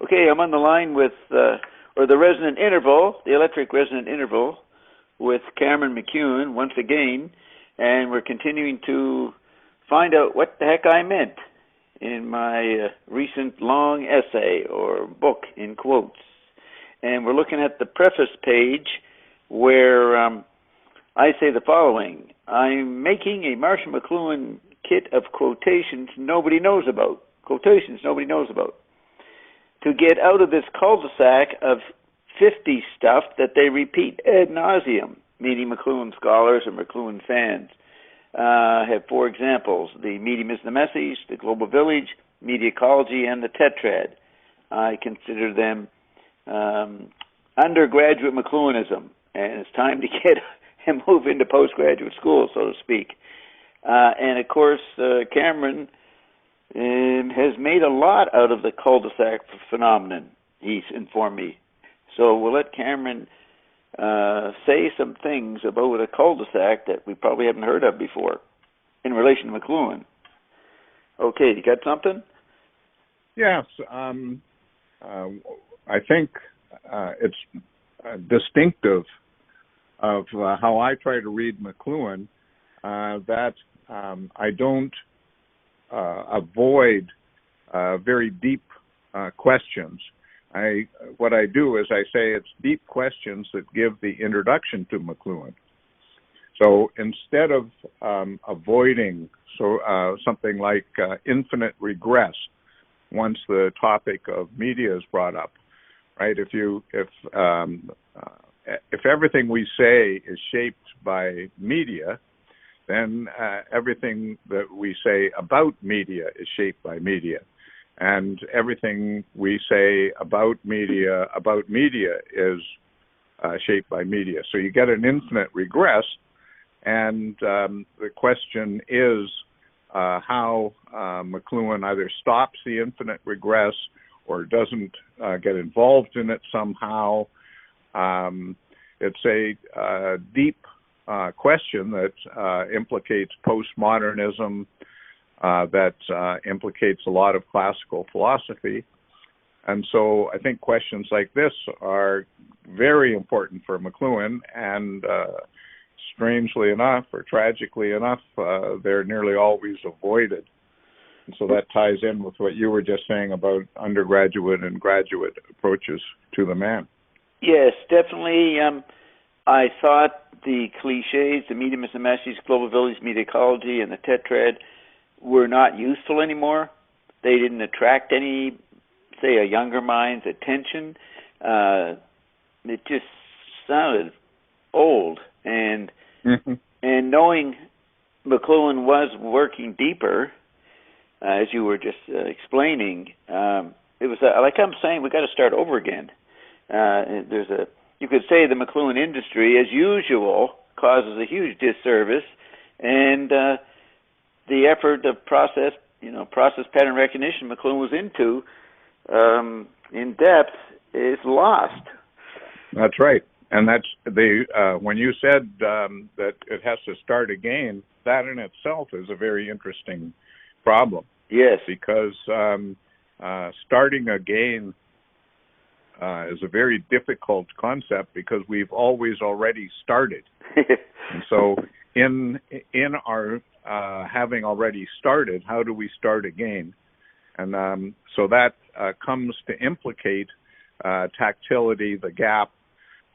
Okay, I'm on the line with, or the resonant interval, the electric resonant interval, with Cameron McEwen once again, and we're continuing to find out what the heck I meant in my recent long essay, or book in quotes. And we're looking at the preface page where I say the following: I'm making a Marshall McLuhan kit of quotations nobody knows about. Quotations nobody knows about. To get out of this cul-de-sac of 50 stuff that they repeat ad nauseum, meaning McLuhan scholars or McLuhan fans. I have 4 examples: the medium is the message, the global village, media ecology, and the tetrad. I consider them undergraduate McLuhanism, and it's time to get and move into postgraduate school, so to speak. And of course, Cameron has made a lot out of the cul-de-sac phenomenon, he's informed me. So we'll let Cameron say some things about a cul-de-sac that we probably haven't heard of before in relation to McLuhan. Okay, you got something? Yes. I think it's distinctive of how I try to read McLuhan that I don't avoid very deep questions. What I do is I say it's deep questions that give the introduction to McLuhan. So instead of avoiding something like infinite regress once the topic of media is brought up, right? If everything we say is shaped by media, then everything that we say about media is shaped by media. And everything we say about media is shaped by media. So you get an infinite regress, and the question is how McLuhan either stops the infinite regress or doesn't get involved in it somehow. It's a deep question that implicates postmodernism, that implicates a lot of classical philosophy. And so I think questions like this are very important for McLuhan, and strangely enough, or tragically enough, they're nearly always avoided. And so that ties in with what you were just saying about undergraduate and graduate approaches to the man. Yes, definitely. I thought the cliches, the medium is the message, global village, media ecology, and the tetrad were not useful anymore. They didn't attract any, say, a younger mind's attention. It just sounded old. And and knowing McLuhan was working deeper, as you were just explaining, it was like I'm saying, we got to start over again. You could say the McLuhan industry, as usual, causes a huge disservice, and the effort of process pattern recognition McLuhan was into in depth is lost. That's right, and that's when you said that it has to start again, that in itself is a very interesting problem. Yes, because starting again is a very difficult concept because we've always already started. And so in our having already started, how do we start again? And so that comes to implicate tactility, the gap,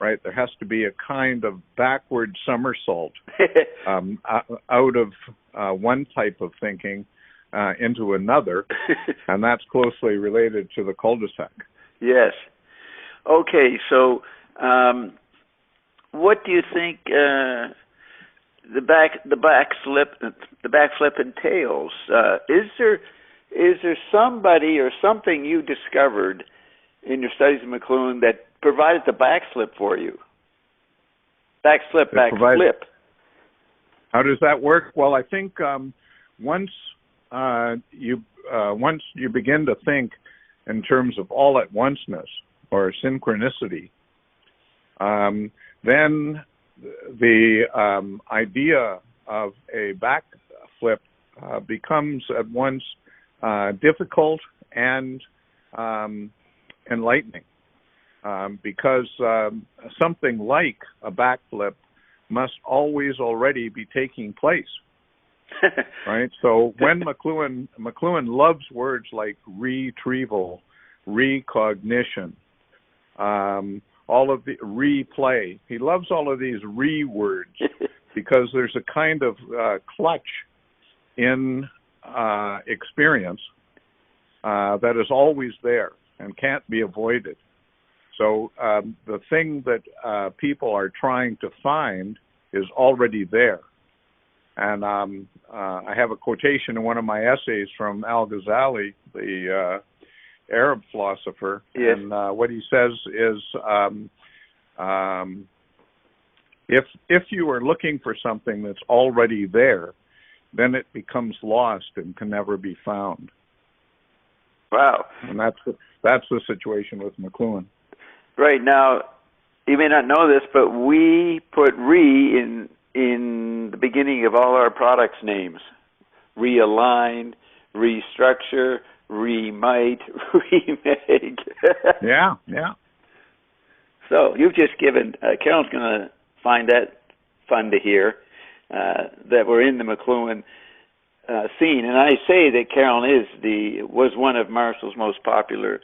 right? There has to be a kind of backward somersault out of one type of thinking into another, and that's closely related to the cul-de-sac. Yes. Okay, so what do you think the backflip entails? Is there somebody or something you discovered in your studies of McLuhan that provided the backflip for you? Backflip. How does that work? Well, I think once you begin to think in terms of all at onceness or synchronicity, then the idea of a backflip becomes at once difficult and enlightening because something like a backflip must always already be taking place, right? So when McLuhan loves words like retrieval, recognition, all of the replay. He loves all of these words because there's a kind of clutch in experience that is always there and can't be avoided. So the thing that people are trying to find is already there. And I have a quotation in one of my essays from Al-Ghazali, the Arab philosopher, yes. And what he says is, if you are looking for something that's already there, then it becomes lost and can never be found. Wow. And that's the situation with McLuhan. Right. Now, you may not know this, but we put re in the beginning of all our products' names. Realign, restructure, remite, remake. Yeah. So you've just given, Carol's going to find that fun to hear, that we're in the McLuhan scene. And I say that Carol was one of Marshall's most popular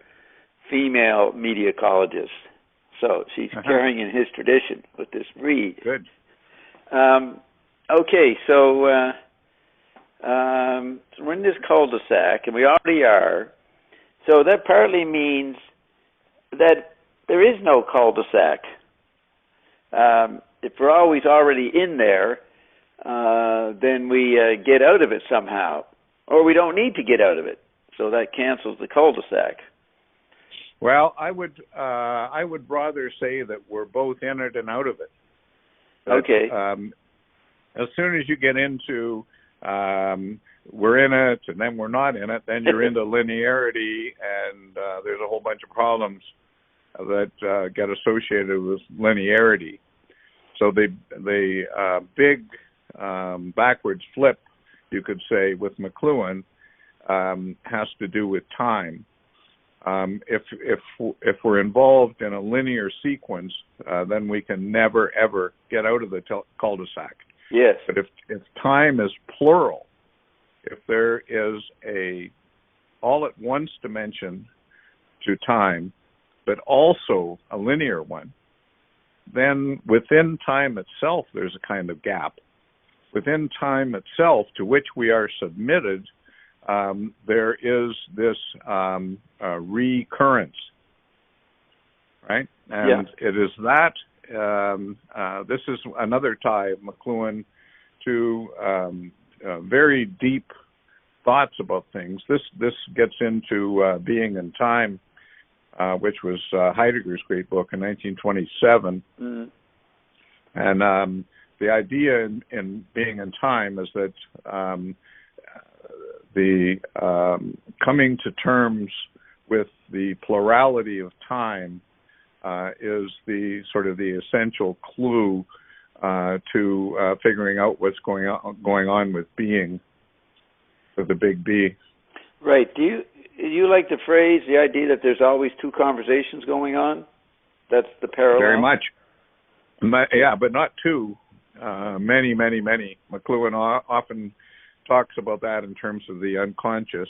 female media ecologists. So she's carrying in his tradition with this read. Good. Okay, so we're in this cul-de-sac, and we already are. So that partly means that there is no cul-de-sac. If we're always already in there, then we get out of it somehow, or we don't need to get out of it. So that cancels the cul-de-sac. Well, I would rather say that we're both in it and out of it. That, okay. As soon as you get into we're in it and then we're not in it, then you're into linearity, and there's a whole bunch of problems that get associated with linearity. So the big backwards flip, you could say, with McLuhan has to do with time. If we're involved in a linear sequence, then we can never ever get out of the cul-de-sac. Yes. But if time is plural, if there is a all at once dimension to time, but also a linear one, then within time itself there's a kind of gap. Within time itself to which we are submitted, there is this recurrence, right? And it is that, this is another tie of McLuhan to very deep thoughts about things. This gets into Being in Time, which was Heidegger's great book in 1927. Mm-hmm. And the idea in Being in Time is that the coming to terms with the plurality of time is the sort of the essential clue to figuring out what's going on with being, with the big B. Right. Do you like the phrase, the idea that there's always two conversations going on? That's the parallel? Very much. Yeah, but not two. Many. McLuhan often talks about that in terms of the unconscious,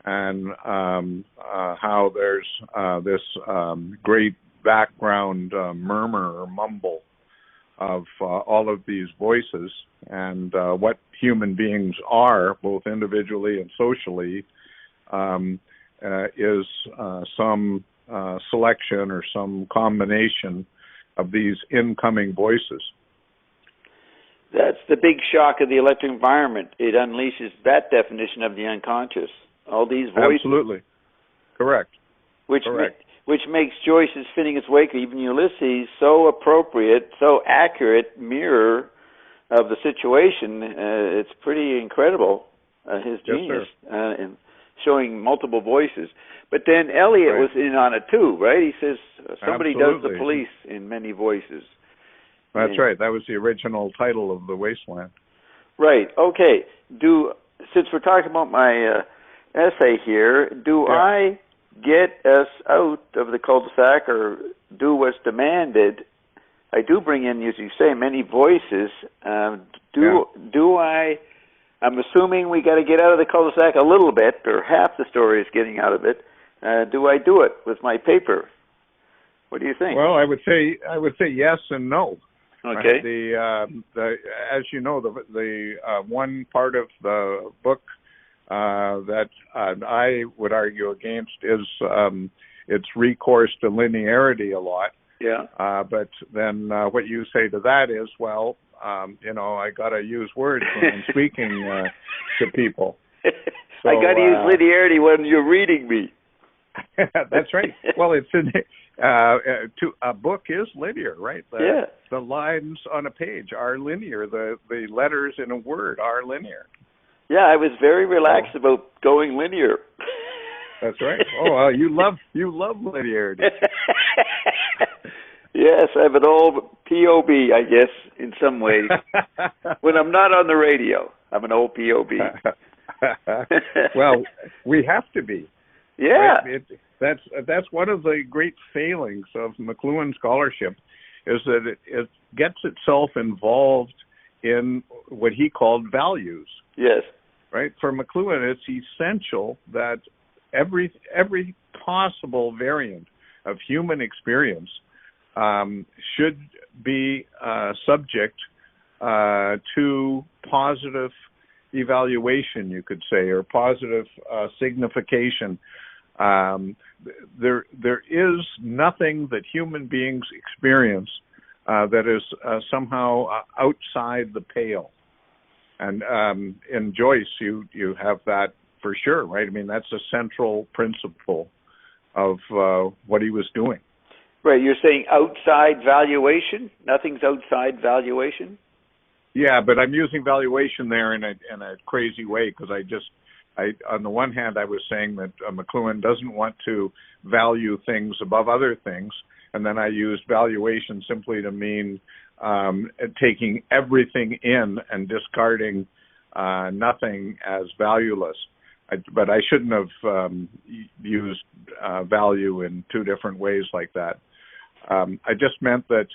and how there's this great background murmur or mumble of all of these voices, and what human beings are, both individually and socially, is some selection or some combination of these incoming voices. That's the big shock of the electric environment. It unleashes that definition of the unconscious. All these voices. Absolutely. Correct. Which makes Joyce's Spinning Its Wake, even Ulysses, so appropriate, so accurate mirror of the situation. It's pretty incredible, his genius, in showing multiple voices. But then Eliot was in on it too, right? He says somebody does the police in many voices. That's right. That was the original title of The Wasteland. Right. Okay. Since we're talking about my essay here, I get us out of the cul-de-sac or do what's demanded, I do bring in, as you say, many voices. I'm assuming we got to get out of the cul-de-sac a little bit, or half the story is getting out of it. Do I do it with my paper? What do you think? Well, I would say yes and no. Okay. Right? As you know, the one part of the book that I would argue against is its recourse to linearity a lot. Yeah. But then what you say to that is, well, I got to use words when I'm speaking to people. So, I got to use linearity when you're reading me. That's right. Well, it's a book is linear, right? The lines on a page are linear. The letters in a word are linear. Yeah, I was very relaxed about going linear. That's right. Oh, well, you love linearity. Yes, I have an old POB, I guess, in some ways. When I'm not on the radio, I'm an old POB. Well, we have to be. Yeah. Right? That's one of the great failings of McLuhan scholarship, is that it gets itself involved in what he called values. Yes. Right? For McLuhan, it's essential that every possible variant of human experience should be subject to positive evaluation, you could say, or positive signification. There is nothing that human beings experience that is somehow outside the pale. And in Joyce, you have that for sure, right? I mean, that's a central principle of what he was doing. Right, you're saying outside valuation? Nothing's outside valuation? Yeah, but I'm using valuation there in a crazy way, because on the one hand, I was saying that McLuhan doesn't want to value things above other things, and then I used valuation simply to mean taking everything in and discarding nothing as valueless. But I shouldn't have used value in two different ways like that. I just meant that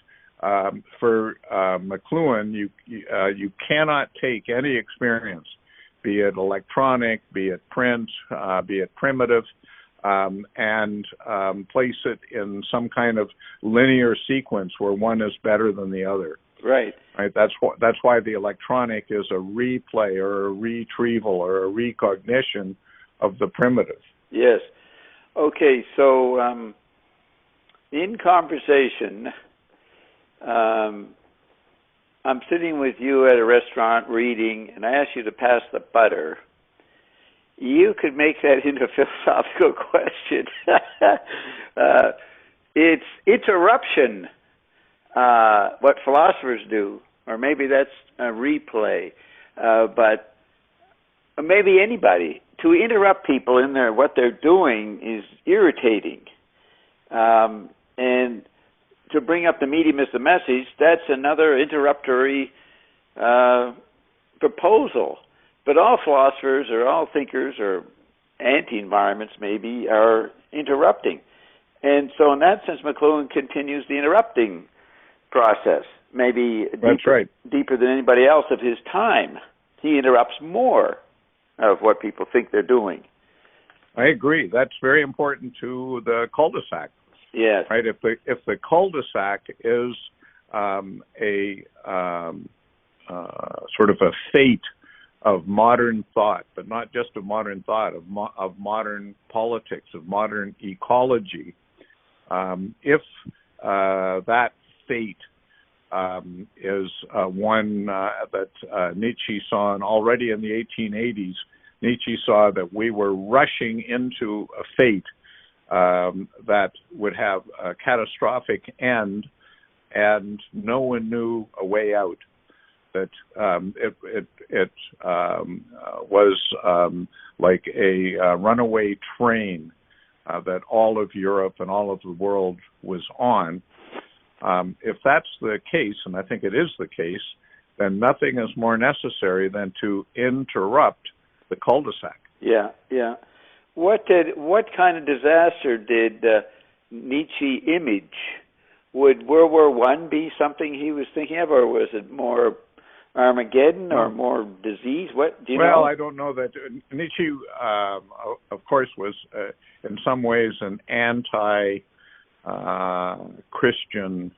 for McLuhan, you cannot take any experience, be it electronic, be it print, be it primitive, and place it in some kind of linear sequence where one is better than the other. Right. Right. That's why the electronic is a replay or a retrieval or a recognition of the primitive. Yes. Okay. So in conversation, I'm sitting with you at a restaurant reading, and I ask you to pass the butter. You could make that into a philosophical question. It's interruption, what philosophers do, or maybe that's a replay, but maybe anybody. To interrupt people in what they're doing is irritating. And to bring up the medium as the message, that's another interruptory proposal. But all philosophers or all thinkers or anti-environments maybe are interrupting. And so in that sense, McLuhan continues the interrupting process, maybe deeper than anybody else of his time. He interrupts more of what people think they're doing. I agree. That's very important to the cul-de-sac. Yes. Right. If the cul-de-sac is a sort of a fate of modern thought, but not just of modern thought, of modern politics, of modern ecology, if that fate is one that Nietzsche saw, and already in the 1880s, Nietzsche saw that we were rushing into a fate that would have a catastrophic end, and no one knew a way out. That it was like a runaway train that all of Europe and all of the world was on. If that's the case, and I think it is the case, then nothing is more necessary than to interrupt the cul-de-sac. Yeah, yeah. what kind of disaster did Nietzsche image? Would World War I be something he was thinking of, or was it more Armageddon or more disease? What do you know? Well, I don't know that Nietzsche, of course, was in some ways an anti-Christian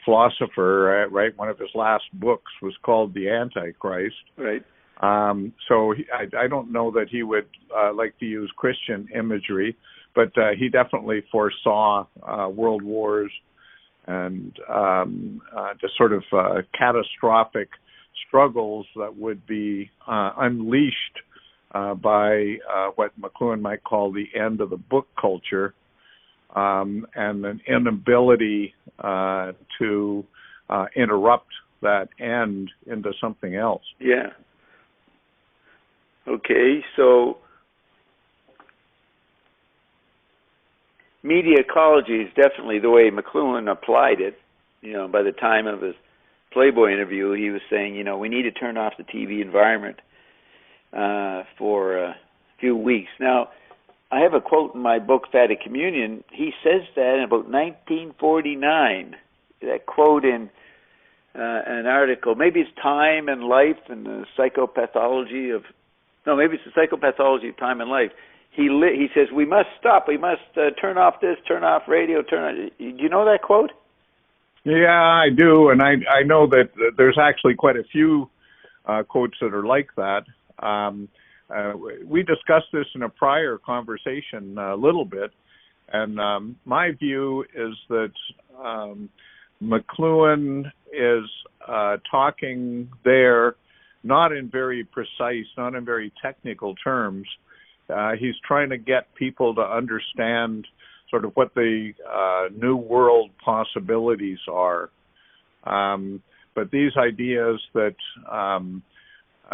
philosopher. Right, one of his last books was called "The Antichrist." Right. So I don't know that he would like to use Christian imagery, but he definitely foresaw world wars and just sort of catastrophic struggles that would be unleashed by what McLuhan might call the end of the book culture, and an inability to interrupt that end into something else. Yeah. Okay, so media ecology is definitely the way McLuhan applied it. You know, by the time of his Playboy interview, he was saying, you know, we need to turn off the TV environment for a few weeks. Now, I have a quote in my book, Fat of Communion. He says that in about 1949. That quote in an article, maybe it's Time and Life and the Psychopathology of... No, maybe it's the Psychopathology of Time and Life. He says, we must stop. We must turn off this, turn off radio, turn on... Do you know that quote? Yeah, I do. And I know that there's actually quite a few quotes that are like that. We discussed this in a prior conversation a little bit. And my view is that McLuhan is talking there not in very precise, not in very technical terms. He's trying to get people to understand sort of what the new world possibilities are. But these ideas that,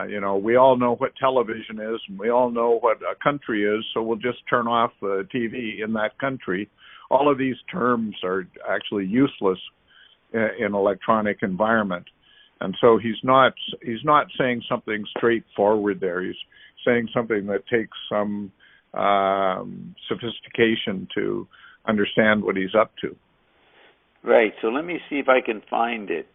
you know, we all know what television is and we all know what a country is, so we'll just turn off the TV in that country. All of these terms are actually useless in electronic environment. And so he's not saying something straightforward there. He's saying something that takes some sophistication to understand what he's up to. Right. So let me see if I can find it.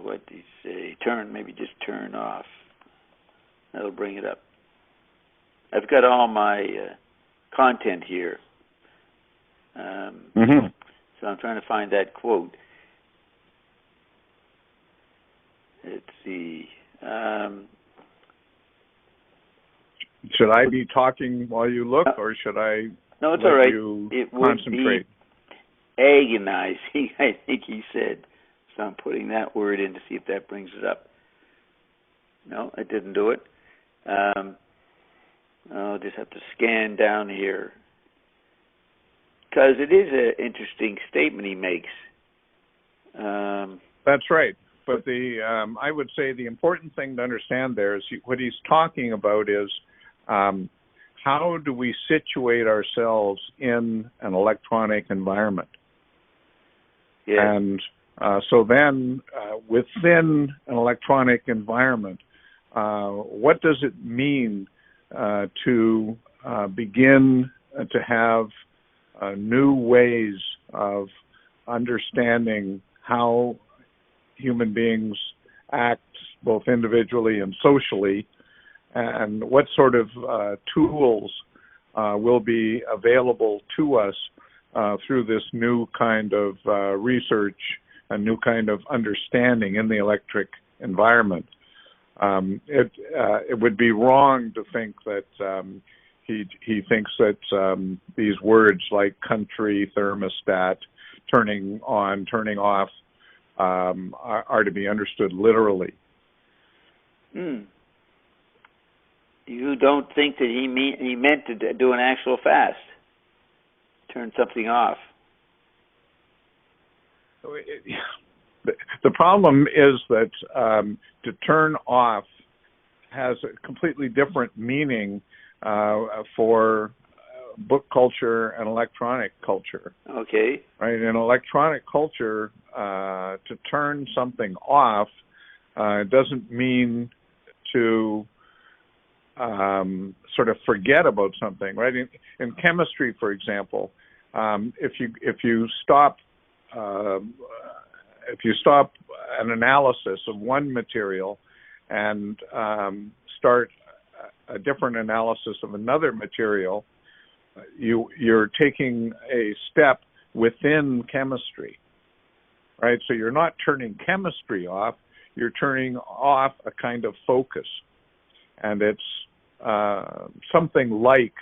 What did he say? Maybe just turn off. That'll bring it up. I've got all my content here. So I'm trying to find that quote. Let's see. Should I be talking while you look, or should I no, it's let all right. you it concentrate? Would be agonizing, I think he said. So I'm putting that word in to see if that brings it up. No, it didn't do it. I'll just have to scan down here. Because it is an interesting statement he makes. That's right. But I would say the important thing to understand there is what he's talking about is how do we situate ourselves in an electronic environment? Yes. And so then within an electronic environment, what does it mean to begin to have new ways of understanding how human beings act both individually and socially, and what sort of tools will be available to us through this new kind of research and new kind of understanding in the electric environment. It would be wrong to think that he thinks that these words like country, thermostat, turning on, turning off, are to be understood literally. You don't think that he meant to do an actual fast, turn something off? The problem is that to turn off has a completely different meaning for book culture and electronic culture. Okay. Right. In electronic culture, to turn something off doesn't mean to sort of forget about something, right? In chemistry, for example, if you stop an analysis of one material and start a different analysis of another material, you're taking a step within chemistry, right? So you're not turning chemistry off, you're turning off a kind of focus. And it's something like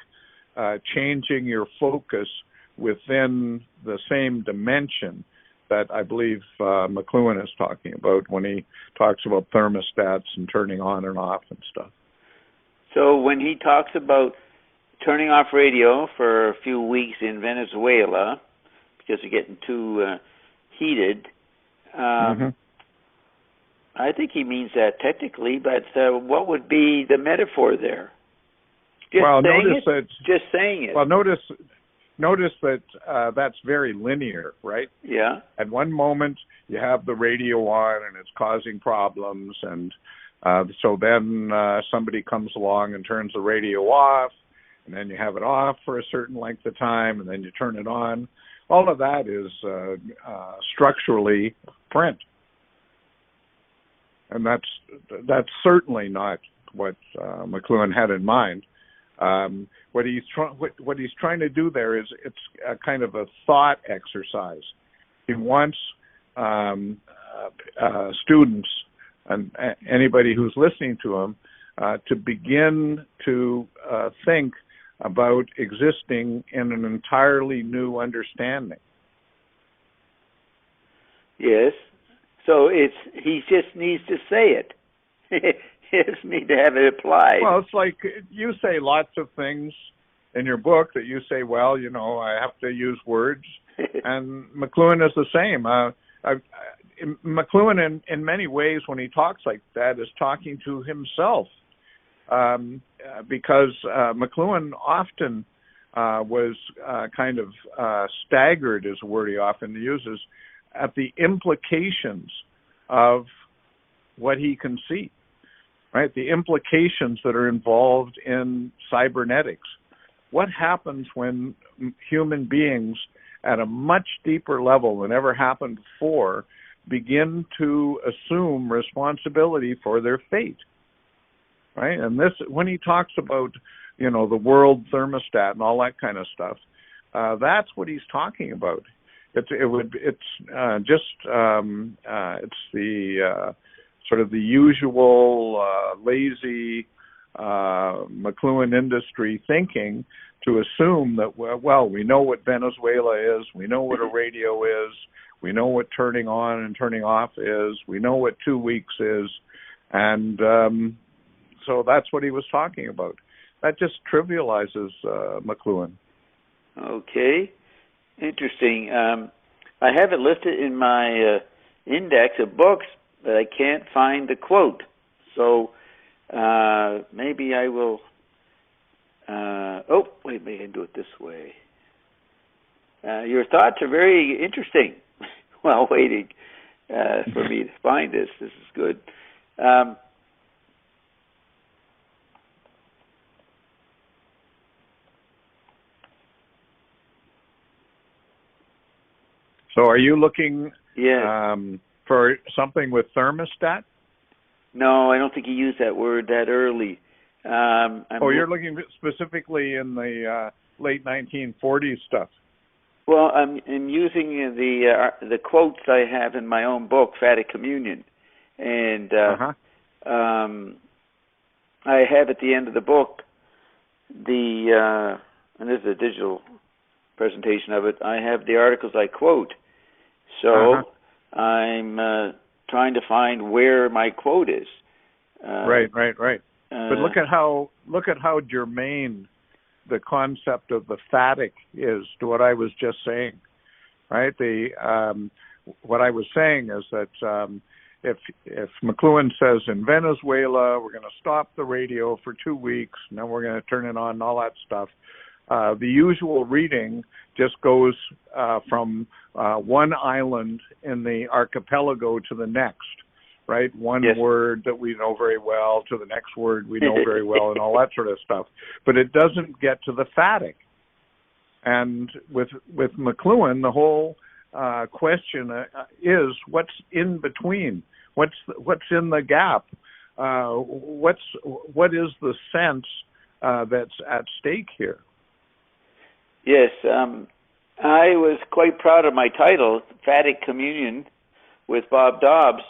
changing your focus within the same dimension that I believe McLuhan is talking about when he talks about thermostats and turning on and off and stuff. So when he talks about turning off radio for a few weeks in Venezuela because they're getting too heated, I think he means that technically, but what would be the metaphor there? Just saying it. Well, notice that that's very linear, right? Yeah. At one moment, you have the radio on and it's causing problems, and so then somebody comes along and turns the radio off, and then you have it off for a certain length of time, and then you turn it on. All of that is structurally print. And that's certainly not what McLuhan had in mind. What he's trying to do there is it's a kind of a thought exercise. He wants students and anybody who's listening to him to begin to think about existing in an entirely new understanding. Yes. So he just needs to say it. He just needs to have it applied. Well, it's like you say lots of things in your book that you say, well, I have to use words. And McLuhan is the same. McLuhan, in many ways, when he talks like that, is talking to himself. Because McLuhan often was kind of staggered, is a word he often uses, at the implications of what he can see, right? The implications that are involved in cybernetics. What happens when human beings at a much deeper level than ever happened before begin to assume responsibility for their fate, right? And this, when he talks about, the world thermostat and all that kind of stuff, that's what he's talking about. It's the sort of the usual lazy McLuhan industry thinking to assume that we know what Venezuela is, we know what a radio is, we know what turning on and turning off is, we know what 2 weeks is, and so that's what he was talking about. That just trivializes McLuhan. Okay. Interesting. I have it listed in my index of books, but I can't find the quote. So maybe I will. Maybe I can do it this way. Your thoughts are very interesting. While waiting for me to find this is good. So are you looking Yeah. For something with thermostat? No, I don't think he used that word that early. You're looking specifically in the late 1940s stuff. Well, I'm using the quotes I have in my own book, Fat Communion, and I have at the end of the book and this is a digital presentation of it. I have the articles I quote, so I'm trying to find where my quote is. Right. But look at how germane the concept of the phatic is to what I was just saying, right? What I was saying is that if McLuhan says in Venezuela we're going to stop the radio for 2 weeks and then we're going to turn it on and all that stuff, the usual reading just goes from one island in the archipelago to the next, right? One Yes. word that we know very well to the next word we know very well, and all that sort of stuff. But it doesn't get to the phatic. And with McLuhan, the whole question is what's in between, what's in the gap, what is the sense that's at stake here? Yes, I was quite proud of my title, Phatic Communion with Bob Dobbs.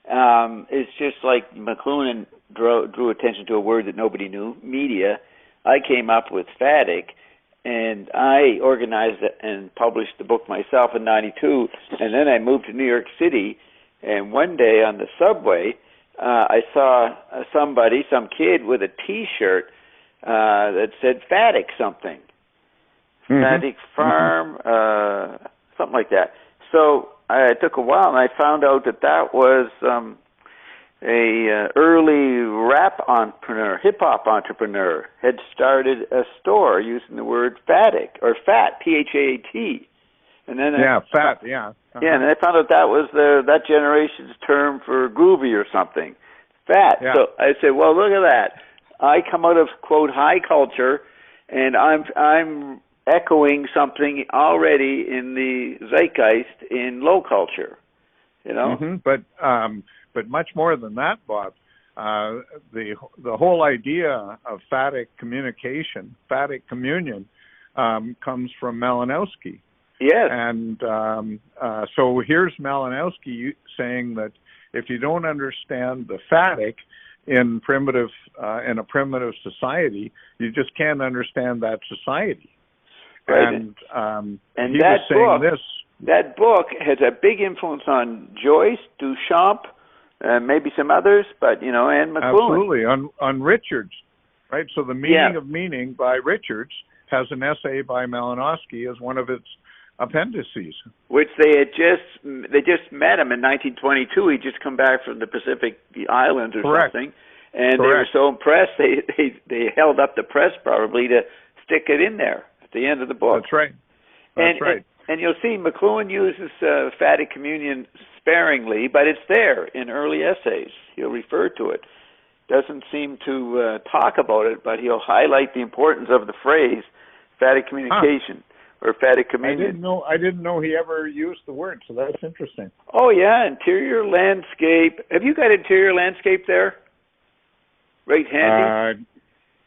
It's just like McLuhan drew attention to a word that nobody knew, media. I came up with phatic, and I organized it and published the book myself in '92, and then I moved to New York City, and one day on the subway, I saw some kid with a T-shirt that said phatic something. Phatic Farm, something like that. So it took a while, and I found out that was a early rap entrepreneur, hip-hop entrepreneur, had started a store using the word phatic, or fat, P-H-A-T. And then fat, yeah. Uh-huh. Yeah, and I found out that was that generation's term for groovy or something, fat. Yeah. So I said, well, look at that. I come out of, quote, high culture, and I'm echoing something already in the zeitgeist in low culture, you know. Mm-hmm. But much more than that, Bob. The whole idea of phatic communication, phatic communion, comes from Malinowski. Yes. And so here's Malinowski saying that if you don't understand the phatic in a primitive society, you just can't understand that society. Right. And he was saying this. That book has a big influence on Joyce, Duchamp, maybe some others, but, you know, and McLuhan. Absolutely, on Richards, right? So the meaning of meaning by Richards has an essay by Malinowski as one of its appendices. Which they just met him in 1922. He'd just come back from the Pacific Islands or something, and they were so impressed they held up the press probably to stick it in there at the end of the book. That's right. That's right. And you'll see McLuhan uses phatic communion sparingly, but it's there in early essays. He'll refer to it. Doesn't seem to talk about it, but he'll highlight the importance of the phrase phatic communication or phatic communion. I didn't know he ever used the word, so that's interesting. Oh, yeah, interior landscape. Have you got interior landscape there? Right handy?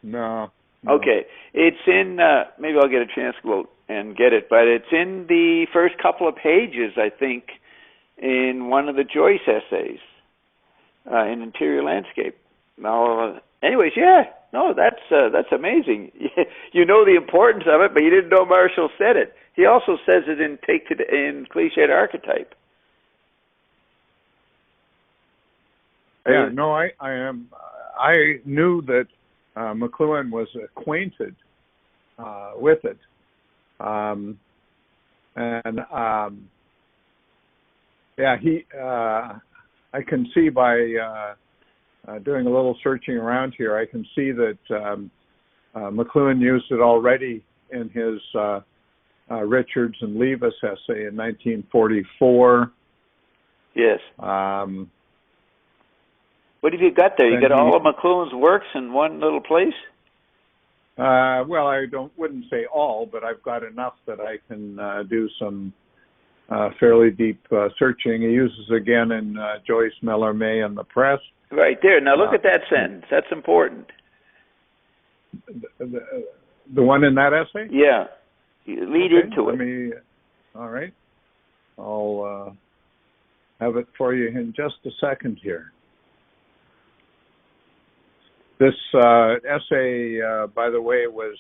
No. Okay. It's in, maybe I'll get a chance to go and get it, but it's in the first couple of pages, I think, in one of the Joyce essays, in interior landscape. Now, anyways, that's amazing. You know the importance of it, but you didn't know Marshall said it. He also says it in Cliched Archetype. Yeah, no, I knew that McLuhan was acquainted with it, I can see by doing a little searching around here, I can see that McLuhan used it already in his Richards and Levis essay in 1944. Yes. What have you got there? You got all of McLuhan's works in one little place? Well, I wouldn't say all, but I've got enough that I can do some fairly deep searching. He uses again in Joyce, Mallarmé, and the Press. Right there. Now look at that sentence. That's important. The one in that essay? Yeah. You lead into it. All right. I'll have it for you in just a second here. This essay, by the way, was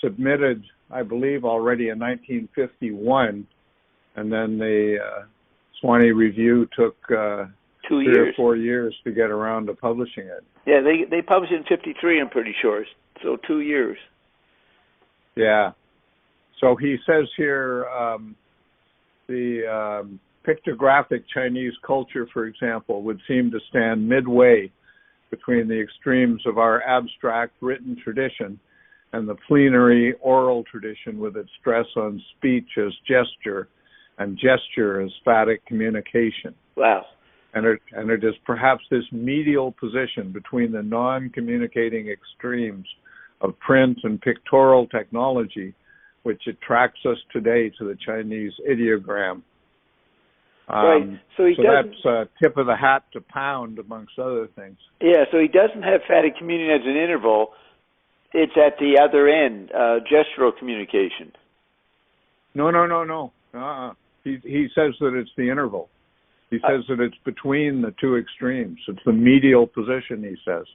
submitted, I believe, already in 1951, and then the Swanee Review took 2 years. 3 or 4 years to get around to publishing it. Yeah, they published it in 53, I'm pretty sure, so 2 years. Yeah. So he says here, the pictographic Chinese culture, for example, would seem to stand midway between the extremes of our abstract written tradition and the plenary oral tradition with its stress on speech as gesture and gesture as phatic communication. Wow. And it is perhaps this medial position between the non-communicating extremes of print and pictorial technology which attracts us today to the Chinese ideogram. Right. So that's a tip of the hat to pound, amongst other things. Yeah, so he doesn't have phatic communion as an interval. It's at the other end, gestural communication. No. He says that it's the interval. He says that it's between the two extremes. It's the medial position, he says.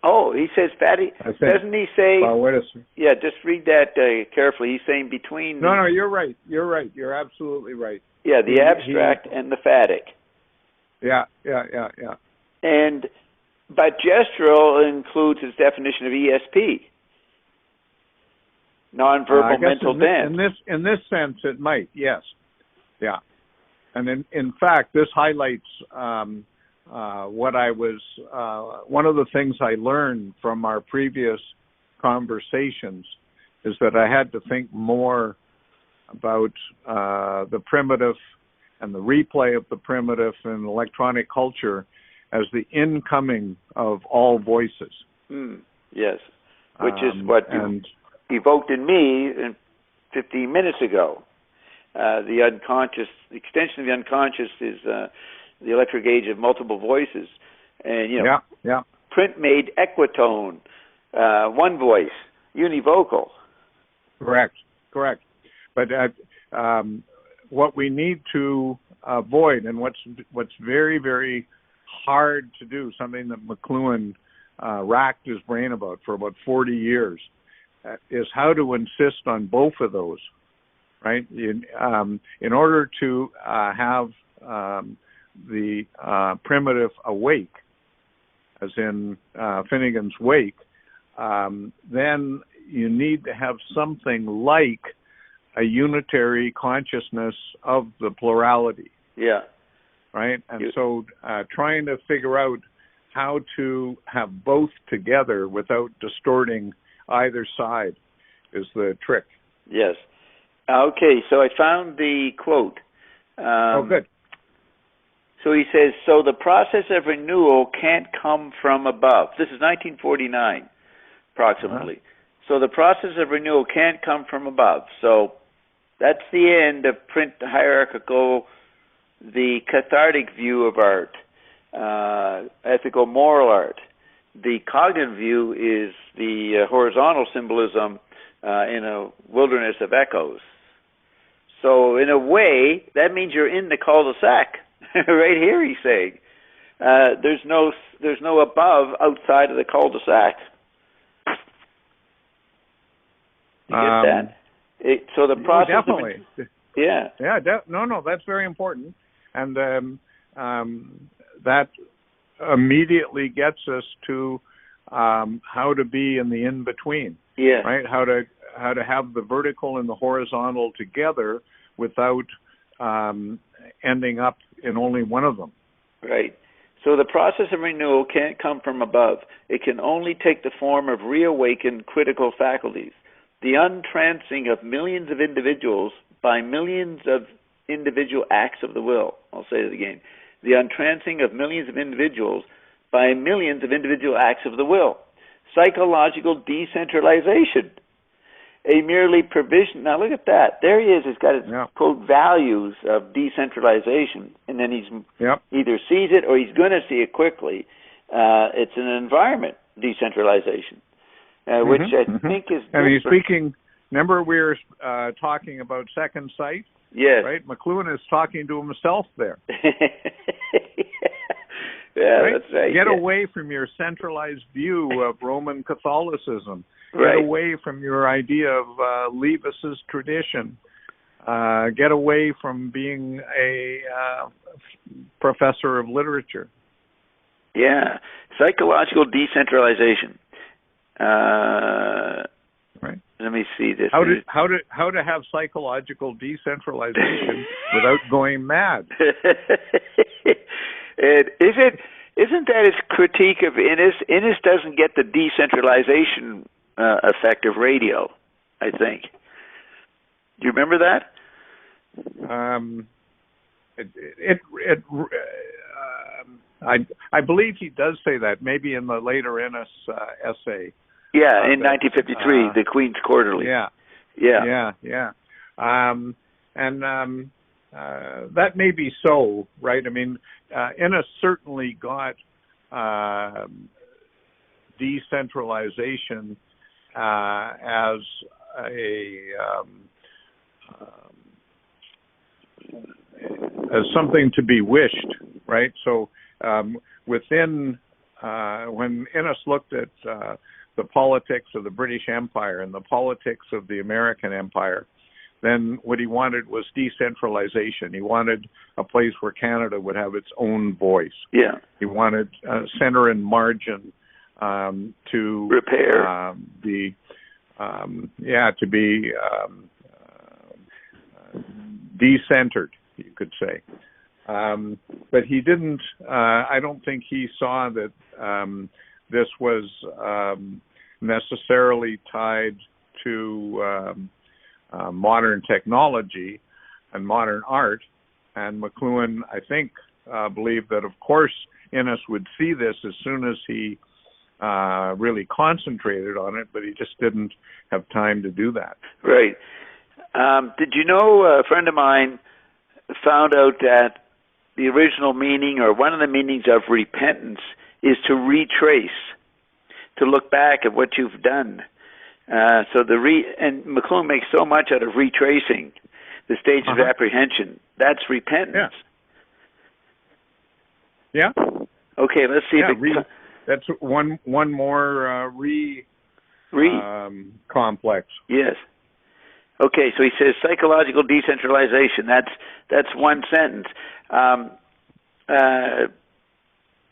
Oh, he says phatic. Doesn't he say? Well, wait a second. Yeah, just read that carefully. He's saying between. No, you're right. You're absolutely right. Yeah, the abstract and the phatic. Yeah. But gestural includes his definition of ESP, nonverbal mental dance. In this sense, it might. Yes. Yeah. And in fact, this highlights what I was. One of the things I learned from our previous conversations is that I had to think more about the primitive and the replay of the primitive in electronic culture as the incoming of all voices. Yes, which is what you evoked in me 15 minutes ago. The unconscious, the extension of the unconscious is the electric age of multiple voices. And, print made equitone, one voice, univocal. Correct. But what we need to avoid, and what's very, very hard to do, something that McLuhan racked his brain about for about 40 years, is how to insist on both of those, right? In order to have the primitive awake, as in Finnegan's Wake, then you need to have something like a unitary consciousness of the plurality. Yeah. Right? And so trying to figure out how to have both together without distorting either side is the trick. Yes. Okay, so I found the quote. Good. So he says, so the process of renewal can't come from above. This is 1949, approximately. So the process of renewal can't come from above. So that's the end of print hierarchical, the cathartic view of art, ethical moral art. The cognitive view is the horizontal symbolism in a wilderness of echoes. So in a way, that means you're in the cul-de-sac. Right here, he's saying. There's no above outside of the cul-de-sac. You get that? So the process. Definitely. No, that's very important, and that immediately gets us to how to be in the in between. Yeah. Right. How to have the vertical and the horizontal together without ending up in only one of them. Right. So the process of renewal can't come from above. It can only take the form of reawakened critical faculties. The untrancing of millions of individuals by millions of individual acts of the will. I'll say it again. The untrancing of millions of individuals by millions of individual acts of the will. Psychological decentralization. A merely provision. Now look at that. There he is. He's got his quote values of decentralization, and then he's either sees it or he's going to see it quickly. It's an environment decentralization, which I think is. And he's speaking. Remember, we were talking about second sight. Yes. Right. McLuhan is talking to himself there. Right? That's right. Get away from your centralized view of Roman Catholicism. Right. Get away from your idea of Leibus's tradition. Get away from being a professor of literature. Yeah, psychological decentralization. Right. Let me see this. How to have psychological decentralization without going mad? Isn't that his critique of Innes? Innes doesn't get the decentralization effect of radio, I think. Do you remember that? I believe he does say that, maybe in the later Innes essay. Yeah, in 1953, the Queen's Quarterly. Yeah. That may be so, right? I mean, Innes certainly got decentralization as something to be wished, right? So when Innes looked at the politics of the British Empire and the politics of the American Empire, then what he wanted was decentralization. He wanted a place where Canada would have its own voice. Yeah. He wanted center and margin to repair, to be decentered, you could say. But he didn't. I don't think he saw that this was necessarily tied to modern technology and modern art. And McLuhan, I think, believed that, of course, Innes would see this as soon as he really concentrated on it, but he just didn't have time to do that. Right. Did you know, a friend of mine found out that the original meaning, or one of the meanings of repentance, is to retrace, to look back at what you've done. And McLuhan makes so much out of retracing the stage of apprehension. That's repentance. Yeah. Okay, let's see. That's one more complex. Yes. Okay, so he says psychological decentralization. That's one sentence,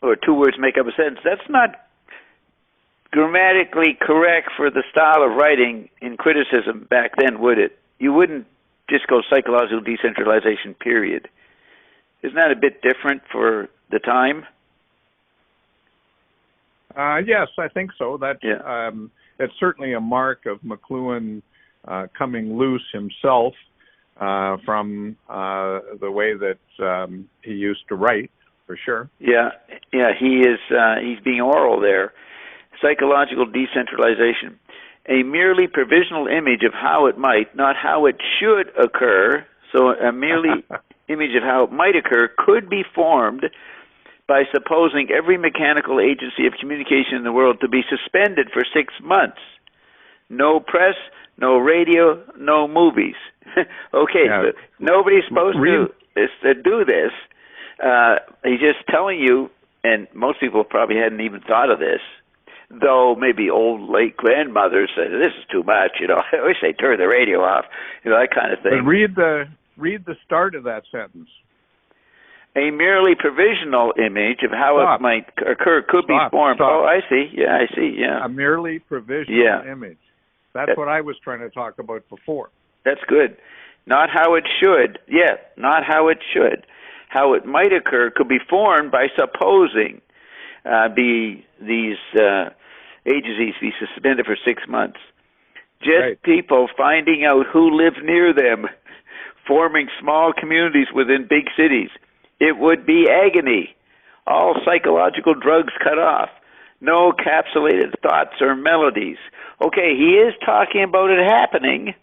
or two words make up a sentence. That's not grammatically correct for the style of writing in criticism back then, would it? You wouldn't just go psychological decentralization, period. Isn't that a bit different for the time? Yes, I think so. It's certainly a mark of McLuhan coming loose himself from the way that he used to write, for sure. Yeah, he is. He's being oral there. Psychological decentralization, a merely provisional image of how it might, not how it should occur. So a merely image of how it might occur could be formed by supposing every mechanical agency of communication in the world to be suspended for 6 months. No press, no radio, no movies. Okay, so nobody's supposed to do this. He's just telling you, and most people probably hadn't even thought of this, though maybe old late grandmothers said, this is too much, I wish they'd turn the radio off, that kind of thing. But read the start of that sentence. A merely provisional image of how it might occur could be formed. Stop. Oh, I see. Yeah, I see. Yeah. A merely provisional image. That's what I was trying to talk about before. That's good. Not how it should. Yeah, not how it should. How it might occur could be formed by supposing these agencies be suspended for 6 months. Just people finding out who live near them, forming small communities within big cities. It would be agony. All psychological drugs cut off. No capsulated thoughts or melodies. Okay, he is talking about it happening,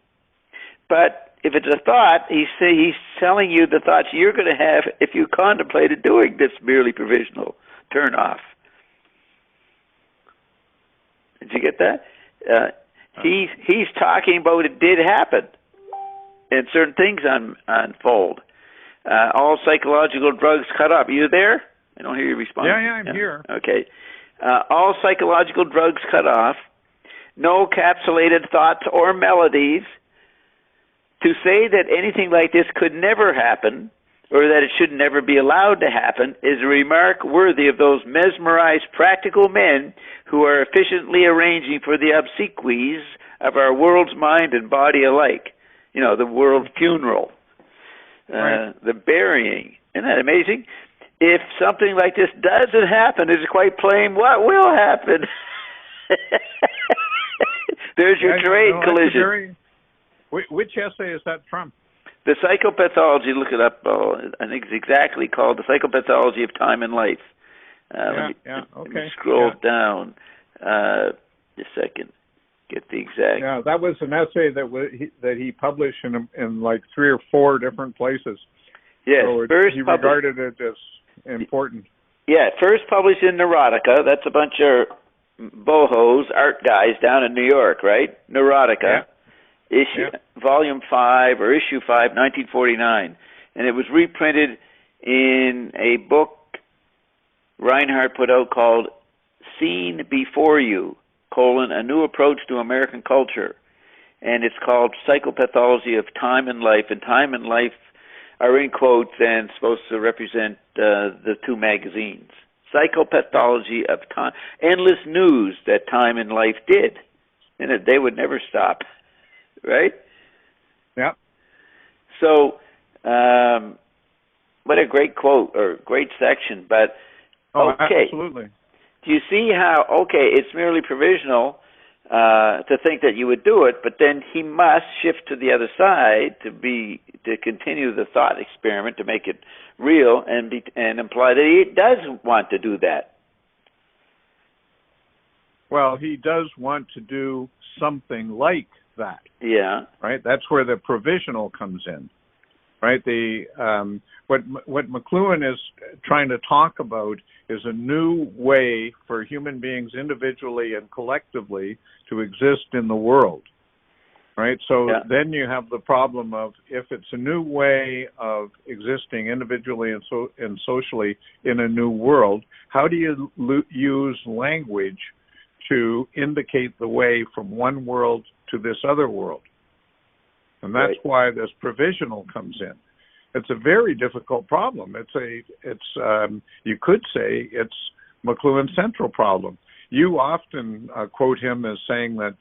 but if it's a thought, he's telling you the thoughts you're going to have if you contemplated doing this merely provisional turn off. Did you get that? He's talking about it did happen, and certain things unfold. All psychological drugs cut off. Are you there? I don't hear you responding. Yeah, I'm here. Okay. All psychological drugs cut off. No capsulated thoughts or melodies. To say that anything like this could never happen, or that it should never be allowed to happen, is a remark worthy of those mesmerized practical men who are efficiently arranging for the obsequies of our world's mind and body alike. The world funeral. The burying. Isn't that amazing? If something like this doesn't happen, it's quite plain what will happen. There's your trade collision. Which essay is that from? The psychopathology, look it up. I think it's exactly called The Psychopathology of Time and Life. Okay. Let me scroll down just a second. Get the exact. Yeah, that was an essay that he published in like 3 or 4 different places. Yes, so first he regarded it as important. Yeah, first published in Neurotica. That's a bunch of bohos, art guys down in New York, right? Neurotica, Volume 5 or Issue 5, 1949, and it was reprinted in a book Reinhardt put out called "Seen Before You: A New Approach to American Culture," and it's called Psychopathology of Time and Life. And Time and Life are in quotes and supposed to represent the 2 magazines. Psychopathology of Time, endless news that Time and Life did, and they would never stop, right? Yeah. So, what a great quote or great section. But okay, absolutely. Do you see how? Okay, it's merely provisional to think that you would do it, but then he must shift to the other side to continue the thought experiment, to make it real, and imply that he does want to do that. Well, he does want to do something like that. Yeah. Right. That's where the provisional comes in. Right. What McLuhan is trying to talk about is a new way for human beings individually and collectively to exist in the world. Right. So then you have the problem of, if it's a new way of existing individually and socially in a new world, how do you use language to indicate the way from one world to this other world? And that's why this provisional comes in. It's a very difficult problem. You could say it's McLuhan's central problem. You often quote him as saying that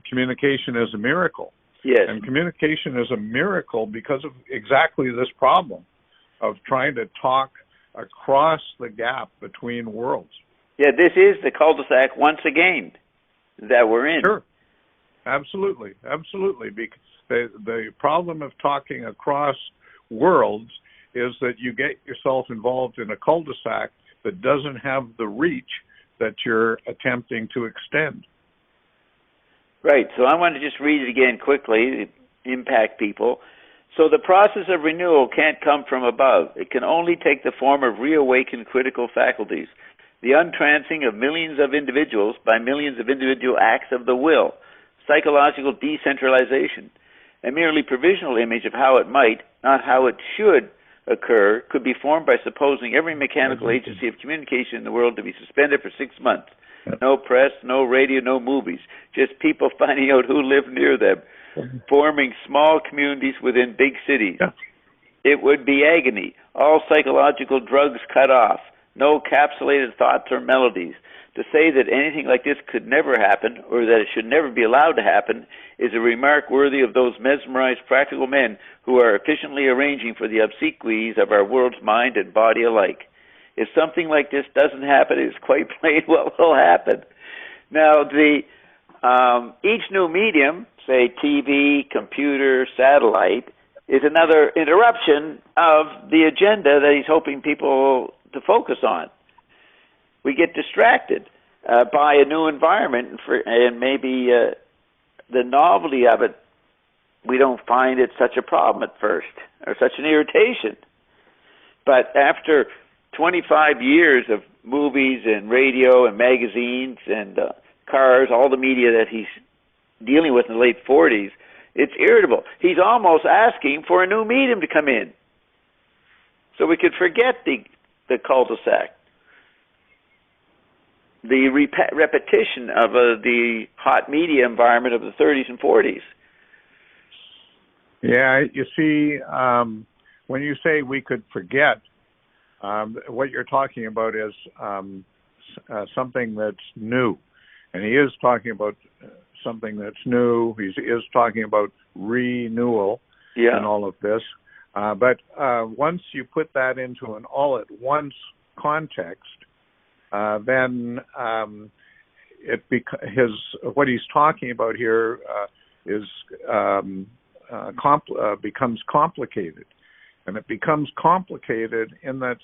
communication is a miracle. Yes. And communication is a miracle because of exactly this problem of trying to talk across the gap between worlds. Yeah, this is the cul-de-sac once again that we're in. Sure. Absolutely. Because the problem of talking across worlds is that you get yourself involved in a cul-de-sac that doesn't have the reach that you're attempting to extend. Right. So I want to just read it again quickly to impact people. So the process of renewal can't come from above. It can only take the form of reawakened critical faculties, the untrancing of millions of individuals by millions of individual acts of the will, psychological decentralization. A merely provisional image of how it might, not how it should, occur could be formed by supposing every mechanical agency of communication in the world to be suspended for 6 months. No press, no radio, no movies, just people finding out who live near them, forming small communities within big cities. It would be agony, all psychological drugs cut off, no capsulated thoughts or melodies. To say that anything like this could never happen, or that it should never be allowed to happen, is a remark worthy of those mesmerized practical men who are efficiently arranging for the obsequies of our world's mind and body alike. If something like this doesn't happen, it is quite plain what will happen. Now, each new medium, say TV, computer, satellite, is another interruption of the agenda that he's hoping people to focus on. We get distracted by a new environment, and maybe the novelty of it, we don't find it such a problem at first, or such an irritation. But after 25 years of movies and radio and magazines and cars, all the media that he's dealing with in the late 40s, it's irritable. He's almost asking for a new medium to come in so we could forget the cul-de-sac, the repetition of the hot media environment of the 30s and 40s. Yeah, you see, when you say we could forget, what you're talking about is something that's new. And he is talking about something that's new. He is talking about renewal in all of this. But once you put that into an all-at-once context, then what he's talking about here is becomes complicated. And it becomes complicated in that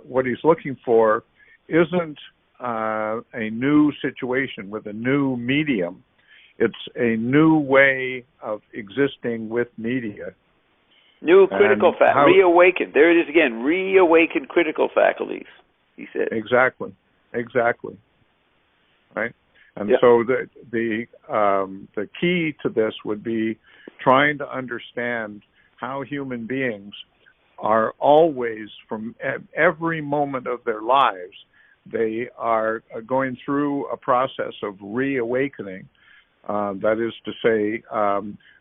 what he's looking for isn't a new situation with a new medium. It's a new way of existing with media. New critical reawaken. There it is again. Reawaken critical faculties, he said. Exactly. Right. And so the key to this would be trying to understand how human beings are always, from every moment of their lives, they are going through a process of reawakening. That is to say,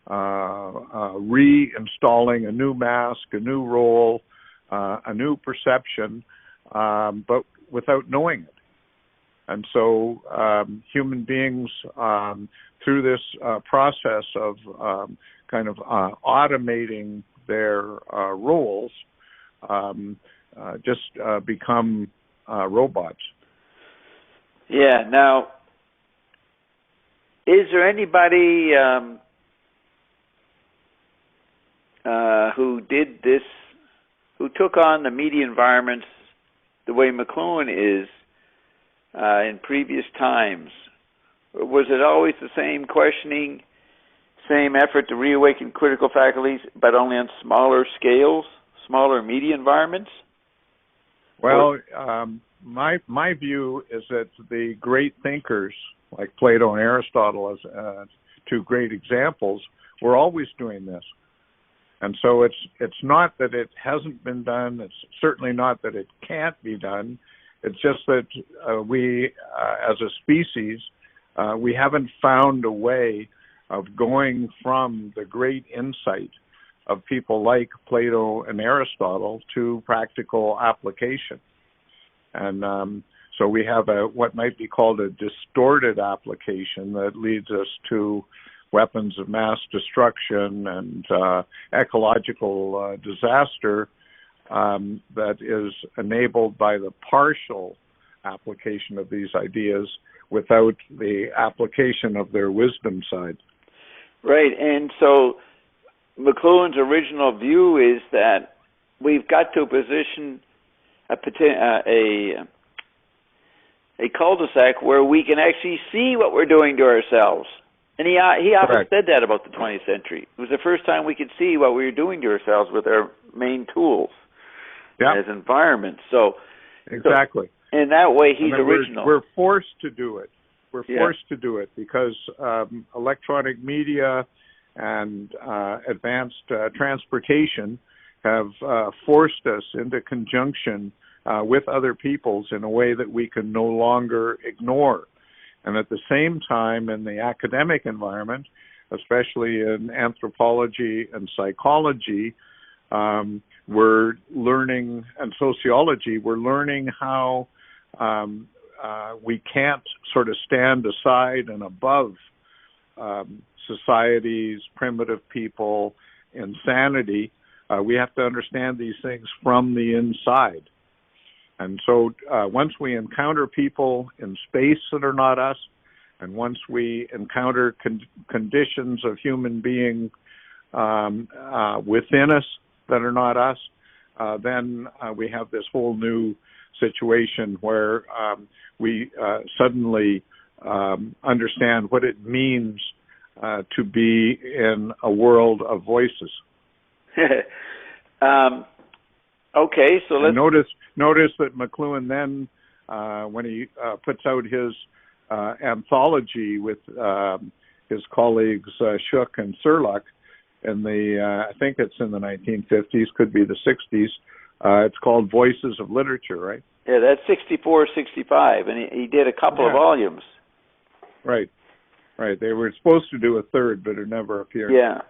reinstalling a new mask, a new role, a new perception, but without knowing it. And so human beings, through this process of kind of automating their roles, just become robots. Yeah. Now, is there anybody who did this, who took on the media environments the way McLuhan is in previous times? Or was it always the same questioning, same effort to reawaken critical faculties, but only on smaller scales, smaller media environments? Well, my view is that the great thinkers like Plato and Aristotle, as two great examples, were always doing this. And so it's not that it hasn't been done. It's certainly not that it can't be done. It's just that we, as a species, we haven't found a way of going from the great insight of people like Plato and Aristotle to practical application. And so we have what might be called a distorted application that leads us to weapons of mass destruction and ecological disaster that is enabled by the partial application of these ideas without the application of their wisdom side. Right, and so McLuhan's original view is that we've got to position a cul-de-sac where we can actually see what we're doing to ourselves. And he often said that about the 20th century. It was the first time we could see what we were doing to ourselves with our main tools as environments. So exactly. So in that way, he's original. We're forced to do it. We're forced to do it because electronic media and advanced transportation have forced us into conjunction with other peoples in a way that we can no longer ignore. And at the same time, in the academic environment, especially in anthropology and psychology, we're learning, and sociology, we're learning how we can't sort of stand aside and above society's primitive people insanity. We have to understand these things from the inside. And so once we encounter people in space that are not us, and once we encounter conditions of human being within us that are not us, then we have this whole new situation where we suddenly understand what it means to be in a world of voices. Okay, so let's notice that McLuhan then, when he puts out his anthology with his colleagues Shook and Surluck in the, I think it's in the 1950s, could be the 60s. It's called Voices of Literature, right? Yeah, that's 64, 65, and he did a couple of volumes. Right. They were supposed to do a third, but it never appeared. Yeah.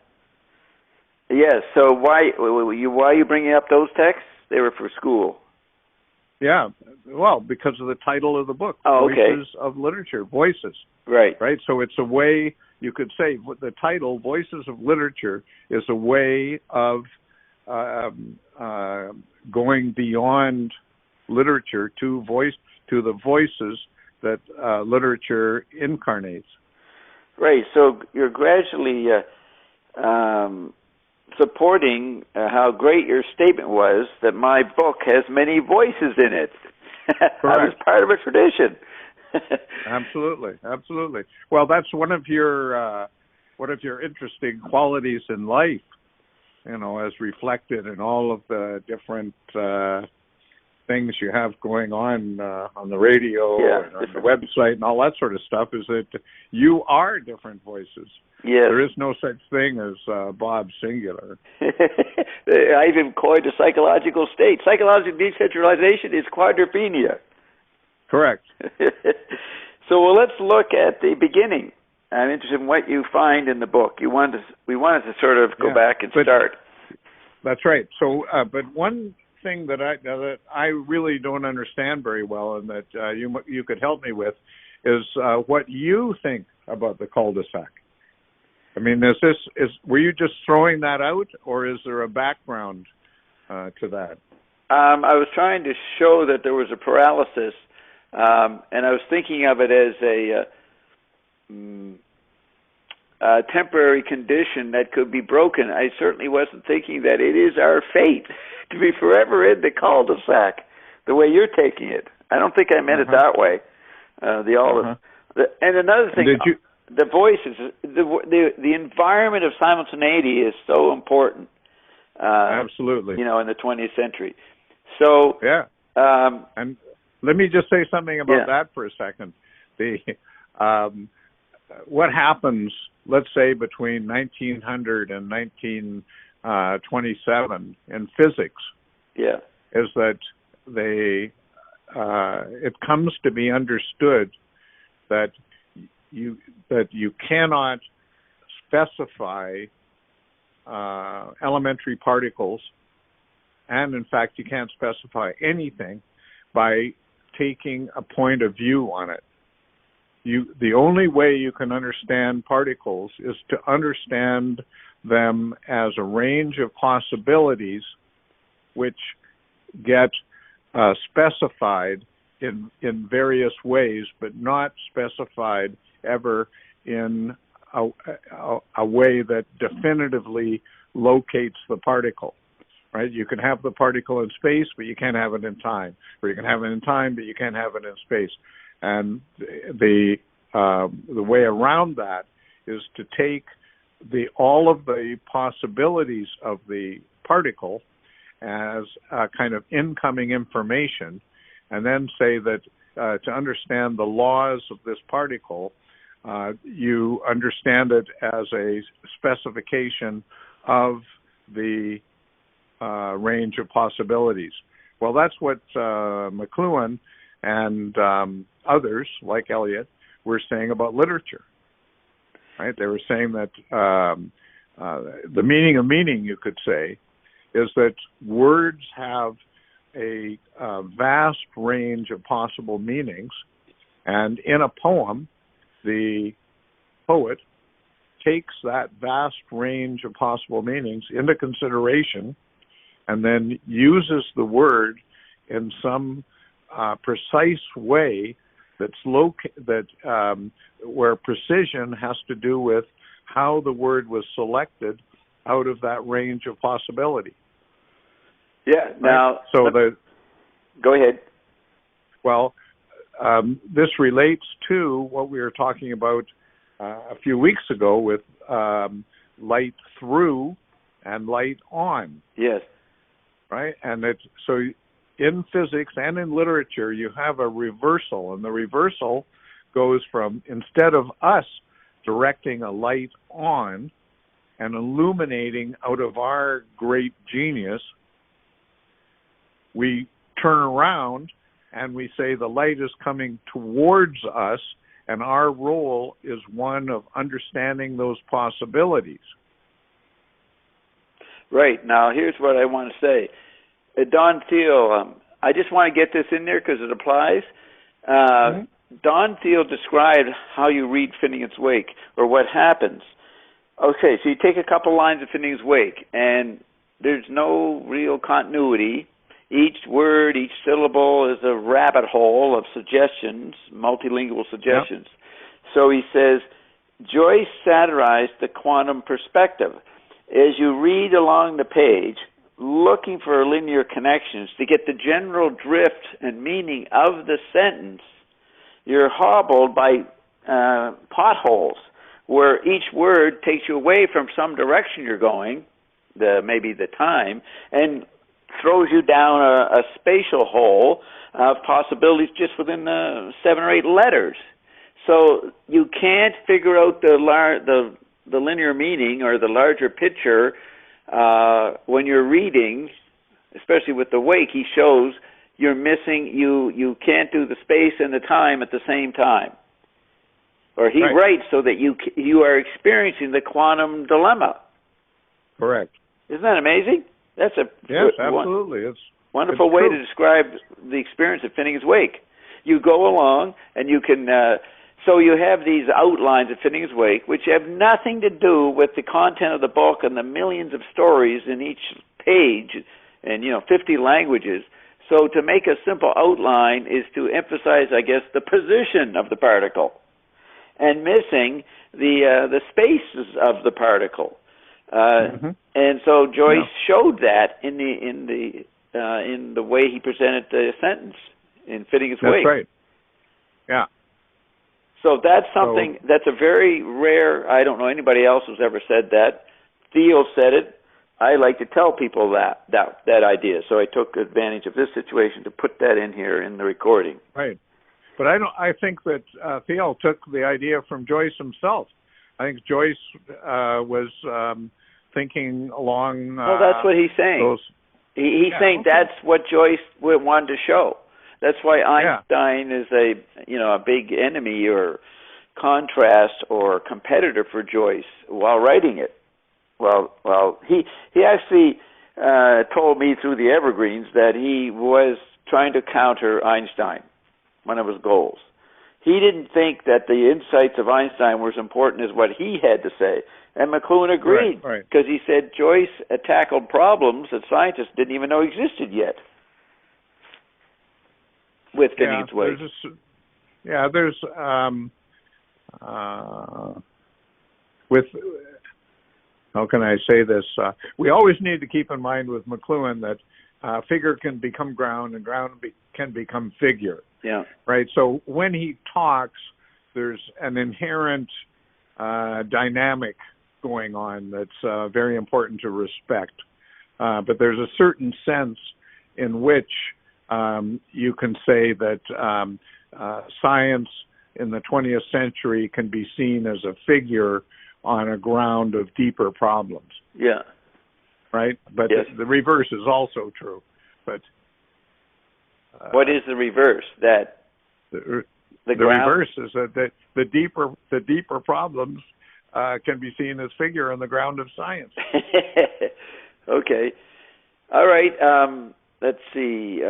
Yes. So why are you bringing up those texts? They were for school. Yeah. Well, because of the title of the book, Voices of Literature, Voices. Right. So it's a way, you could say, the title, Voices of Literature, is a way of going beyond literature to the voices that literature incarnates. Right. So you're gradually supporting how great your statement was that my book has many voices in it. I was part of a tradition. Absolutely. Well, that's one of your interesting qualities in life, as reflected in all of the different things you have going on the radio and on the website and all that sort of stuff, is that you are different voices. Yes. There is no such thing as Bob singular. I even coined a psychological state. Psychological decentralization is quadrophenia. Correct. So let's look at the beginning. I'm interested in what you find in the book. We wanted to sort of go back and start. That's right. So, but one thing that I really don't understand very well, and that you could help me with, is what you think about the cul-de-sac. I mean, were you just throwing that out, or is there a background to that? I was trying to show that there was a paralysis, and I was thinking of it as a temporary condition that could be broken. I certainly wasn't thinking that it is our fate to be forever in the cul-de-sac, the way you're taking it. I don't think I meant it that way. And another thing, the voices, the environment of simultaneity is so important. Absolutely. In the 20th century. So and let me just say something about that for a second. What happens, let's say, between 1900 and 1927 in physics, is that it comes to be understood that you cannot specify elementary particles, and in fact you can't specify anything by taking a point of view on it. The only way you can understand particles is to understand them as a range of possibilities which get specified in various ways, but not specified ever in a way that definitively locates the particle. Right? You can have the particle in space, but you can't have it in time. Or you can have it in time, but you can't have it in space. And the way around that is to take all of the possibilities of the particle as a kind of incoming information, and then say that to understand the laws of this particle, you understand it as a specification of the range of possibilities. Well, that's what McLuhan and others, like Eliot, were saying about literature. Right? They were saying that the meaning of meaning, you could say, is that words have a vast range of possible meanings, and in a poem, the poet takes that vast range of possible meanings into consideration and then uses the word in some precise way where precision has to do with how the word was selected out of that range of possibility. Yeah. Now, go ahead. Well, this relates to what we were talking about a few weeks ago with light through and light on. Yes. Right? And so in physics and in literature, you have a reversal, and the reversal goes from, instead of us directing a light on and illuminating out of our great genius, we turn around and we say the light is coming towards us, and our role is one of understanding those possibilities. Right. Now, here's what I want to say. Don Thiel, I just want to get this in there because it applies. Don Thiel described how you read Finnegan's Wake, or what happens. Okay, so you take a couple lines of Finnegan's Wake, and there's no real continuity. Each word, each syllable is a rabbit hole of suggestions, multilingual suggestions. Yep. So he says, Joyce satirized the quantum perspective. As you read along the page, looking for linear connections to get the general drift and meaning of the sentence, you're hobbled by potholes where each word takes you away from some direction you're going, maybe the time, and throws you down a spatial hole of possibilities just within 7 or 8 letters. So you can't figure out the linear meaning or the larger picture when you're reading, especially with the Wake. He shows you're missing, you can't do the space and the time at the same time. Or he writes so that you are experiencing the quantum dilemma. Correct. Isn't that amazing? That's yes, absolutely. It's wonderful way to describe the experience of Finnegan's Wake. You go along and you can. So you have these outlines of Finnegan's Wake, which have nothing to do with the content of the book and the millions of stories in each page, and 50 languages. So to make a simple outline is to emphasize, I guess, the position of the particle, and missing the spaces of the particle. And so Joyce showed that in the way he presented the sentence in Finnegan's Wake. That's right. Yeah. So that's something that's a very rare. I don't know anybody else who's ever said that. Theo said it. I like to tell people that idea. So I took advantage of this situation to put that in here in the recording. Right. But I think that Theo took the idea from Joyce himself. I think Joyce was thinking along. Well, that's what he's saying. He's saying that's what Joyce wanted to show. That's why Einstein is a big enemy or contrast or competitor for Joyce while writing it. Well, he actually told me through the Evergreens that he was trying to counter Einstein, one of his goals. He didn't think that the insights of Einstein were as important as what he had to say. And McLuhan agreed, because he said Joyce tackled problems that scientists didn't even know existed yet with Finnegan's Wake. There's with, how can I say this? We always need to keep in mind with McLuhan that figure can become ground and ground can become figure. Yeah. Right. So when he talks, there's an inherent dynamic going on that's very important to respect. But there's a certain sense in which you can say that science in the 20th century can be seen as a figure on a ground of deeper problems. Yeah. Right? But the reverse is also true. But what is the reverse? That the reverse is that the deeper problems can be seen as figure on the ground of science. Okay. All right. Let's see.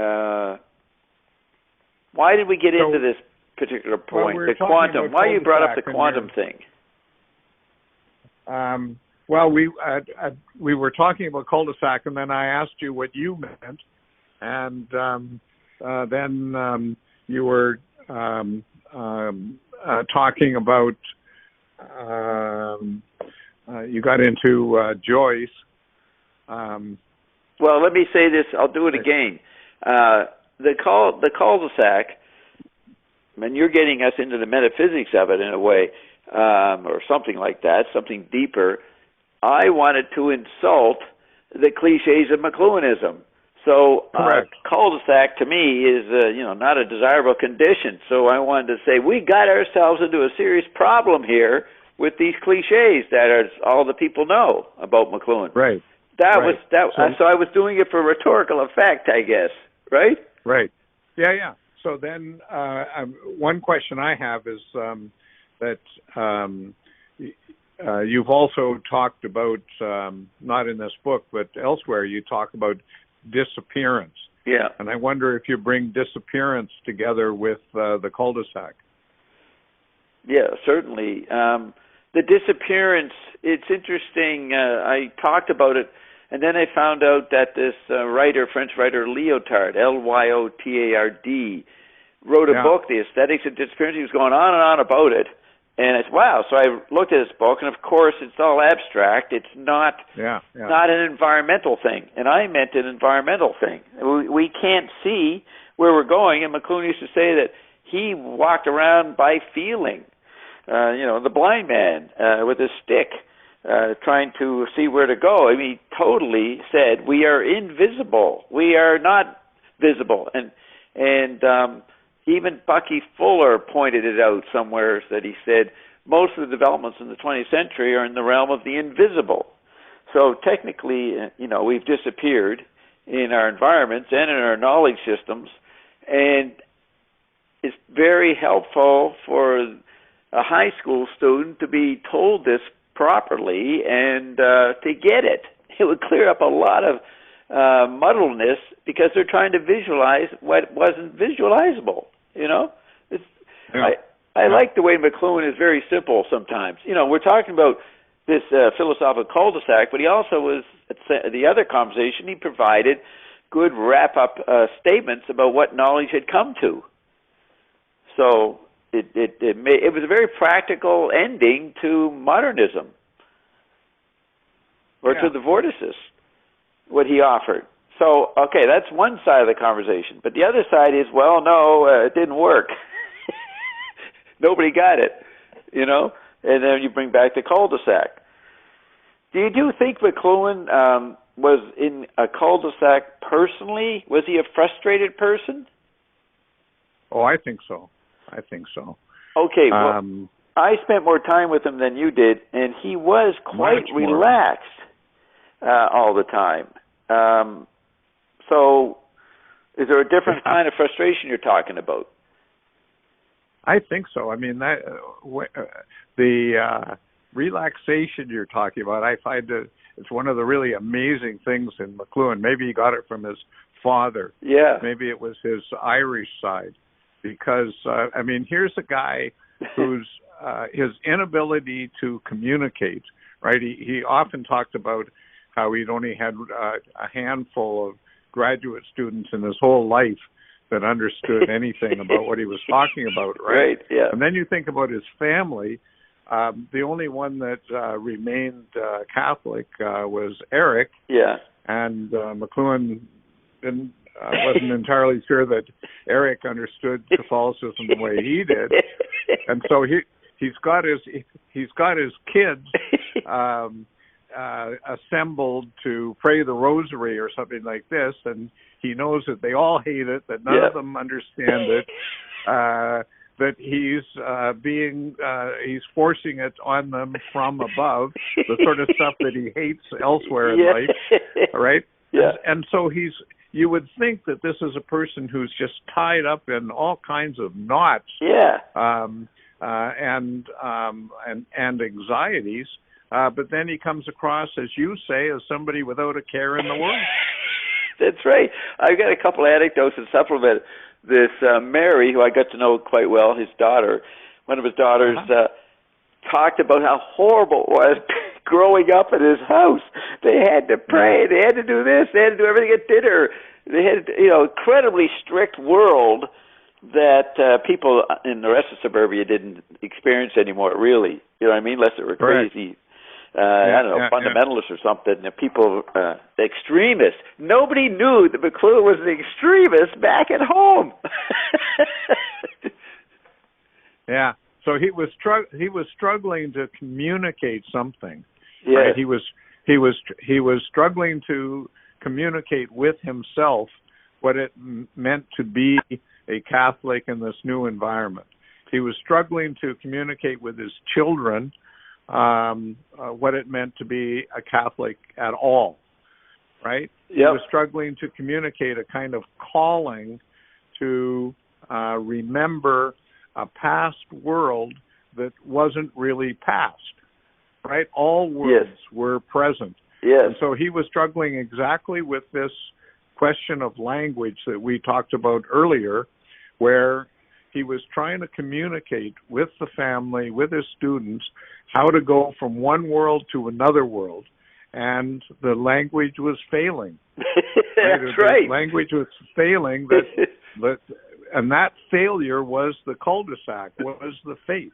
Why did we get into this particular point? The quantum. Why you brought up the quantum thing? Well, we were talking about cul-de-sac, and then I asked you what you meant, and then you were talking about. You got into Joyce. Well, let me say this. I'll do it again. The cul-de-sac, and you're getting us into the metaphysics of it in a way, or something like that, something deeper. I wanted to insult the cliches of McLuhanism. So cul-de-sac to me is not a desirable condition. So I wanted to say we got ourselves into a serious problem here with these cliches that are all the people know about McLuhan. Right. So I was doing it for rhetorical effect, I guess. Right. Right. Yeah. So then one question I have is that you've also talked about, not in this book, but elsewhere, you talk about disappearance. Yeah. And I wonder if you bring disappearance together with the cul-de-sac. Yeah, certainly. The disappearance, it's interesting. I talked about it, and then I found out that this French writer Lyotard, Lyotard, wrote a book, The Aesthetics of Disappearance. He was going on and on about it. And it's wow. So I looked at this book, and of course, it's all abstract. It's not not an environmental thing, and I meant an environmental thing. We can't see where we're going, and McLuhan used to say that he walked around by feeling. The blind man with a stick, trying to see where to go. I mean, he totally said we are invisible. We are not visible, and even Bucky Fuller pointed it out somewhere, that he said most of the developments in the 20th century are in the realm of the invisible. So technically, we've disappeared in our environments and in our knowledge systems, and it's very helpful for a high school student to be told this properly and to get it. It would clear up a lot of muddledness, because they're trying to visualize what wasn't visualizable. I like the way McLuhan is very simple sometimes. We're talking about this philosophical cul-de-sac, but he also was, at the other conversation, he provided good wrap-up statements about what knowledge had come to. So it was a very practical ending to modernism, or to the vortices, what he offered. So, okay, that's one side of the conversation. But the other side is, well, no, it didn't work. Nobody got it, and then you bring back the cul-de-sac. Do you think McLuhan was in a cul-de-sac personally? Was he a frustrated person? Oh, I think so. Okay, well, I spent more time with him than you did, and he was quite relaxed all the time. So is there a different kind of frustration you're talking about? I think so. I mean, the relaxation you're talking about, I find it's one of the really amazing things in McLuhan. Maybe he got it from his father. Yeah. Maybe it was his Irish side. Because, here's a guy whose his inability to communicate, right? He often talked about how he'd only had a handful of graduate students in his whole life that understood anything about what he was talking about, right? Right, yeah. And then you think about his family. The only one that remained Catholic was Eric. Yeah. And McLuhan wasn't entirely sure that Eric understood Catholicism the way he did, and so he's got his kids assembled to pray the rosary or something like this, and he knows that they all hate it, that none of them understand it, that he's forcing it on them from above, the sort of stuff that he hates elsewhere in life, all right? Yeah. And so you would think that this is a person who's just tied up in all kinds of knots, and anxieties. But then he comes across, as you say, as somebody without a care in the world. That's right. I've got a couple anecdotes to supplement this. Mary, who I got to know quite well, his daughter, one of his daughters, talked about how horrible it was growing up in his house. They had to pray. They had to do this. They had to do everything at dinner. They had, incredibly strict world that people in the rest of suburbia didn't experience anymore, really. You know what I mean? Unless they were crazy, fundamentalists or something. The people, the extremists. Nobody knew that McLuhan was an extremist back at home. Yeah. So he was struggling to communicate something. Yeah. Right? He was struggling to communicate with himself what it meant to be a Catholic in this new environment. He was struggling to communicate with his children what it meant to be a Catholic at all, right? Yep. He was struggling to communicate a kind of calling to remember a past world that wasn't really past, right? All worlds were present. Yes. And so he was struggling exactly with this question of language that we talked about earlier, where he was trying to communicate with the family, with his students, how to go from one world to another world. And the language was failing. That's right. The language was failing, and that failure was the cul-de-sac, was the fate.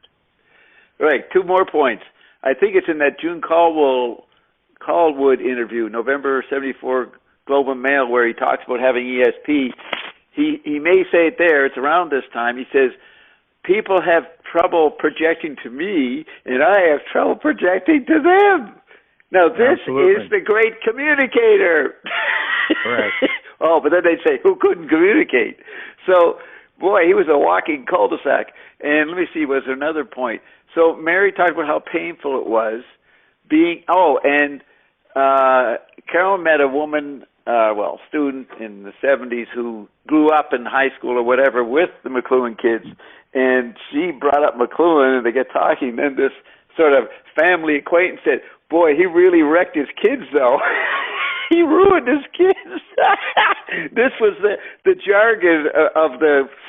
Right, 2 more points. I think it's in that June Caldwood interview, November 74 Globe and Mail, where he talks about having ESP. He may say it there, it's around this time. He says, people have trouble projecting to me, and I have trouble projecting to them. Now, this Absolutely. is the great communicator. Correct. Oh, but then they'd say, who couldn't communicate? So, boy, he was a walking cul-de-sac. And let me see, was there another point? So Mary talked about how painful it was being, Carolyn met a woman, student in the 70s who grew up in high school or whatever with the McLuhan kids, and she brought up McLuhan, and they get talking, then this sort of family acquaintance said, boy, he really wrecked his kids, though. He ruined his kids. This was the jargon of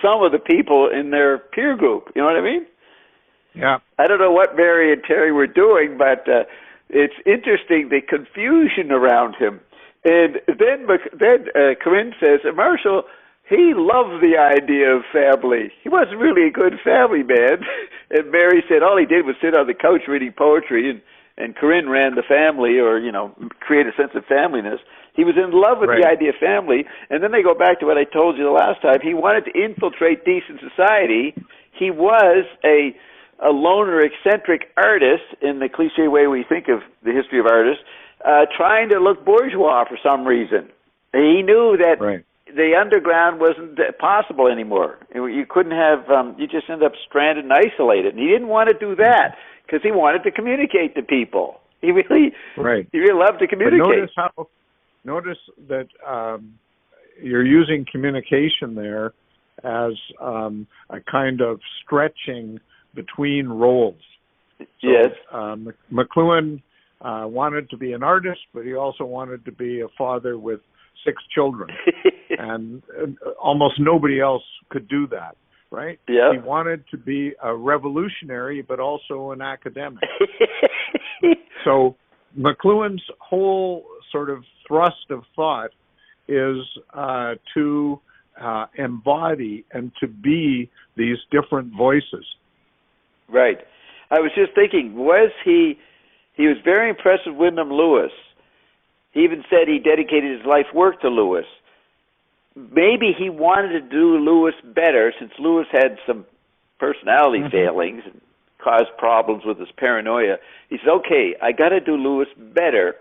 some of the people in their peer group. You know what I mean? Yeah. I don't know what Mary and Terry were doing, but it's interesting, the confusion around him. And then Corinne says, Marshall, he loved the idea of family. He wasn't really a good family man. And Mary said all he did was sit on the couch reading poetry, and Corinne ran the family, or, create a sense of familyness. He was in love with the idea of family. And then they go back to what I told you the last time. He wanted to infiltrate decent society. He was a loner, eccentric artist, in the cliche way we think of the history of artists, trying to look bourgeois for some reason. He knew that the underground wasn't possible anymore. You couldn't have, you just end up stranded and isolated. And he didn't want to do that because he wanted to communicate to people. He really loved to communicate. But notice that you're using communication there as a kind of stretching between roles. So, yes. McLuhan wanted to be an artist, but he also wanted to be a father with 6 children. And almost nobody else could do that, right? Yeah. He wanted to be a revolutionary, but also an academic. So McLuhan's whole sort of thrust of thought is to embody and to be these different voices. Right. I was just thinking, he was very impressed with Wyndham Lewis. He even said he dedicated his life work to Lewis. Maybe he wanted to do Lewis better, since Lewis had some personality failings and caused problems with his paranoia. He said, okay, I got to do Lewis better.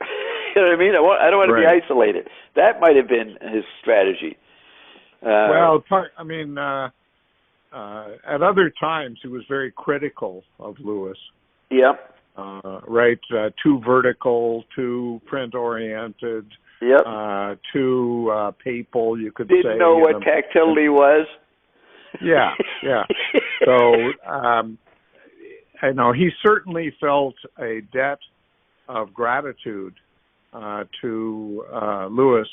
You know what I mean? I don't want to be isolated. That might have been his strategy. At other times, he was very critical of Lewis. Yep. Too vertical, too print-oriented, too papal, you could say. Didn't know what tactility was. Yeah. So, I know he certainly felt a debt of gratitude to Lewis,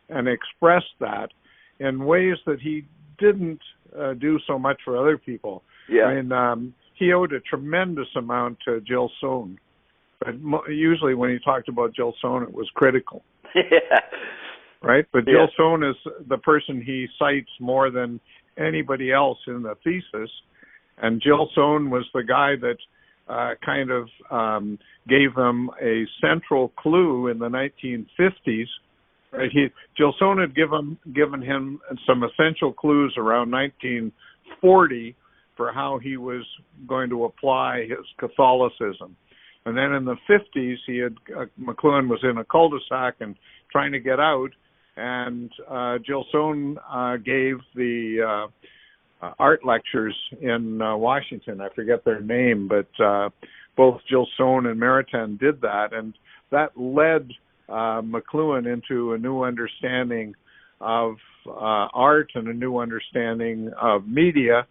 and expressed that in ways that he didn't do so much for other people. Yeah. I mean, he owed a tremendous amount to Jill Sohn, but usually when he talked about Jill Sohn, it was critical. Right? But Jill Sohn is the person he cites more than anybody else in the thesis, and Jill Sohn was the guy that gave them a central clue in the 1950s. Right? Jill Sohn had given him some essential clues around 1940 for how he was going to apply his Catholicism. And then in the 50s, McLuhan was in a cul-de-sac and trying to get out, and Jill Sohn gave the art lectures in Washington. I forget their name, but both Jill Sohn and Maritain did that, and that led McLuhan into a new understanding of art and a new understanding of media,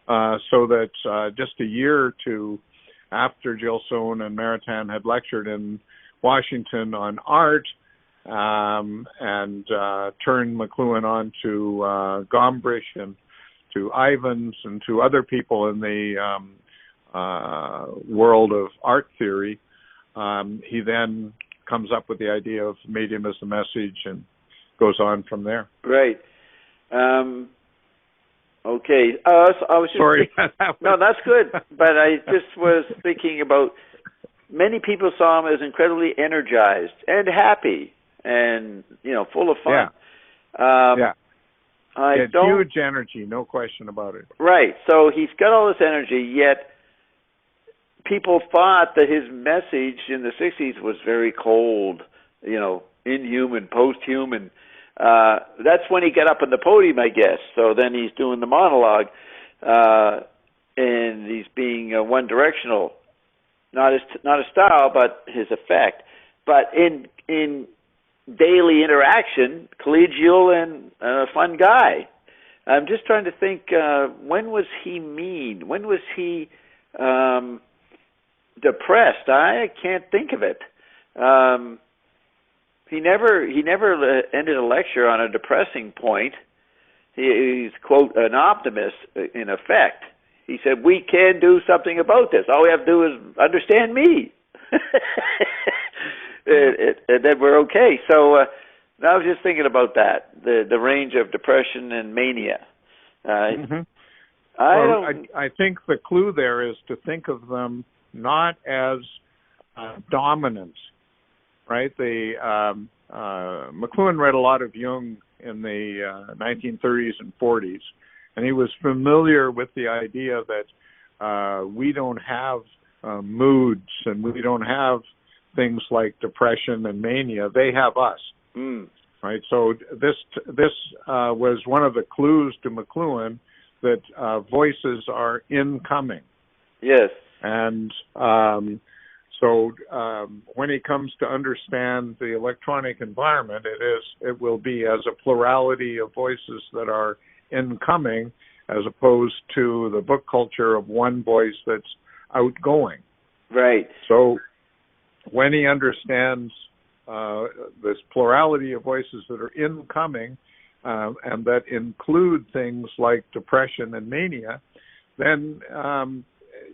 so that just a year or two after Jill Sohn and Maritain had lectured in Washington on art, and turned McLuhan on to Gombrich and to Ivans and to other people in the world of art theory, he then comes up with the idea of medium as the message and goes on from there. Right. Okay. So I was just Sorry. no, that's good. But I just was thinking about many people saw him as incredibly energized and happy and, full of fun. Yeah. I He had don't. huge energy, no question about it. Right. So he's got all this energy, yet people thought that his message in the 60s was very cold, inhuman, post-human. That's when he got up on the podium, I guess. So then he's doing the monologue, and he's being one-directional, not his style, but his effect. But in daily interaction, collegial and fun guy. I'm just trying to think, when was he mean? When was he depressed? I can't think of it. He never ended a lecture on a depressing point. He's, quote, an optimist in effect. He said, we can do something about this. All we have to do is understand me. And then we're okay. So I was just thinking about that, the range of depression and mania. I think the clue there is to think of them not as dominant, right? McLuhan read a lot of Jung in the 1930s and 40s, and he was familiar with the idea that we don't have moods and we don't have things like depression and mania. They have us, right? So this was one of the clues to McLuhan that voices are incoming. Yes. And so when he comes to understand the electronic environment, it will be as a plurality of voices that are incoming, as opposed to the book culture of one voice that's outgoing. Right. So when he understands this plurality of voices that are incoming, and that include things like depression and mania, then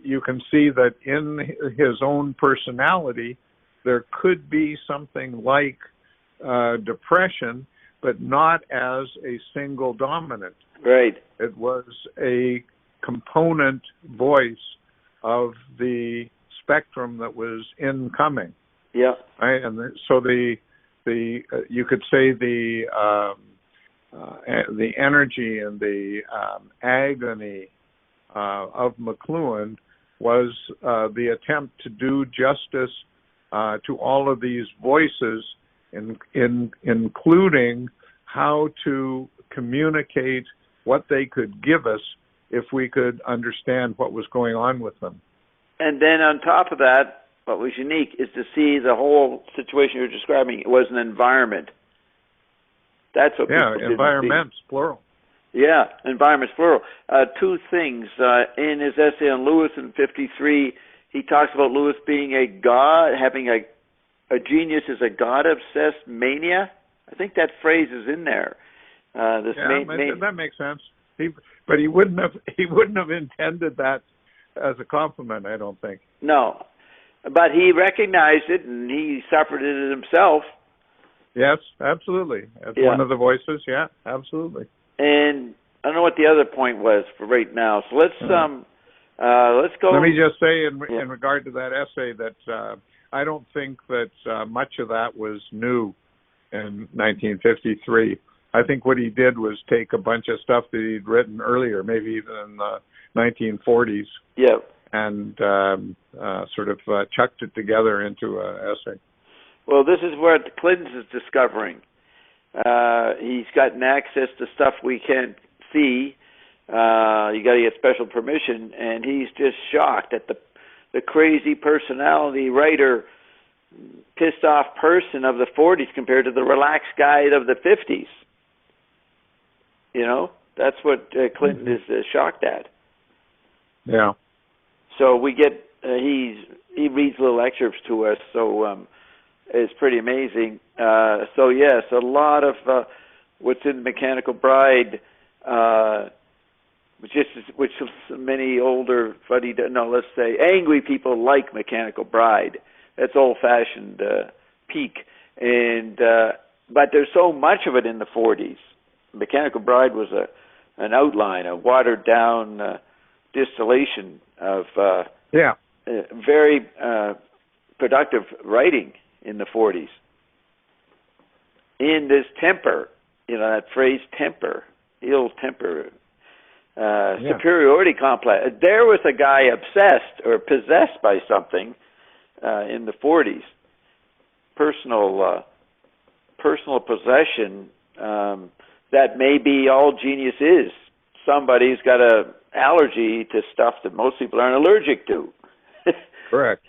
you can see that in his own personality, there could be something like depression, but not as a single dominant. Right. It was a component voice of the spectrum that was incoming. Yeah. Right, and so the you could say the energy and the agony of McLuhan was the attempt to do justice to all of these voices, including how to communicate what they could give us if we could understand what was going on with them. And then on top of that, what was unique is to see the whole situation you're describing. It was an environment. That's what people didn't environments, see. Plural. Yeah, environments, plural. Two things. In his essay on Lewis in 53, he talks about Lewis being a god, having a genius is a God-obsessed mania. I think that phrase is in there. That makes sense. But he wouldn't have intended that as a compliment, I don't think. No, but he recognized it and he suffered it himself. Yes, absolutely. That's one of the voices. Yeah, absolutely. And I don't know what the other point was for right now. So let's go. Let me just say in regard to that essay that I don't think that much of that was new in 1953. I think what he did was take a bunch of stuff that he'd written earlier, maybe even in the 1940s, and sort of chucked it together into an essay. Well, this is what Clinton is discovering. He's gotten access to stuff we can't see. You got to get special permission, and he's just shocked at the crazy personality, writer, pissed off person of the 40s compared to the relaxed guy of the 50s. That's what Clinton is shocked at. Yeah. So we get he reads little excerpts to us, so it's pretty amazing. So yes, a lot of what's in Mechanical Bride, which many older let's say angry people like Mechanical Bride. That's old-fashioned peak, and but there's so much of it in the 40s. Mechanical Bride was an outline, a watered down distillation of very productive writing in the 40s. In this temper, that phrase temper, ill temper, superiority complex. There was a guy obsessed or possessed by something in the 40s. Personal possession that maybe all genius is. Somebody's got an allergy to stuff that most people aren't allergic to. Correct.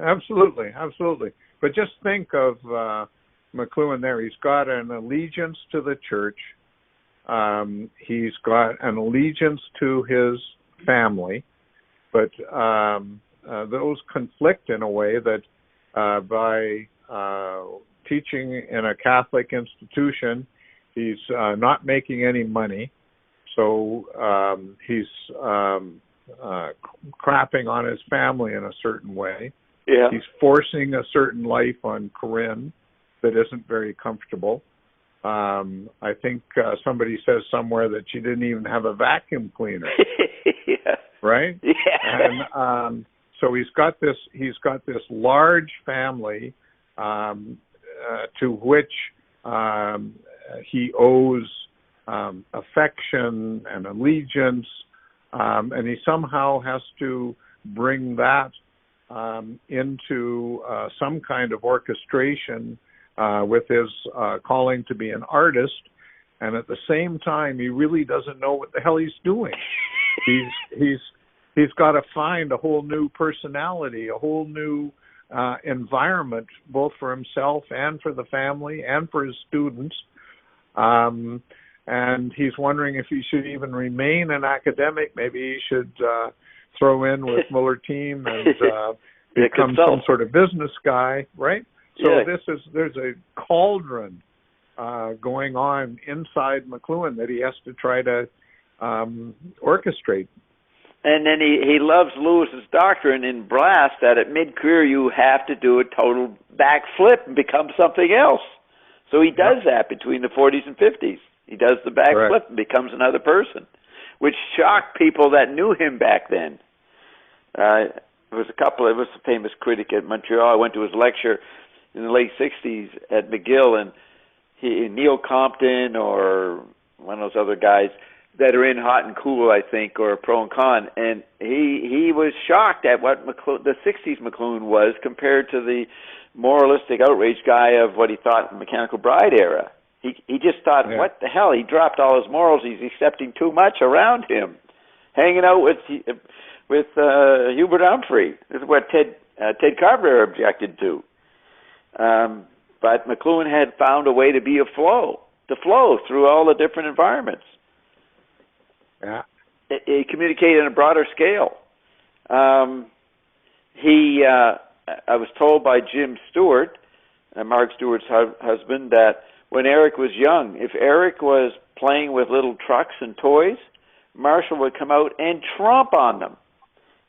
Absolutely. But just think of McLuhan there. He's got an allegiance to the church. He's got an allegiance to his family. But those conflict in a way that by teaching in a Catholic institution, he's not making any money. So he's crapping on his family in a certain way. Yeah. He's forcing a certain life on Corinne that isn't very comfortable. I think somebody says somewhere that she didn't even have a vacuum cleaner. Yeah. Right? Yeah. And so he's got this large family to which he owes affection and allegiance, and he somehow has to bring that into some kind of orchestration with his calling to be an artist, and at the same time he really doesn't know what the hell he's doing. He's got to find a whole new personality, a whole new environment, both for himself and for the family and for his students. And he's wondering if he should even remain an academic. Maybe he should throw in with Muller Team and become some sort of business guy, right? So there's a cauldron going on inside McLuhan that he has to try to orchestrate. And then he loves Lewis's doctrine in Blast that at mid-career you have to do a total backflip and become something else. So he does that between the 40s and 50s. He does the backflip and becomes another person, which shocked people that knew him back then. It was a famous critic at Montreal. I went to his lecture in the late 60s at McGill, and Neil Compton or one of those other guys that are in Hot and Cool, I think, or Pro and Con, and he was shocked at what the 60s McLuhan was compared to the moralistic outrage guy of what he thought in the Mechanical Bride era. He just thought, what the hell? He dropped all his morals. He's accepting too much around him, hanging out with Hubert Humphrey. This is what Ted Carpenter objected to. But McLuhan had found a way to flow through all the different environments. Yeah. He communicated on a broader scale. I was told by Jim Stewart, Mark Stewart's husband, that when Eric was young, if Eric was playing with little trucks and toys, Marshall would come out and tromp on them.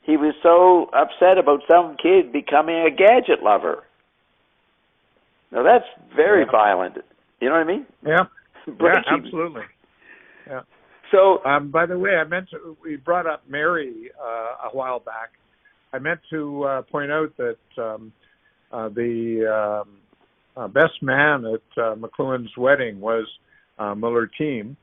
He was so upset about some kid becoming a gadget lover. Now that's very violent. You know what I mean? Yeah. Absolutely. Yeah. So, by the way, we brought up Mary a while back. I meant to point out that the best man at McLuhan's wedding was Muller Team.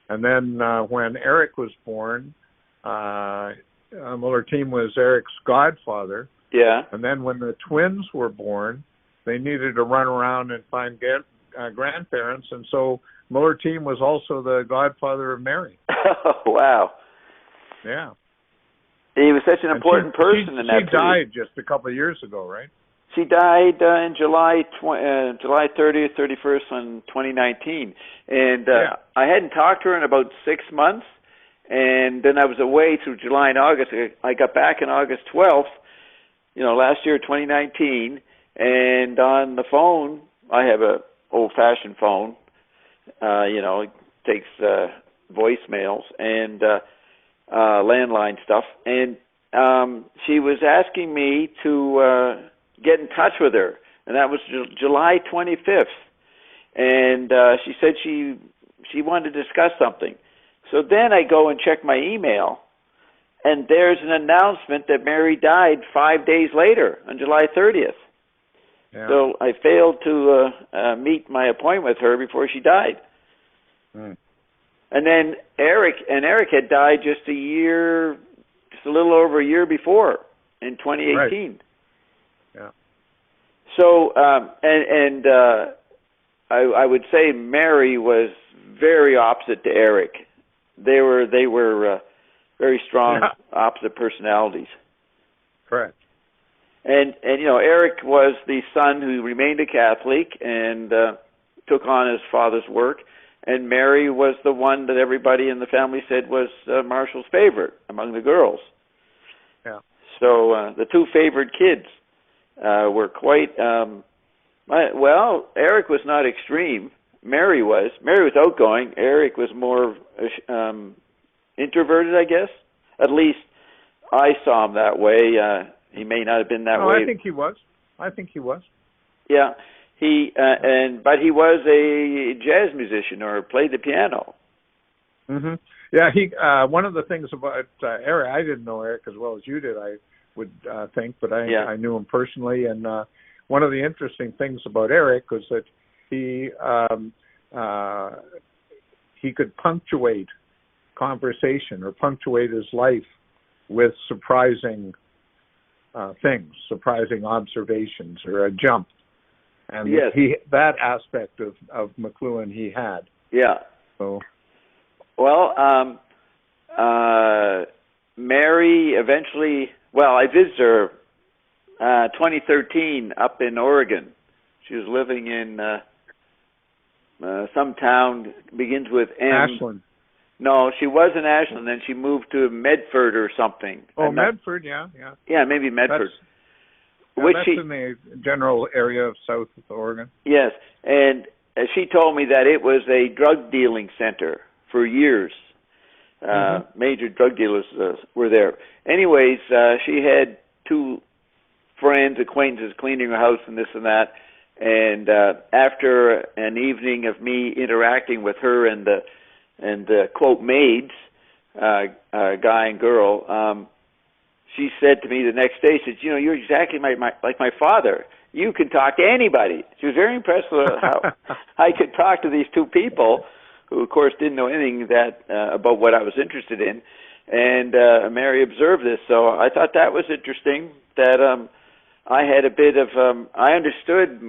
And then when Eric was born, Muller Team was Eric's godfather. Yeah. And then when the twins were born, they needed to run around and find grandparents. And so Muller Team was also the godfather of Mary. Oh, wow. Yeah. He was such an important person in that period. She died just a couple of years ago, right? She died in July 30th, 31st in 2019. And I hadn't talked to her in about 6 months. And then I was away through July and August. I got back on August 12th, last year, 2019. And on the phone, I have a old-fashioned phone. It takes voicemails and landline stuff. And she was asking me to get in touch with her, and that was July 25th. And she said she wanted to discuss something. So then I go and check my email, and there's an announcement that Mary died 5 days later, on July 30th. Yeah. So I failed to meet my appointment with her before she died. Mm. And then Eric had died just a little over a year before, in 2018. Right. Yeah. So, I would say Mary was very opposite to Eric. They were very strong opposite personalities. Correct. And Eric was the son who remained a Catholic and took on his father's work, and Mary was the one that everybody in the family said was Marshall's favorite among the girls. Yeah. So the two favored kids were quite. Well, Eric was not extreme. Mary was. Mary was outgoing. Eric was more introverted, I guess. At least I saw him that way. He may not have been that way. I think he was. Yeah, but he was a jazz musician or played the piano. Mhm. Yeah, he. One of the things about Eric, I didn't know Eric as well as you did. I would think, but I knew him personally, and one of the interesting things about Eric was that he could punctuate conversation or punctuate his life with surprising things, surprising observations, or a jump. And that aspect of McLuhan he had. Yeah. So. Well, Mary eventually. Well, I visited her 2013 up in Oregon. She was living in some town begins with M. Ashland. No, she was in Ashland, then she moved to Medford or something. Oh, Medford, yeah. Yeah, maybe Medford. That's in the general area of South Oregon. Yes, and she told me that it was a drug dealing center for years. Major drug dealers were there. Anyways, she had two friends, acquaintances cleaning her house and this and that. And after an evening of me interacting with her and the quote maids, guy and girl, she said to me the next day, she said, you're exactly like my father. You can talk to anybody. She was very impressed with how I could talk to these two people who, of course, didn't know anything about what I was interested in. And Mary observed this, so I thought that was interesting, that I had a bit of, I understood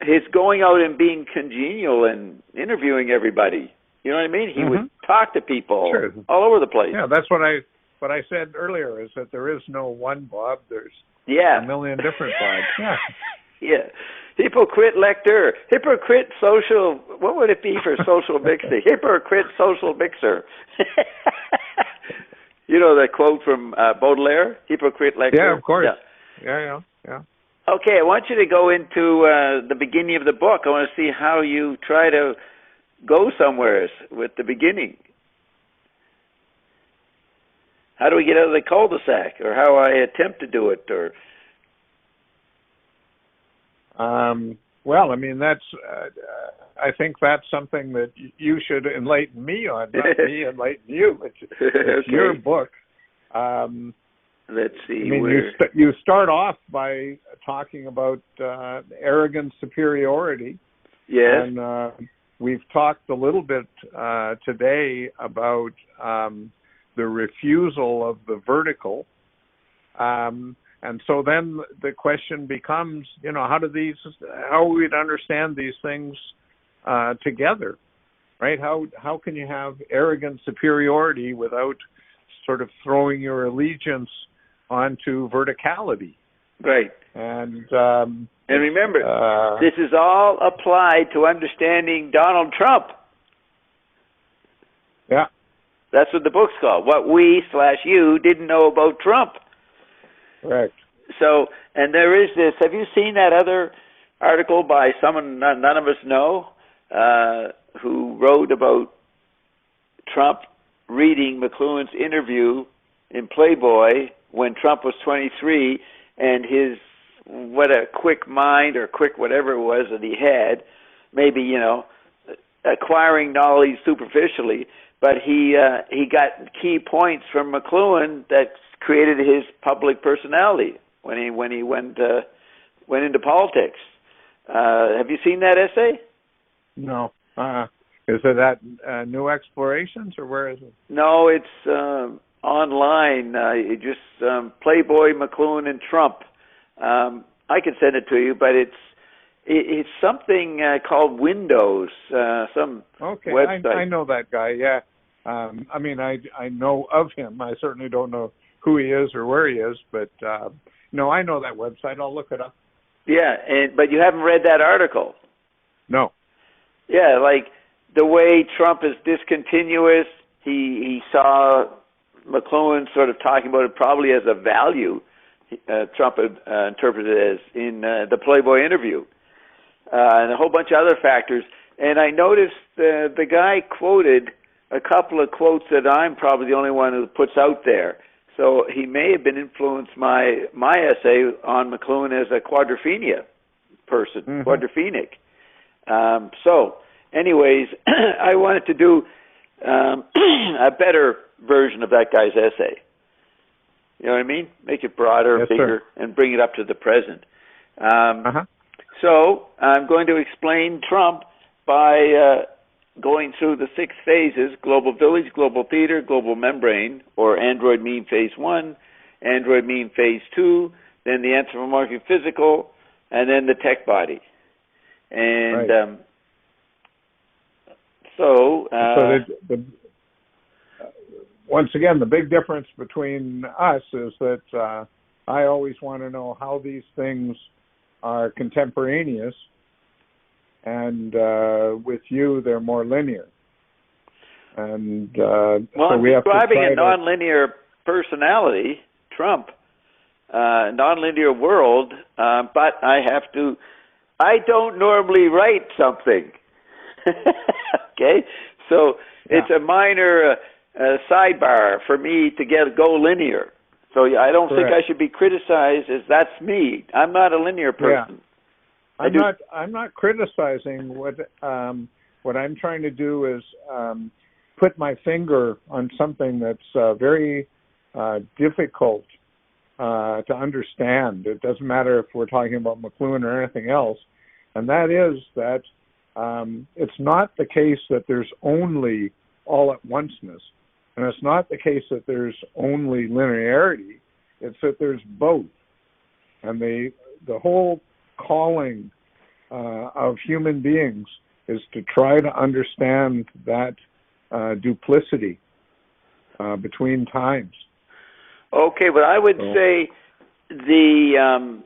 his going out and being congenial and interviewing everybody. You know what I mean? He would talk to people all over the place. Yeah, that's what I said earlier, is that there is no one Bob. There's a million different Bobs. Yeah. Yeah. Hypocrite lector. Hypocrite social. What would it be for social mixer? Hypocrite social mixer. You know that quote from Baudelaire? Hypocrite lector. Yeah, of course. Yeah. Okay, I want you to go into the beginning of the book. I want to see how you try to go somewhere with the beginning. How do we get out of the cul-de-sac, or how I attempt to do it, or... Well, I mean, that's. I think that's something that you should enlighten me on, not me enlighten you. It's your book. Let's see. I mean, you start off by talking about arrogant superiority. Yes. And we've talked a little bit today about the refusal of the vertical. And so then the question becomes, how we'd understand these things together, right? How can you have arrogant superiority without sort of throwing your allegiance onto verticality? Right. And remember, this is all applied to understanding Donald Trump. Yeah. That's what the book's called. What we/you didn't know about Trump. Correct. So, and there is this, have you seen that other article by someone none of us know, who wrote about Trump reading McLuhan's interview in Playboy when Trump was 23, and what a quick mind, or quick whatever it was that he had, maybe, acquiring knowledge superficially, but he got key points from McLuhan that created his public personality when he went into politics. Have you seen that essay? No. Is it at New Explorations, or where is it? No, it's online. It just Playboy, McLuhan, and Trump. I can send it to you, but it's something called Windows, some website. I know that guy. Yeah. I mean, I know of him. I certainly don't know who he is or where he is, but no, I know that website. I'll look it up. Yeah, but you haven't read that article. No. Yeah, like the way Trump is discontinuous, he saw McLuhan sort of talking about it probably as a value. Trump interpreted it as in the Playboy interview, and a whole bunch of other factors. And I noticed the guy quoted a couple of quotes that I'm probably the only one who puts out there. So he may have been influenced my essay on McLuhan as a quadrophenia person, quadrophenic. So, anyways, I wanted to do a better version of that guy's essay. You know what I mean? Make it broader, yes, bigger, sir. And bring it up to the present. So I'm going to explain Trump by going through the 6 phases: global village, global theater, global membrane, or android meme phase 1, android meme phase 2, then the anthropomorphic physical, and then the tech body. And right. Once again, the big difference between us is that I always want to know how these things are contemporaneous, and with you, they're more linear. And well, so I'm we have to describing try a nonlinear personality, Trump, nonlinear world, but I don't normally write something. Okay? So it's a minor sidebar for me to go linear. So I don't think I should be criticized as that's me. I'm not a linear person. Yeah. I'm not criticizing. What I'm trying to do is put my finger on something that's very difficult to understand. It doesn't matter if we're talking about McLuhan or anything else, and that is that it's not the case that there's only all at onceness, and it's not the case that there's only linearity. It's that there's both, and the whole calling of human beings is to try to understand that duplicity between times. Okay, but I would say the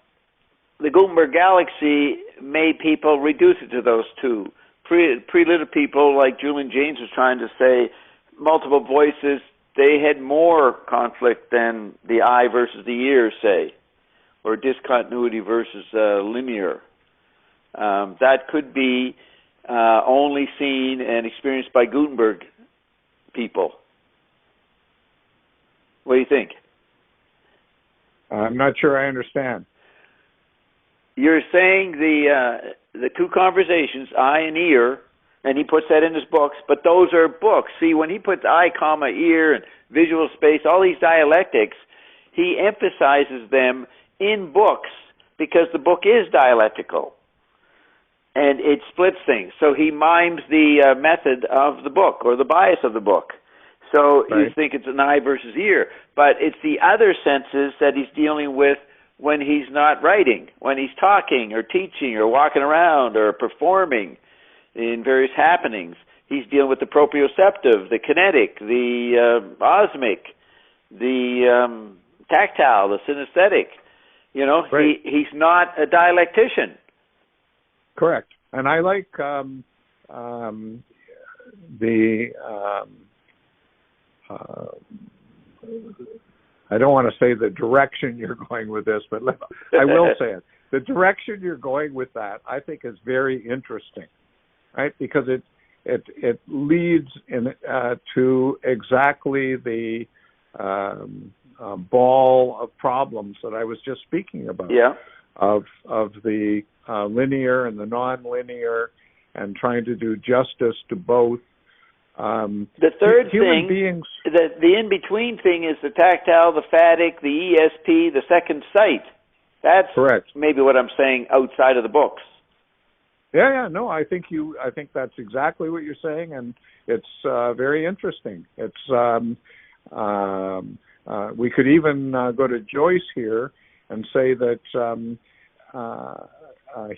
Gutenberg galaxy made people reduce it to those two. Pre-literate people like Julian James was trying to say, multiple voices, they had more conflict than the I versus the ear, say, or discontinuity versus linear. That could be only seen and experienced by Gutenberg people. What do you think? I'm not sure I understand. You're saying the two conversations, I and ear, and he puts that in his books, but those are books. See, when he puts I, comma, ear, and visual space, all these dialectics, he emphasizes them in books because the book is dialectical, and it splits things. So he mimes the method of the book or the bias of the book. So you think it's an I versus ear, but it's the other senses that he's dealing with when he's not writing, when he's talking or teaching or walking around or performing in various happenings. He's dealing with the proprioceptive, the kinetic, the osmic, the tactile, the synesthetic. You know, he's not a dialectician. Correct. And I like I don't want to say the direction you're going with this, but I will say it. The direction you're going with that, I think, is very interesting, right? Because it leads to exactly the ball of problems that I was just speaking about. Yeah. Of the linear and the non-linear, and trying to do justice to both. The third human thing, beings, the in-between thing is the tactile, the phatic, the ESP, the second sight. That's correct. Maybe what I'm saying outside of the books. Yeah, no, I think that's exactly what you're saying, and it's very interesting. It's we could even go to Joyce here and say that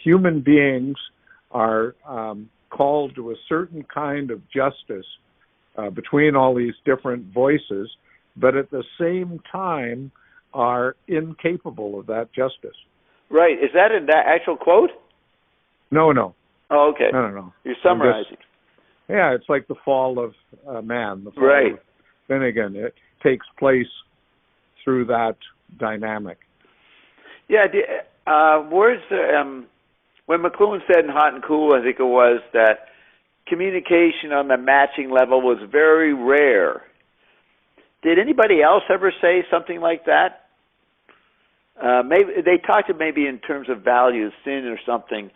human beings are called to a certain kind of justice between all these different voices, but at the same time are incapable of that justice. Right. Is that an actual quote? No. Oh, okay. No. You're summarizing. Yeah, it's like the fall of man. The fall right. of Finnegan. It takes place through that dynamic. Yeah. Where's the when McLuhan said in Hot and Cool, I think it was, that communication on the matching level was very rare. Did anybody else ever say something like that? Maybe they talked maybe in terms of values, sin or something.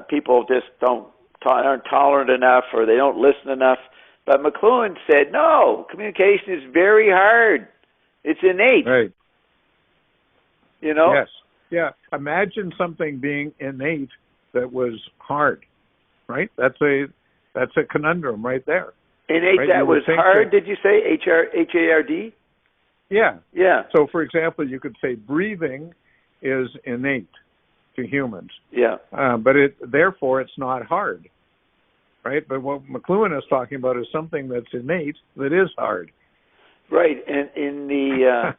People just aren't tolerant enough, or they don't listen enough. But McLuhan said, no, communication is very hard. It's innate. Right. You know? Yes. Yeah. Imagine something being innate that was hard. Right? That's a conundrum right there. Innate right? that was hard, did you say? H-A-R-D? Yeah. Yeah. So, for example, you could say breathing is innate to humans. Yeah. But therefore it's not hard. Right? But what McLuhan is talking about is something that's innate that is hard. Right. And in the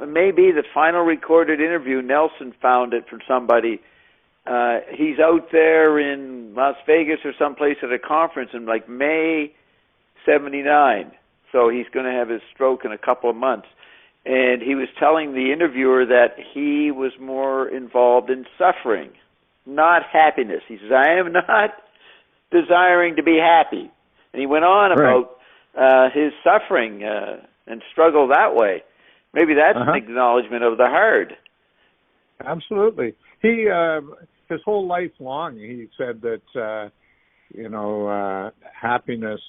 maybe the final recorded interview, Nelson found it from somebody. He's out there in Las Vegas or someplace at a conference in like May 79. So he's going to have his stroke in a couple of months. And he was telling the interviewer that he was more involved in suffering, not happiness. He says, I am not desiring to be happy. And he went on about his suffering and struggle that way. Maybe that's an acknowledgement of the hard. Absolutely. He his whole life long, he said that happiness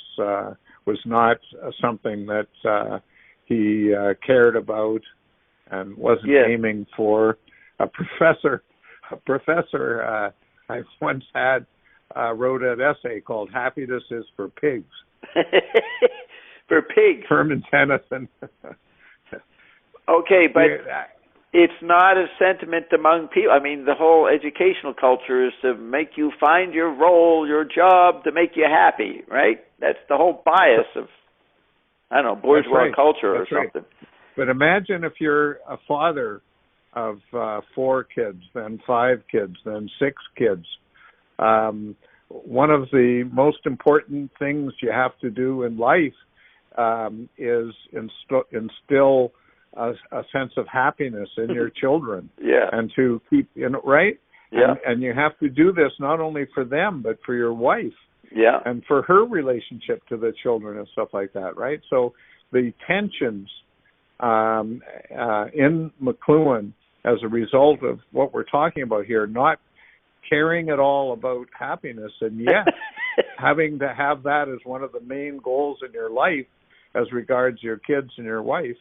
was not something that he cared about and wasn't aiming for. A professor I once had wrote an essay called "Happiness is for Pigs." For pigs. Herman Tennyson. Okay, but it's not a sentiment among people. I mean, the whole educational culture is to make you find your role, your job, to make you happy, right? That's the whole bias of, I don't know, bourgeois culture or something. Right. But imagine if you're a father of 4 kids, then 5 kids, then 6 kids. One of the most important things you have to do in life is instill a sense of happiness in your children. And to keep, right? Yeah. And you have to do this not only for them, but for your wife. Yeah. And for her relationship to the children and stuff like that, right? So the tensions in McLuhan as a result of what we're talking about here, not caring at all about happiness, and yet having to have that as one of the main goals in your life as regards your kids and your wife,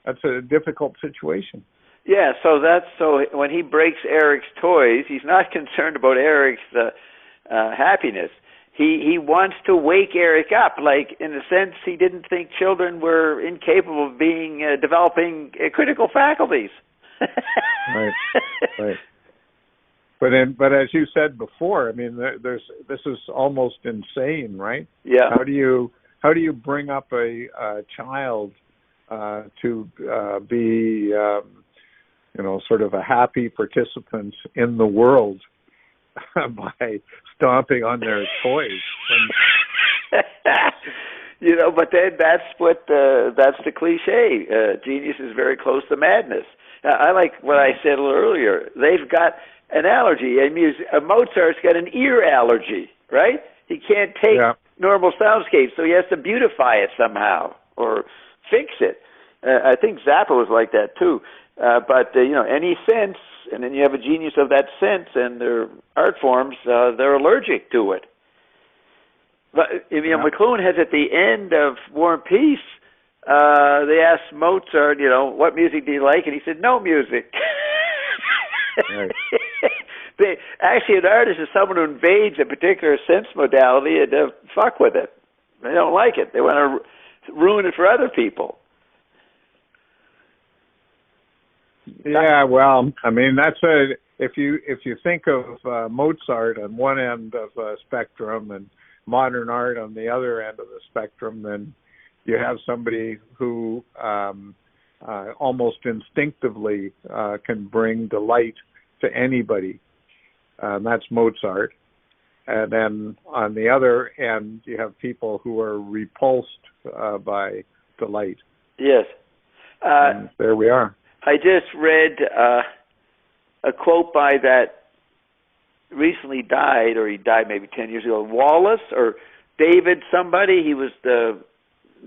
that's a difficult situation. Yeah, so when he breaks Eric's toys, he's not concerned about Eric's happiness. He wants to wake Eric up. Like, in a sense, he didn't think children were incapable of developing critical faculties. Right. But as you said before, I mean, this is almost insane, right? Yeah. How do you bring up a child to be sort of a happy participant in the world by stomping on their toys? But then that's the cliche. Genius is very close to madness. I like what I said a little earlier. They've got an allergy. I mean, Mozart's got an ear allergy, right? He can't take normal soundscapes, so he has to beautify it somehow or fix it. I think Zappa was like that too. But any sense, and then you have a genius of that sense, and their art forms, they're allergic to it. But McLuhan has at the end of War and Peace, they asked Mozart, what music do you like? And he said, no music. Right. Actually, an artist is someone who invades a particular sense modality and fuck with it. They don't like it. They want to ruin it for other people. Yeah, well, I mean, if you think of Mozart on one end of a spectrum and modern art on the other end of the spectrum, then you have somebody who almost instinctively can bring delight to anybody. That's Mozart. And then on the other end, you have people who are repulsed by delight. Yes. And there we are. I just read a quote by that recently died, or he died maybe 10 years ago, Wallace, or David somebody. He was the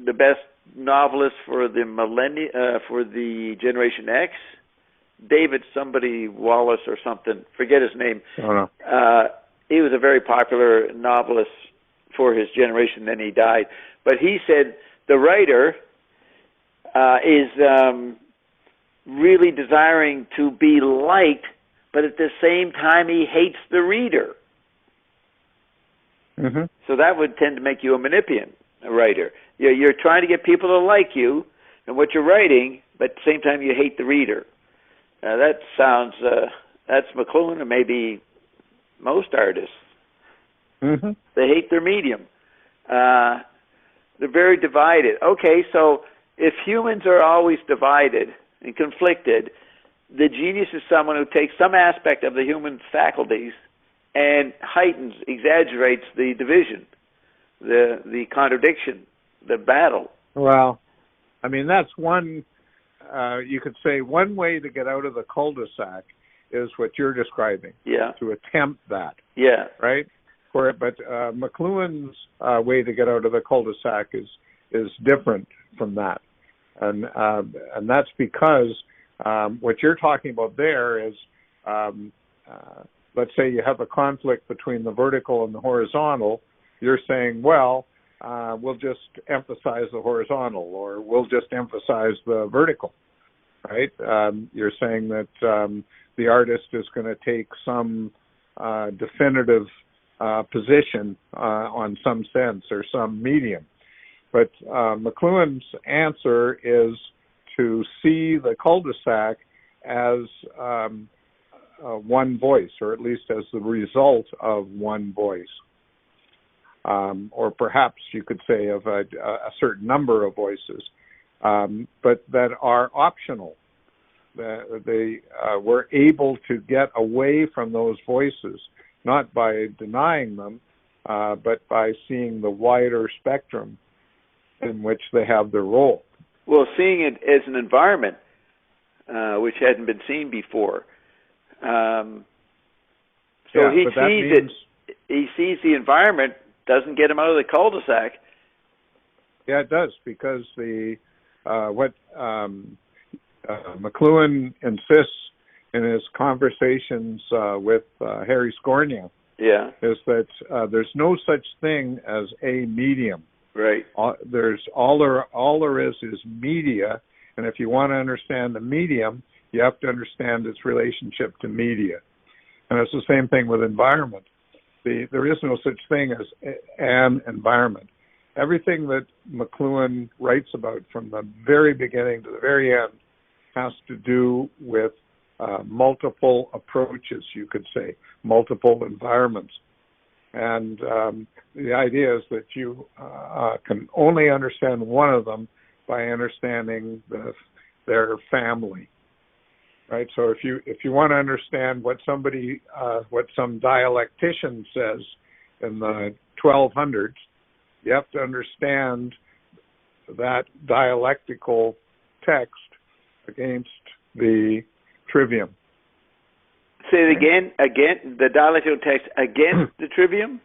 best novelist for the Generation X. David somebody Wallace or something, forget his name. Oh, no. He was a very popular novelist for his generation, then he died. But he said the writer is really desiring to be liked, but at the same time he hates the reader. Mm-hmm. So that would tend to make you a manipulant, a writer. You're trying to get people to like you and what you're writing, but at the same time you hate the reader. That sounds, that's McLuhan and maybe most artists. Mm-hmm. They hate their medium. They're very divided. Okay, so if humans are always divided and conflicted, the genius is someone who takes some aspect of the human faculties and heightens, exaggerates the division, the contradiction, the battle. Well, I mean, that's one, you could say one way to get out of the cul-de-sac is what you're describing. Yeah. To attempt that. Yeah. Right? But McLuhan's way to get out of the cul-de-sac is different from that. And that's because what you're talking about there is, let's say you have a conflict between the vertical and the horizontal. You're saying, well, we'll just emphasize the horizontal, or we'll just emphasize the vertical, right? You're saying that the artist is going to take some definitive position on some sense or some medium. But McLuhan's answer is to see the cul-de-sac as one voice, or at least as the result of one voice. Or perhaps you could say of a certain number of voices, but that are optional. They were able to get away from those voices, not by denying them, but by seeing the wider spectrum in which they have their role. Well, seeing it as an environment, which hadn't been seen before. He sees the environment, doesn't get him out of the cul-de-sac. Yeah, it does, because what McLuhan insists in his conversations with Harry Scornia is that there's no such thing as a medium. Right. All there is media, and if you want to understand the medium, you have to understand its relationship to media. And it's the same thing with environment. There is no such thing as an environment. Everything that McLuhan writes about from the very beginning to the very end has to do with multiple approaches, you could say, multiple environments. And the idea is that you can only understand one of them by understanding their family, right? So if you want to understand what some dialectician says in the 1200s, you have to understand that dialectical text against the trivium. Say it again, the dialectical text against the trivium?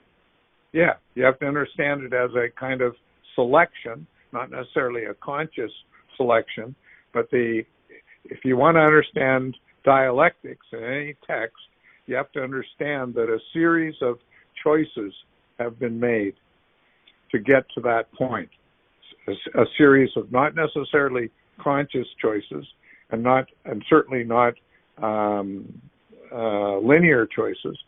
Yeah, you have to understand it as a kind of selection, not necessarily a conscious selection, but if you want to understand dialectics in any text, you have to understand that a series of choices have been made to get to that point. A series of not necessarily conscious choices, and certainly not linear choices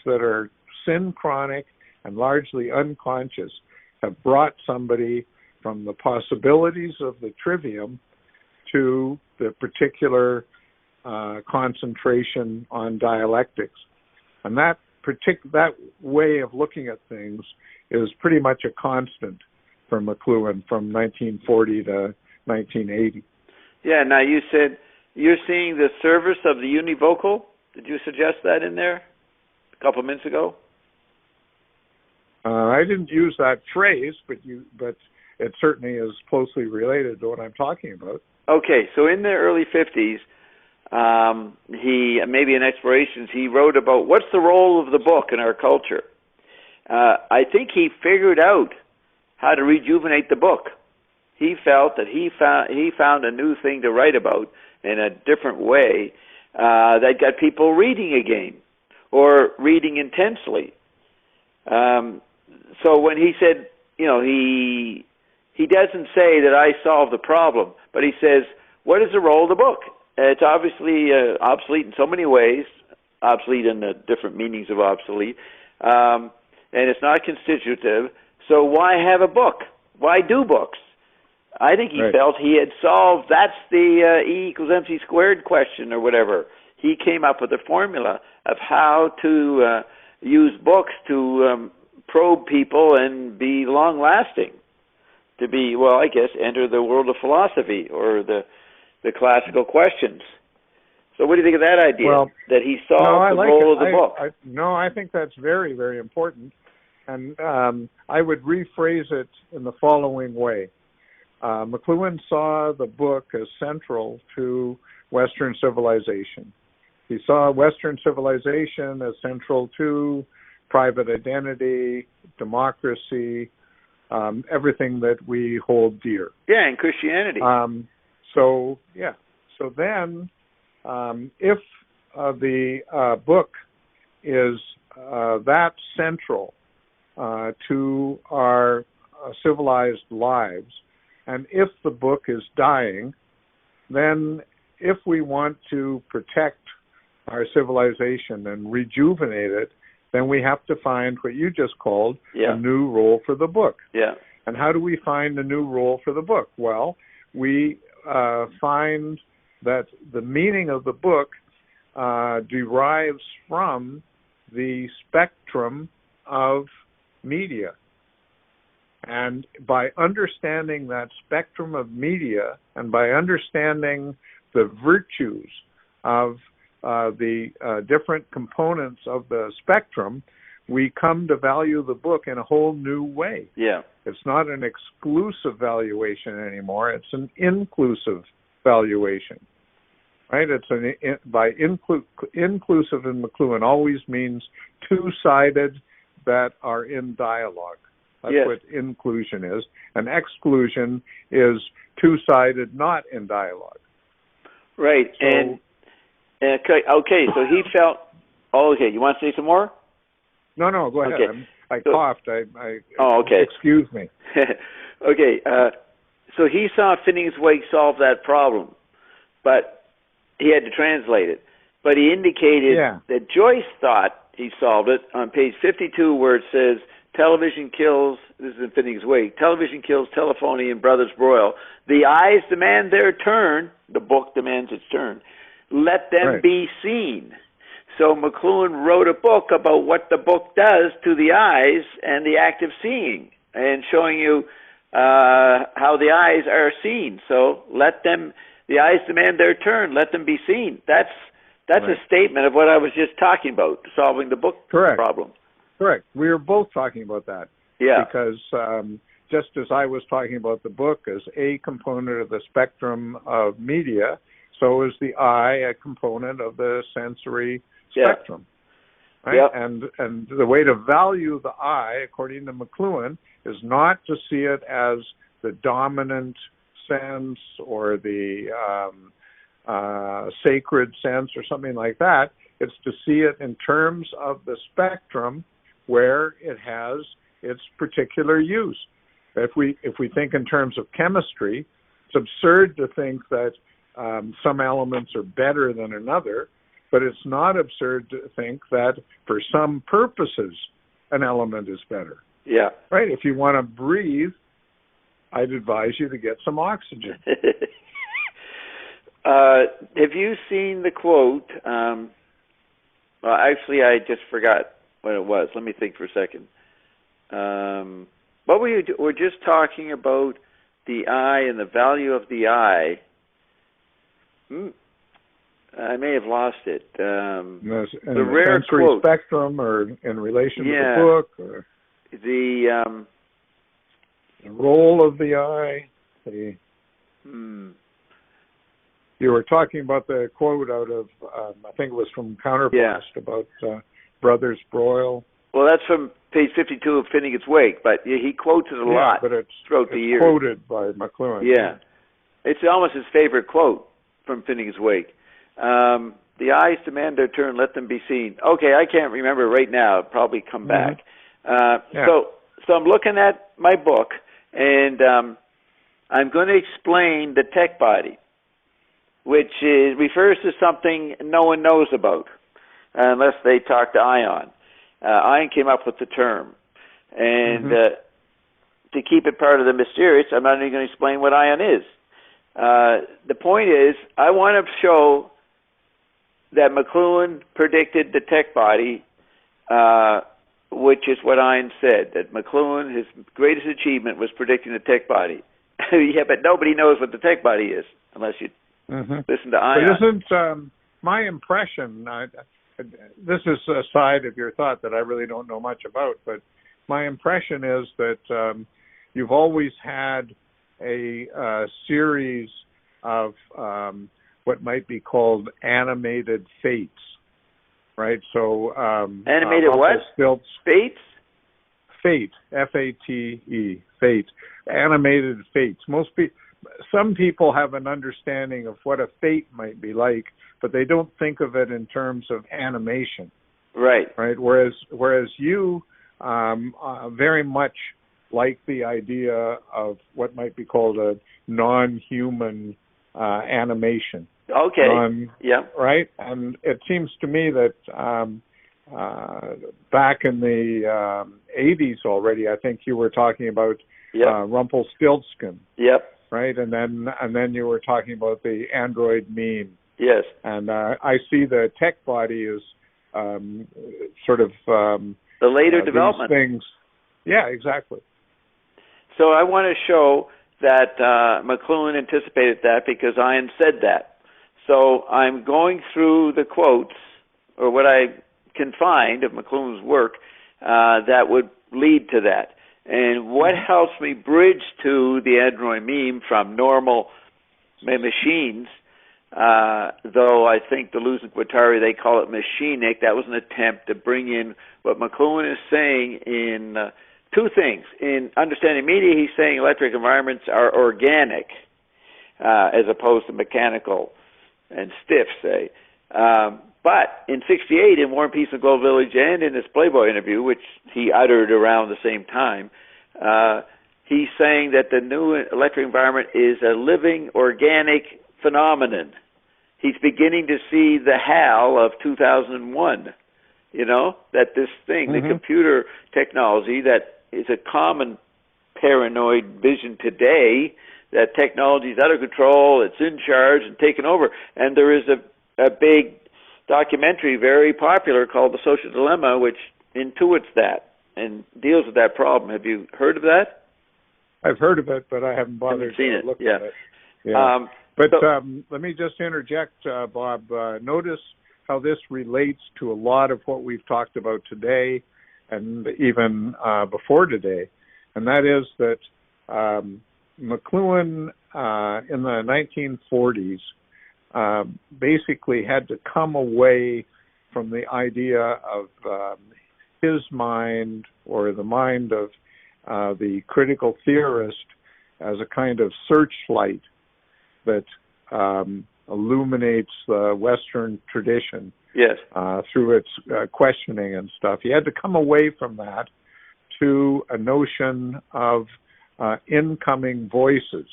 that are synchronic and largely unconscious, have brought somebody from the possibilities of the trivium to the particular concentration on dialectics. And that way of looking at things is pretty much a constant for McLuhan from 1940 to 1980. Yeah, now you said you're seeing the service of the univocal. Did you suggest that in there a couple of minutes ago? I didn't use that phrase, but it certainly is closely related to what I'm talking about. Okay, so in the early 50s, he, maybe in Explorations, he wrote about what's the role of the book in our culture. I think he figured out how to rejuvenate the book. He felt that he found a new thing to write about in a different way that got people reading again, or reading intensely. So when he said, he doesn't say that I solved the problem, but he says, what is the role of the book? It's obviously obsolete in so many ways, obsolete in the different meanings of obsolete, and it's not constitutive. So why have a book? Why do books? I think he felt he had solved, that's the E equals MC squared question or whatever. He came up with a formula of how to use books to probe people and be long-lasting, to be, enter the world of philosophy or the classical questions. So what do you think of that idea, that he solved the role of the book? I think that's very, very important. And I would rephrase it in the following way. McLuhan saw the book as central to Western civilization. He saw Western civilization as central to private identity, democracy, everything that we hold dear. Yeah, and Christianity. So then, if the book is that central to our civilized lives, and if the book is dying, then if we want to protect our civilization and rejuvenate it, then we have to find what you just called a new role for the book. Yeah. And how do we find a new role for the book? Well, we find that the meaning of the book derives from the spectrum of media. And by understanding that spectrum of media, and by understanding the virtues of the different components of the spectrum, we come to value the book in a whole new way. Yeah. It's not an exclusive valuation anymore. It's an inclusive valuation, right? It's inclusive in McLuhan always means two-sided that are in dialogue. That's what inclusion is. And exclusion is two-sided, not in dialogue. Right. So, so he felt... Oh, okay. You want to say some more? No, go ahead. Okay. I coughed. Excuse me. Okay. So he saw Finney's Wake solve that problem, but he had to translate it. But he indicated that Joyce thought he solved it on page 52, where it says, television kills, this is in Finney's Wake, television kills telephony and brothers broil. The eyes demand their turn. The book demands its turn. Let them be seen. So McLuhan wrote a book about what the book does to the eyes and the act of seeing, and showing you how the eyes are seen. So the eyes demand their turn. Let them be seen. That's a statement of what I was just talking about, solving the book problem. Correct. We were both talking about that. Yeah. Because just as I was talking about the book as a component of the spectrum of media, so is the eye a component of the sensory spectrum. Right? Yep. And the way to value the eye, according to McLuhan, is not to see it as the dominant sense or the sacred sense or something like that. It's to see it in terms of the spectrum where it has its particular use. If we think in terms of chemistry, it's absurd to think that some elements are better than another, but it's not absurd to think that for some purposes an element is better. Yeah. Right? If you want to breathe, I'd advise you to get some oxygen. Have you seen the quote? Well, actually, I just forgot what it was. Let me think for a second. What were you? We're just talking about the eye and the value of the eye. I may have lost it. The rare sensory quote. spectrum, or in relation to the book, or the role of the eye. You were talking about the quote out of, I think it was from Counterblast, about Brothers Broyle. Well, that's from page 52 of Finnegan's Wake, but he quotes it a lot but it's throughout the years. Quoted by McLuhan. Yeah. It's almost his favorite quote from Finnegan's Wake. The eyes demand their turn, let them be seen. Okay, I can't remember right now. It'll probably come back. So I'm looking at my book, and I'm going to explain the tech body, which refers to something no one knows about, unless they talk to Ion. Ion came up with the term. And to keep it part of the mysterious, I'm not even going to explain what Ion is. The point is, I want to show that McLuhan predicted the tech body, which is what Ion said, that McLuhan, his greatest achievement was predicting the tech body. Yeah, but nobody knows what the tech body is, unless you listen to Ion. But isn't my impression, this is a side of your thought that I really don't know much about, but my impression is that you've always had a series of what might be called animated fates, right? So animated what? Fates? Fate, F-A-T-E, fate, animated fates. Some people have an understanding of what a fate might be like, but they don't think of it in terms of animation. Right. Right. Whereas you very much like the idea of what might be called a non-human animation. Okay. Right. And it seems to me that back in the 80s already, I think you were talking about Rumpelstiltskin. Yep. Right. And then you were talking about the android meme. Yes. And I see the tech body as sort of the later development things. Yeah, exactly. So I want to show that McLuhan anticipated that because Ion said that. So I'm going through the quotes, or what I can find of McLuhan's work, that would lead to that. And what helps me bridge to the android meme from normal machines, though I think the Luz-Guattari, they call it machinic. That was an attempt to bring in what McLuhan is saying in two things. In understanding media, he's saying electric environments are organic as opposed to mechanical and stiff, say. But in '68, in War and Peace in the Global Village and in his Playboy interview, which he uttered around the same time, he's saying that the new electric environment is a living, organic phenomenon. He's beginning to see the HAL of 2001, that this thing, the computer technology that is a common paranoid vision today, that technology is out of control, it's in charge and taken over. And there is a big documentary, very popular, called The Social Dilemma, which intuits that and deals with that problem. Have you heard of that? I've heard of it, but I haven't bothered to look at it. Yeah. Let me just interject, Bob. Notice how this relates to a lot of what we've talked about today and even before today, and that is that McLuhan in the 1940s basically had to come away from the idea of his mind or the mind of the critical theorist as a kind of searchlight that illuminates the Western tradition Yes. through its questioning and stuff. He had to come away from that to a notion of incoming voices,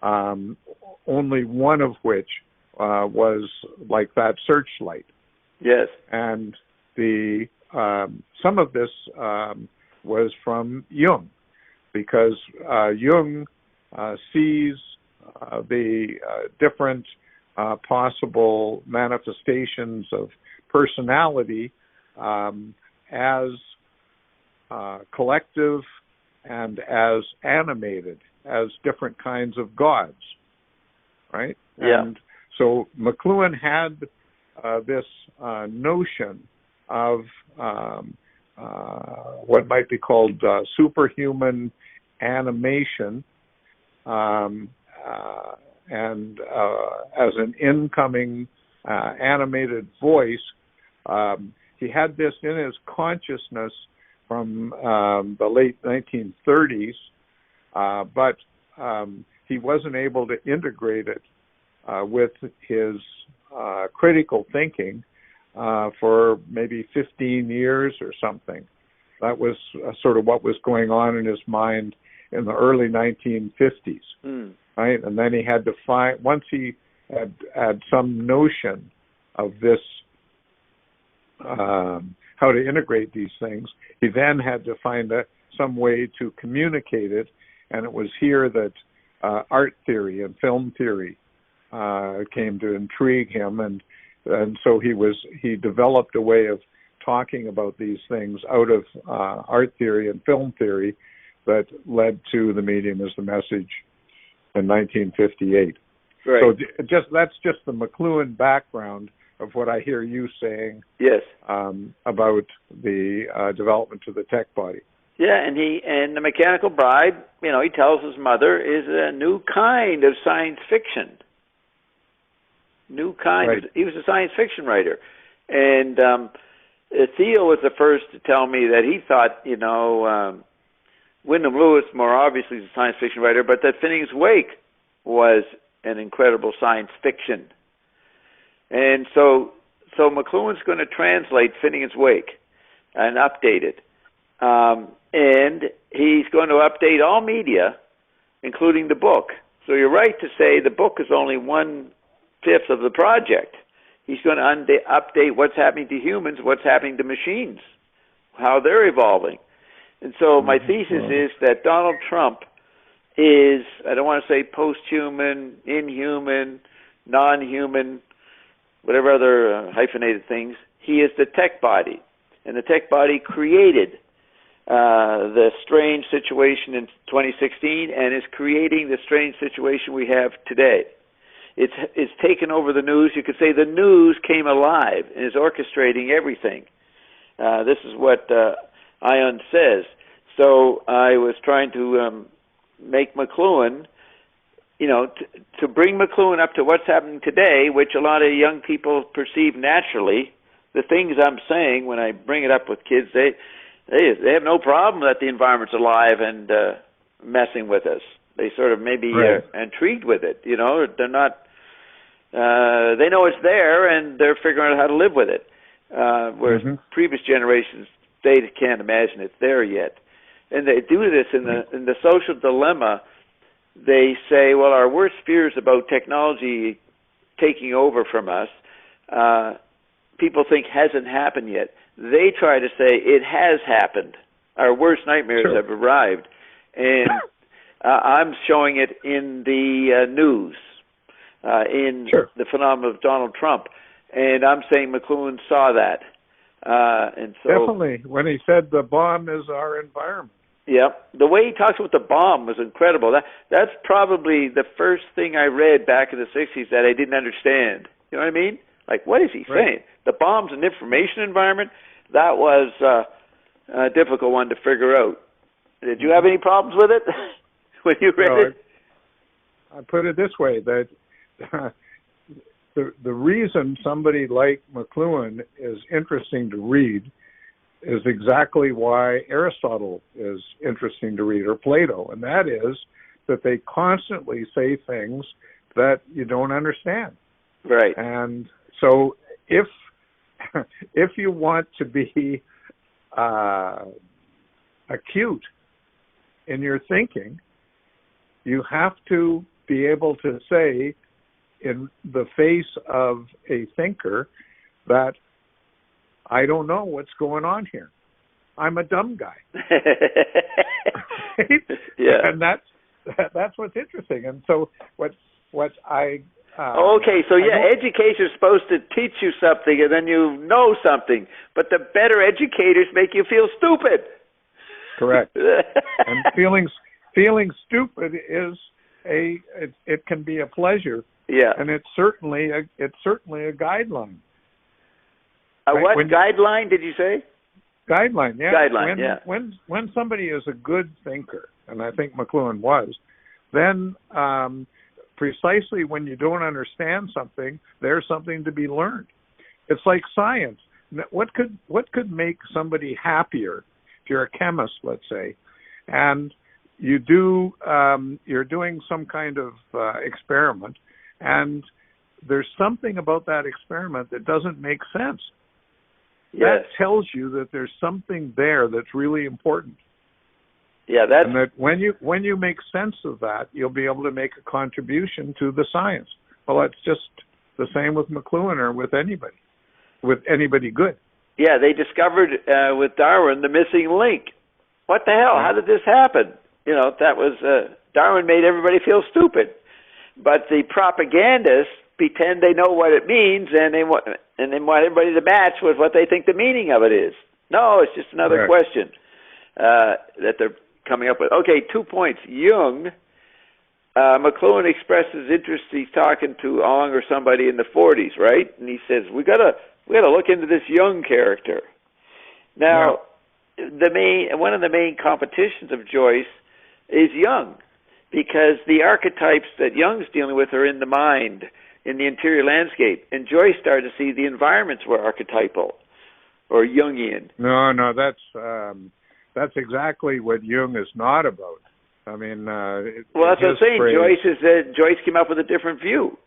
only one of which was like that searchlight. Yes. And the some of this was from Jung, because Jung sees the different possible manifestations of personality as collective and as animated, as different kinds of gods, right? Yeah. And so McLuhan had this notion of what might be called superhuman animation, and as an incoming animated voice. He had this in his consciousness from the late 1930s, but he wasn't able to integrate it with his critical thinking for maybe 15 years or something. That was sort of what was going on in his mind in the early 1950s, right? And then he had to find, once he had some notion of this, how to integrate these things, he then had to find some way to communicate it, and it was here that art theory and film theory came to intrigue him, and so he developed a way of talking about these things out of art theory and film theory that led to The Medium as the Message in 1958. Right. So that's just the McLuhan background of what I hear you saying. Yes. About the development of the tech body. Yeah, and the Mechanical Bride, he tells his mother, is a new kind of science fiction. New kind. Right. He was a science fiction writer, and Theo was the first to tell me that he thought, Wyndham Lewis, more obviously, is a science fiction writer, but that Finnegan's Wake was an incredible science fiction. And so McLuhan's going to translate Finnegan's Wake and update it. And he's going to update all media, including the book. So you're right to say the book is only 1/5 of the project. He's going to update what's happening to humans, what's happening to machines, how they're evolving. And so my thesis is that Donald Trump is, I don't want to say post-human, inhuman, non-human, whatever other hyphenated things. He is the tech body. And the tech body created the strange situation in 2016 and is creating the strange situation we have today. It's taken over the news. You could say the news came alive and is orchestrating everything. This is what Ion says. So I was trying to make McLuhan, to bring McLuhan up to what's happening today, which a lot of young people perceive naturally. The things I'm saying when I bring it up with kids, they have no problem that the environment's alive and messing with us. They sort of maybe right. Intrigued with it. They're not. They know it's there and they're figuring out how to live with it. Whereas previous generations, they can't imagine it's there yet. And they do this in the social dilemma. They say, well, our worst fears about technology taking over from us, people think hasn't happened yet. They try to say it has happened. Our worst nightmares have arrived. And I'm showing it in the news, in the phenomenon of Donald Trump. And I'm saying McLuhan saw that. And so, definitely, when he said the bomb is our environment. Yeah, the way he talks about the bomb was incredible. That's probably the first thing I read back in the 60s that I didn't understand. You know what I mean? Like, what is he saying? The bomb's an information environment? That was a difficult one to figure out. Did you have any problems with it when you read it? I put it this way, that the reason somebody like McLuhan is interesting to read is exactly why Aristotle is interesting to read, or Plato, and that is that they constantly say things that you don't understand. Right. And so if you want to be acute in your thinking, you have to be able to say in the face of a thinker that I don't know what's going on here. I'm a dumb guy. Right? Yeah. And that's what's interesting. And so what I okay, so education is supposed to teach you something and then you know something, but the better educators make you feel stupid. Correct. And feeling stupid is it can be a pleasure. Yeah. And it's certainly a guideline. Right? What guideline did you say? Guideline, yeah. Guideline, When somebody is a good thinker, and I think McLuhan was, then precisely when you don't understand something, there's something to be learned. It's like science. What could make somebody happier? If you're a chemist, let's say, and you're doing some kind of experiment, and there's something about that experiment that doesn't make sense. Yes. That tells you that there's something there that's really important. Yeah, and that when you make sense of that, you'll be able to make a contribution to the science. Well, it's just the same with McLuhan or with anybody good. Yeah, they discovered with Darwin the missing link. What the hell? How did this happen? That was Darwin made everybody feel stupid, but the propagandists pretend they know what it means, and they want everybody to match with what they think the meaning of it is. No, it's just another question that they're coming up with. Okay, 2 points. Jung, McLuhan expresses interest. He's talking to Ong or somebody in the 40s, right? And he says, we gotta look into this Jung character. Now, one of the main competitions of Joyce is Jung, because the archetypes that Jung's dealing with are in the mind, in the interior landscape, and Joyce started to see the environments were archetypal or Jungian. No, that's exactly what Jung is not about. I mean, that's what I'm saying. Joyce came up with a different view.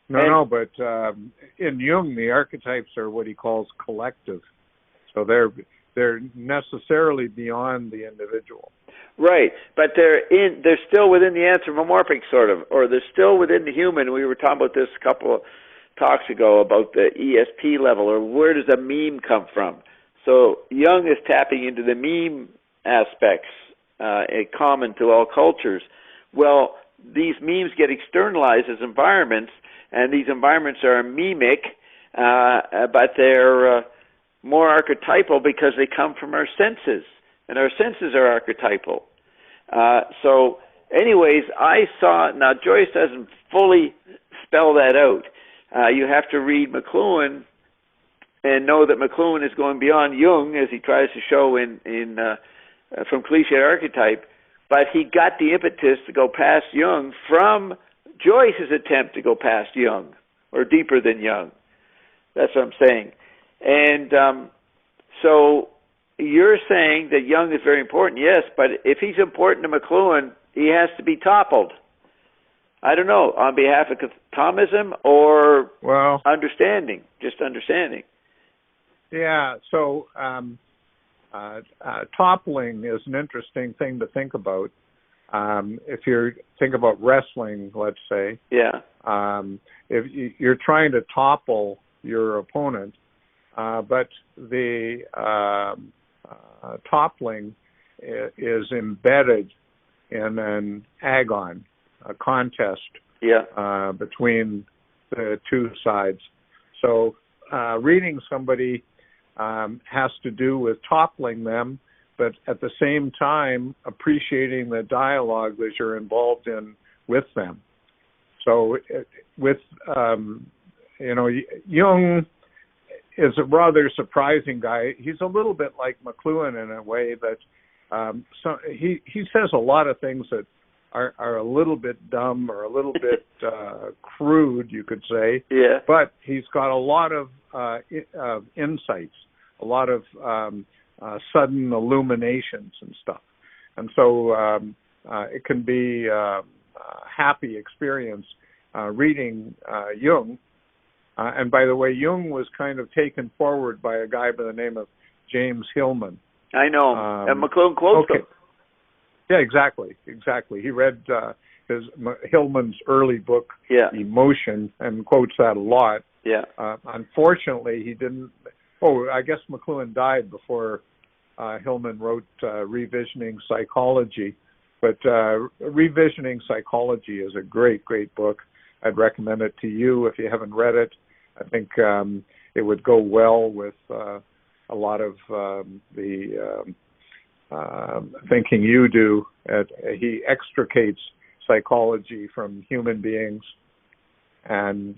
But in Jung, the archetypes are what he calls collective, so they're necessarily beyond the individual. Right, but they're still within the anthropomorphic sort of, or they're still within the human. We were talking about this a couple of talks ago about the ESP level, or where does a meme come from? So Jung is tapping into the meme aspects, common to all cultures. Well, these memes get externalized as environments, and these environments are mimic, but they're more archetypal because they come from our senses, and our senses are archetypal. So anyways, now Joyce doesn't fully spell that out. You have to read McLuhan and know that McLuhan is going beyond Jung, as he tries to show from cliche archetype, but he got the impetus to go past Jung from Joyce's attempt to go past Jung, or deeper than Jung. That's what I'm saying. And so you're saying that Jung is very important, yes, but if he's important to McLuhan, he has to be toppled. I don't know, on behalf of Thomism or understanding, just understanding. Yeah, so toppling is an interesting thing to think about. If you think about wrestling, let's say, if you're trying to topple your opponent, but the toppling is embedded in an agon, a contest between the two sides. So reading somebody has to do with toppling them, but at the same time appreciating the dialogue that you're involved in with them. So Jung is a rather surprising guy. He's a little bit like McLuhan in a way that he says a lot of things that are a little bit dumb or a little bit crude, you could say. Yeah. But he's got a lot of insights, a lot of sudden illuminations and stuff. And so it can be a happy experience reading Jung. And by the way, Jung was kind of taken forward by a guy by the name of James Hillman. I know. And McLuhan quotes him. Yeah, exactly. He read Hillman's early book, Emotion, and quotes that a lot. Yeah. Unfortunately, he didn't. Oh, I guess McLuhan died before Hillman wrote Revisioning Psychology. But Revisioning Psychology is a great book. I'd recommend it to you if you haven't read it. I think it would go well with a lot of the thinking you do. He extricates psychology from human beings and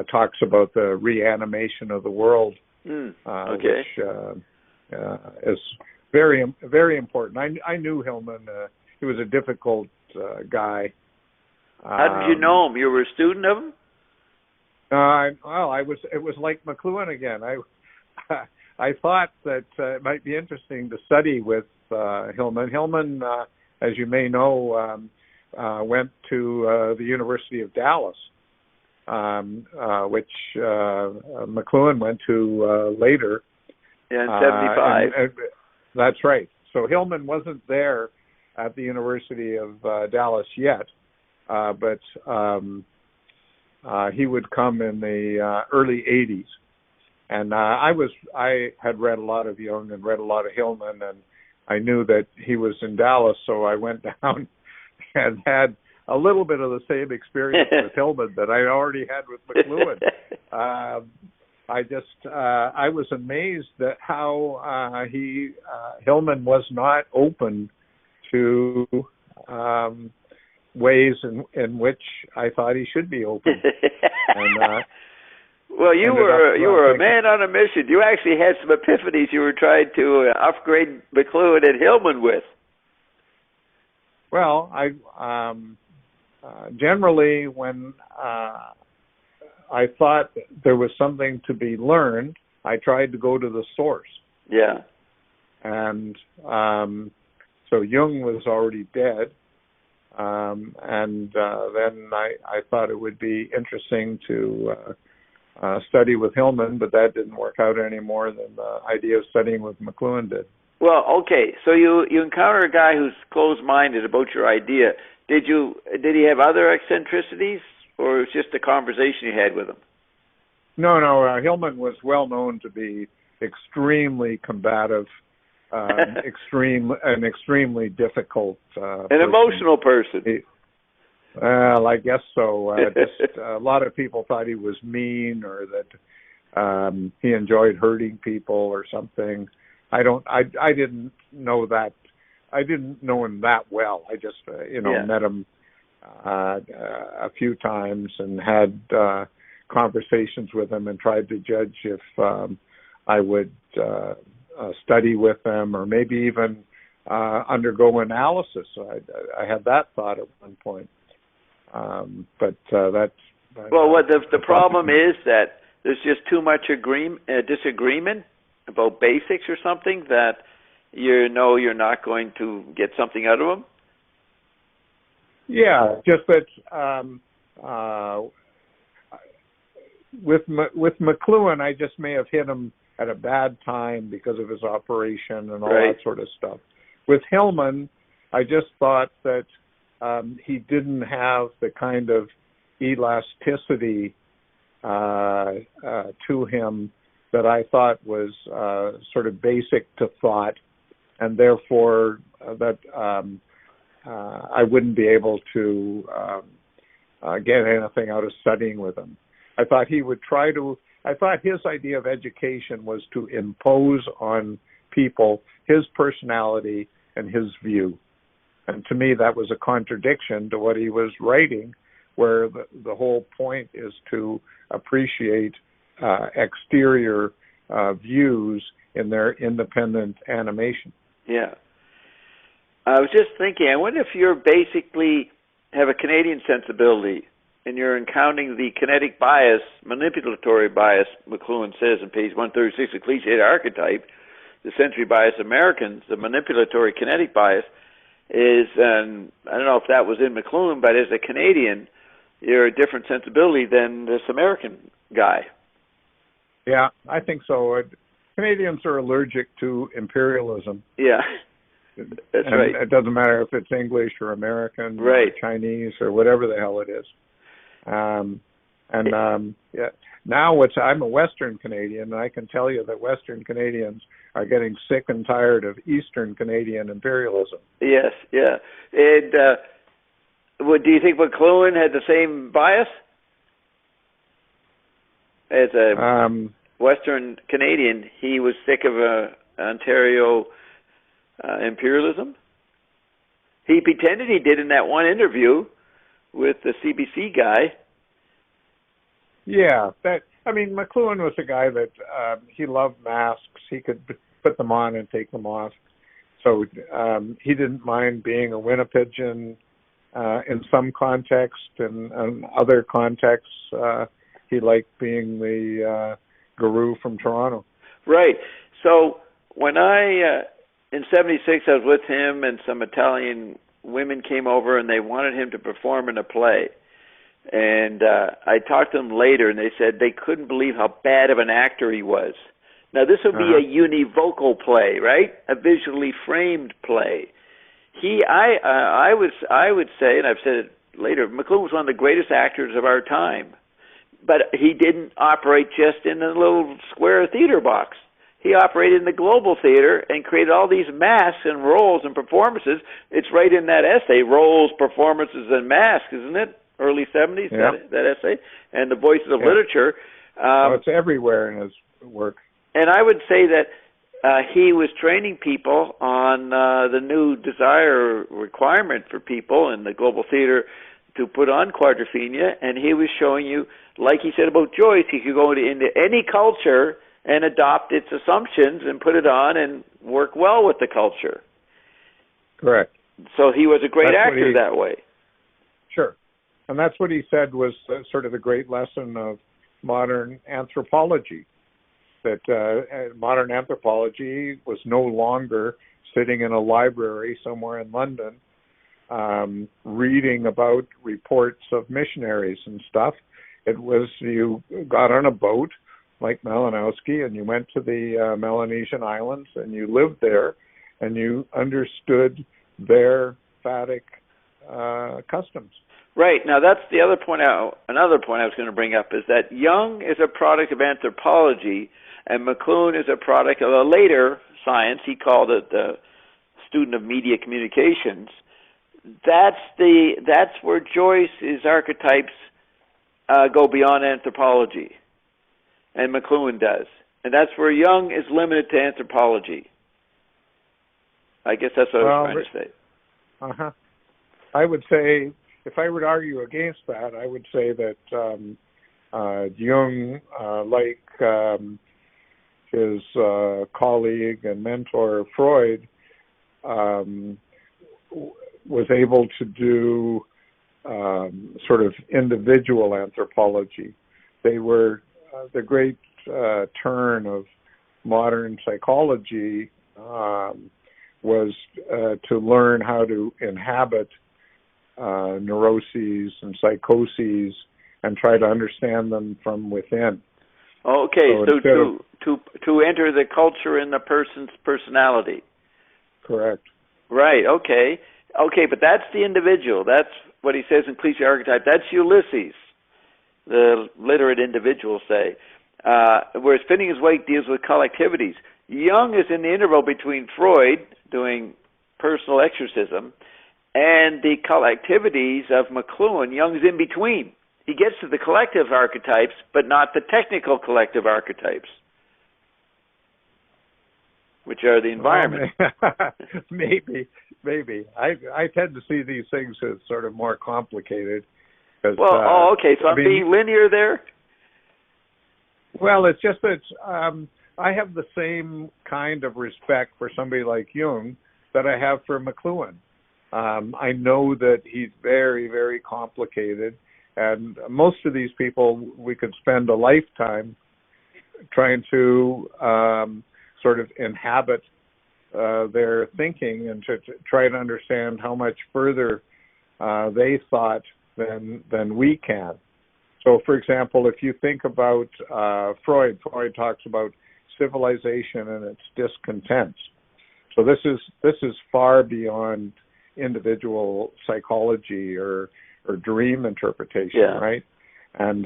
talks about the reanimation of the world, which is very important. I knew Hillman. He was a difficult guy. How did you know him? You were a student of him? It was like McLuhan again. I thought that it might be interesting to study with Hillman. Hillman, as you may know, went to the University of Dallas, which McLuhan went to later. Yeah, in 75. And that's right. So Hillman wasn't there at the University of Dallas yet, but he would come in the early 80s. And I had read a lot of Jung and read a lot of Hillman, and I knew that he was in Dallas, so I went down and had a little bit of the same experience with Hillman that I already had with McLuhan. I was amazed at how Hillman was not open to ways in which I thought he should be open. And, well, you were a man on a mission. You actually had some epiphanies you were trying to upgrade McLuhan and Hillman with. Well, I generally when I thought there was something to be learned, I tried to go to the source. Yeah. And so Jung was already dead. And then I thought it would be interesting to study with Hillman, but that didn't work out any more than the idea of studying with McLuhan did. Well, okay. So you encounter a guy who's closed-minded about your idea. Did he have other eccentricities, or was it just a conversation you had with him? No. Hillman was well known to be extremely combative, an extremely difficult an emotional person. Well, I guess so. Just a lot of people thought he was mean, or that he enjoyed hurting people or something. I didn't know that. I didn't know him that well. I just met him a few times and had conversations with him and tried to judge if I would study with him or maybe even undergo analysis. I had that thought at one point. But that's... Well, what the problem is that there's just too much disagreement about basics or something that you're not going to get something out of them? Yeah, just that with McLuhan, I just may have hit him at a bad time because of his operation and all that sort of stuff. With Hillman, I just thought that he didn't have the kind of elasticity to him that I thought was sort of basic to thought, and therefore that I wouldn't be able to get anything out of studying with him. I thought his idea of education was to impose on people his personality and his view. And to me, that was a contradiction to what he was writing, where the whole point is to appreciate exterior views in their independent animation. Yeah. I was just thinking, I wonder if you're basically have a Canadian sensibility and you're encountering the kinetic bias, manipulatory bias, McLuhan says in page 136 of Cliched Archetype, the sensory bias Americans, the manipulatory kinetic bias is, and I don't know if that was in McLuhan, but as a Canadian, you're a different sensibility than this American guy. Yeah, I think so. Canadians are allergic to imperialism. Yeah, that's right. It doesn't matter if it's English or American right. or Chinese or whatever the hell it is. Yeah. Now I'm a Western Canadian, and I can tell you that Western Canadians are getting sick and tired of Eastern Canadian imperialism. Yes, yeah. And do you think McLuhan had the same bias as a Western Canadian? He was sick of Ontario imperialism. He pretended he did in that one interview with the CBC guy. Yeah, McLuhan was a guy that he loved masks. He could put them on and take them off. So he didn't mind being a Winnipegian in some context, and in other contexts he liked being the guru from Toronto. Right. So when I, in '76, I was with him, and some Italian women came over, and they wanted him to perform in a play. And I talked to them later, and they said they couldn't believe how bad of an actor he was. Now, this would be a univocal play, right? A visually framed play. I would say, and I've said it later, McLuhan was one of the greatest actors of our time. But he didn't operate just in a little square theater box. He operated in the global theater and created all these masks and roles and performances. It's right in that essay, Roles, Performances, and Masks, isn't it? Early 70s, yeah. that essay, and the Voices of Literature. It's everywhere in his work. And I would say that he was training people on the new desire requirement for people in the global theater to put on quadrophenia, and he was showing you, like he said about Joyce, he could go into any culture and adopt its assumptions and put it on and work well with the culture. Correct. So he was a great actor that way. Sure. And that's what he said was sort of the great lesson of modern anthropology, that modern anthropology was no longer sitting in a library somewhere in London reading about reports of missionaries and stuff. It was you got on a boat like Malinowski and you went to the Melanesian Islands and you lived there and you understood their phatic customs. Right. Now, that's the other point. Another point I was going to bring up is that Jung is a product of anthropology, and McLuhan is a product of a later science. He called it the student of media communications. That's where Joyce's archetypes go beyond anthropology, and McLuhan does, and that's where Jung is limited to anthropology. I guess that's what I was trying to say. I would say, if I would argue against that, I would say that Jung, like his colleague and mentor Freud, was able to do sort of individual anthropology. They were the great turn of modern psychology was to learn how to inhabit neuroses and psychoses and try to understand them from within. Okay, so to enter the culture in the person's personality. Correct. Right, okay, but that's the individual. That's what he says in Cliché Archetype. That's Ulysses, the literate individual, say. Whereas Spinning His Weight deals with collectivities. Jung is in the interval between Freud, doing personal exorcism, and the collectivities of McLuhan. Jung's in between. He gets to the collective archetypes, but not the technical collective archetypes, which are the environment. Maybe. I tend to see these things as sort of more complicated. Well, okay, so I'm being linear there? Well, it's just that I have the same kind of respect for somebody like Jung that I have for McLuhan. I know that he's very, very complicated, and most of these people, we could spend a lifetime trying to sort of inhabit their thinking and to try to understand how much further they thought than we can. So, for example, if you think about Freud talks about civilization and its discontents. So this is far beyond individual psychology or dream interpretation, right? And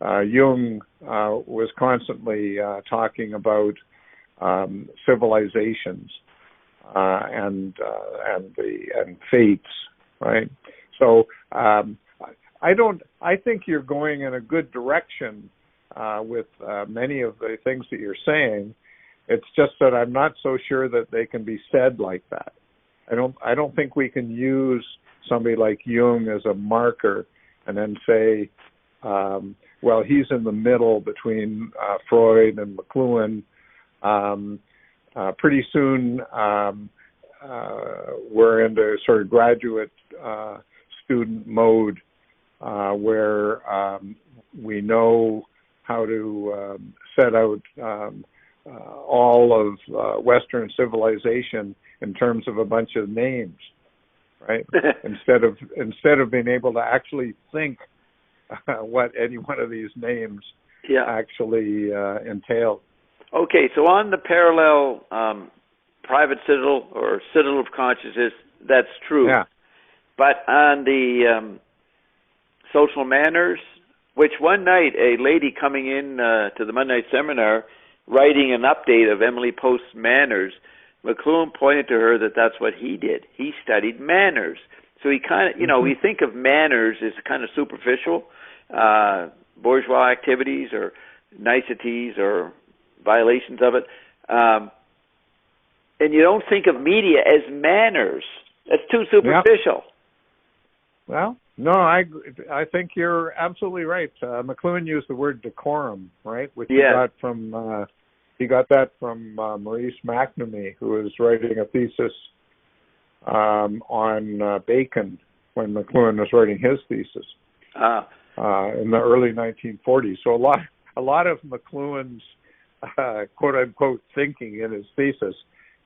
Jung was constantly talking about civilizations and fates, right? So I think you're going in a good direction with many of the things that you're saying. It's just that I'm not so sure that they can be said like that. I don't think we can use somebody like Jung as a marker and then say, well, he's in the middle between Freud and McLuhan. Pretty soon we're into sort of graduate student mode where we know how to set out all of Western civilization in terms of a bunch of names, right? instead of being able to actually think what any one of these names actually entail. Okay, so on the parallel private citadel or citadel of consciousness, that's true. Yeah. But on the social manners, which one night a lady coming in to the Monday night seminar writing an update of Emily Post's manners, McLuhan pointed to her that that's what he did. He studied manners. So he kind of, we think of manners as kind of superficial, bourgeois activities or niceties or violations of it. And you don't think of media as manners. That's too superficial. Yeah. Well, no, I think you're absolutely right. McLuhan used the word decorum, right? Which he got from he got that from Maurice McNamee, who was writing a thesis on Bacon when McLuhan was writing his thesis in the early 1940s. So a lot of McLuhan's quote unquote thinking in his thesis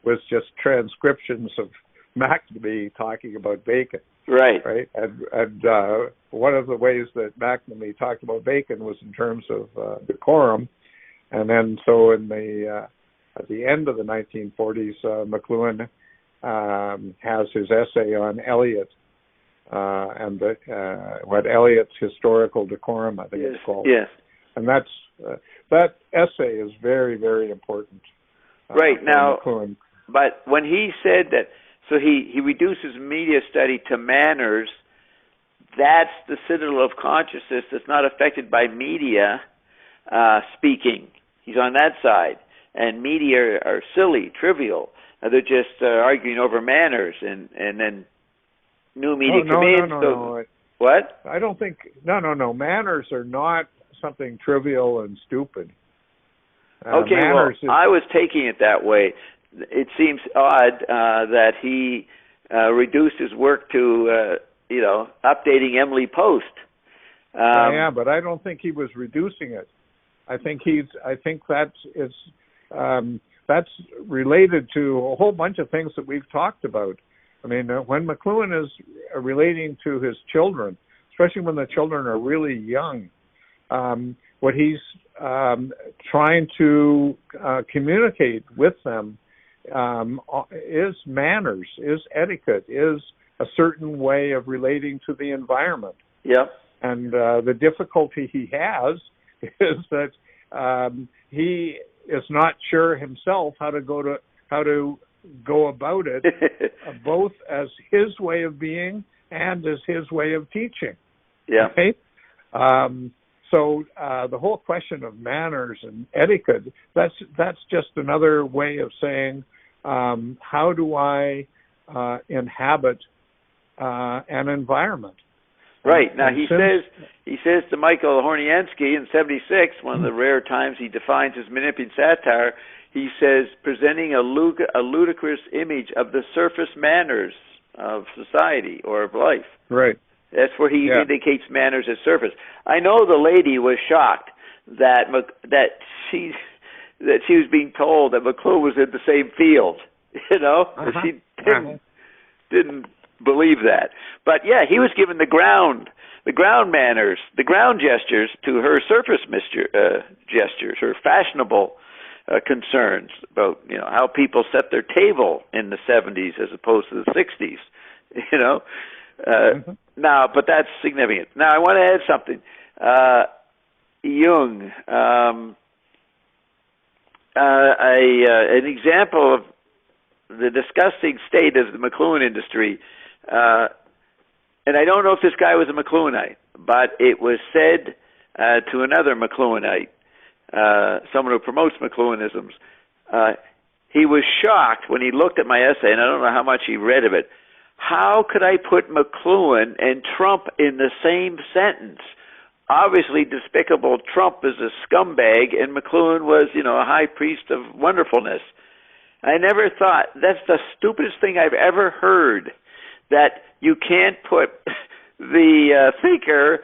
was just transcriptions of McNamee talking about Bacon. Right. And one of the ways that McNamee talked about Bacon was in terms of decorum. And then so in the at the end of the 1940s, McLuhan has his essay on Eliot and what Eliot's historical decorum, I think it's called. Yes. And that essay is very, very important. Right. Now, McLuhan. But when he said that, so he reduces media study to manners, that's the citadel of consciousness that's not affected by media speaking. He's on that side. And media are silly, trivial. They're just arguing over manners, and then new media come in. No. What? I don't think, no. Manners are not something trivial and stupid. Okay, I was taking it that way. It seems odd that he reduced his work to, updating Emily Post. But I don't think he was reducing it. I think that's related to a whole bunch of things that we've talked about. I mean, when McLuhan is relating to his children, especially when the children are really young, what he's trying to communicate with them is manners, is etiquette, is a certain way of relating to the environment. Yeah. And the difficulty he has is that he is not sure himself how to go about it, both as his way of being and as his way of teaching. Yeah. Okay? So the whole question of manners and etiquette, that's just another way of saying, how do I inhabit an environment? Right. Now, he says to Michael Horniansky in 1976, one of the rare times he defines his manipulative satire, he says, presenting a ludicrous image of the surface manners of society or of life. Right. That's where he indicates manners as surface. I know the lady was shocked that she was being told that McLuhan was in the same field. She didn't believe that. But yeah, he was given the ground the ground manners, the ground gestures to her surface gestures, her fashionable concerns about, you know, how people set their table in the 70s as opposed to the 60s, you know. Now, but that's significant. Now, I want to add something. Jung, an example of the disgusting state of the McLuhan industry, and I don't know if this guy was a McLuhanite, but it was said to another McLuhanite, someone who promotes McLuhanisms, he was shocked when he looked at my essay, and I don't know how much he read of it. How could I put McLuhan and Trump in the same sentence? Obviously despicable. Trump is a scumbag, and McLuhan was, you know, a high priest of wonderfulness. I never thought, that's the stupidest thing I've ever heard, that you can't put the thinker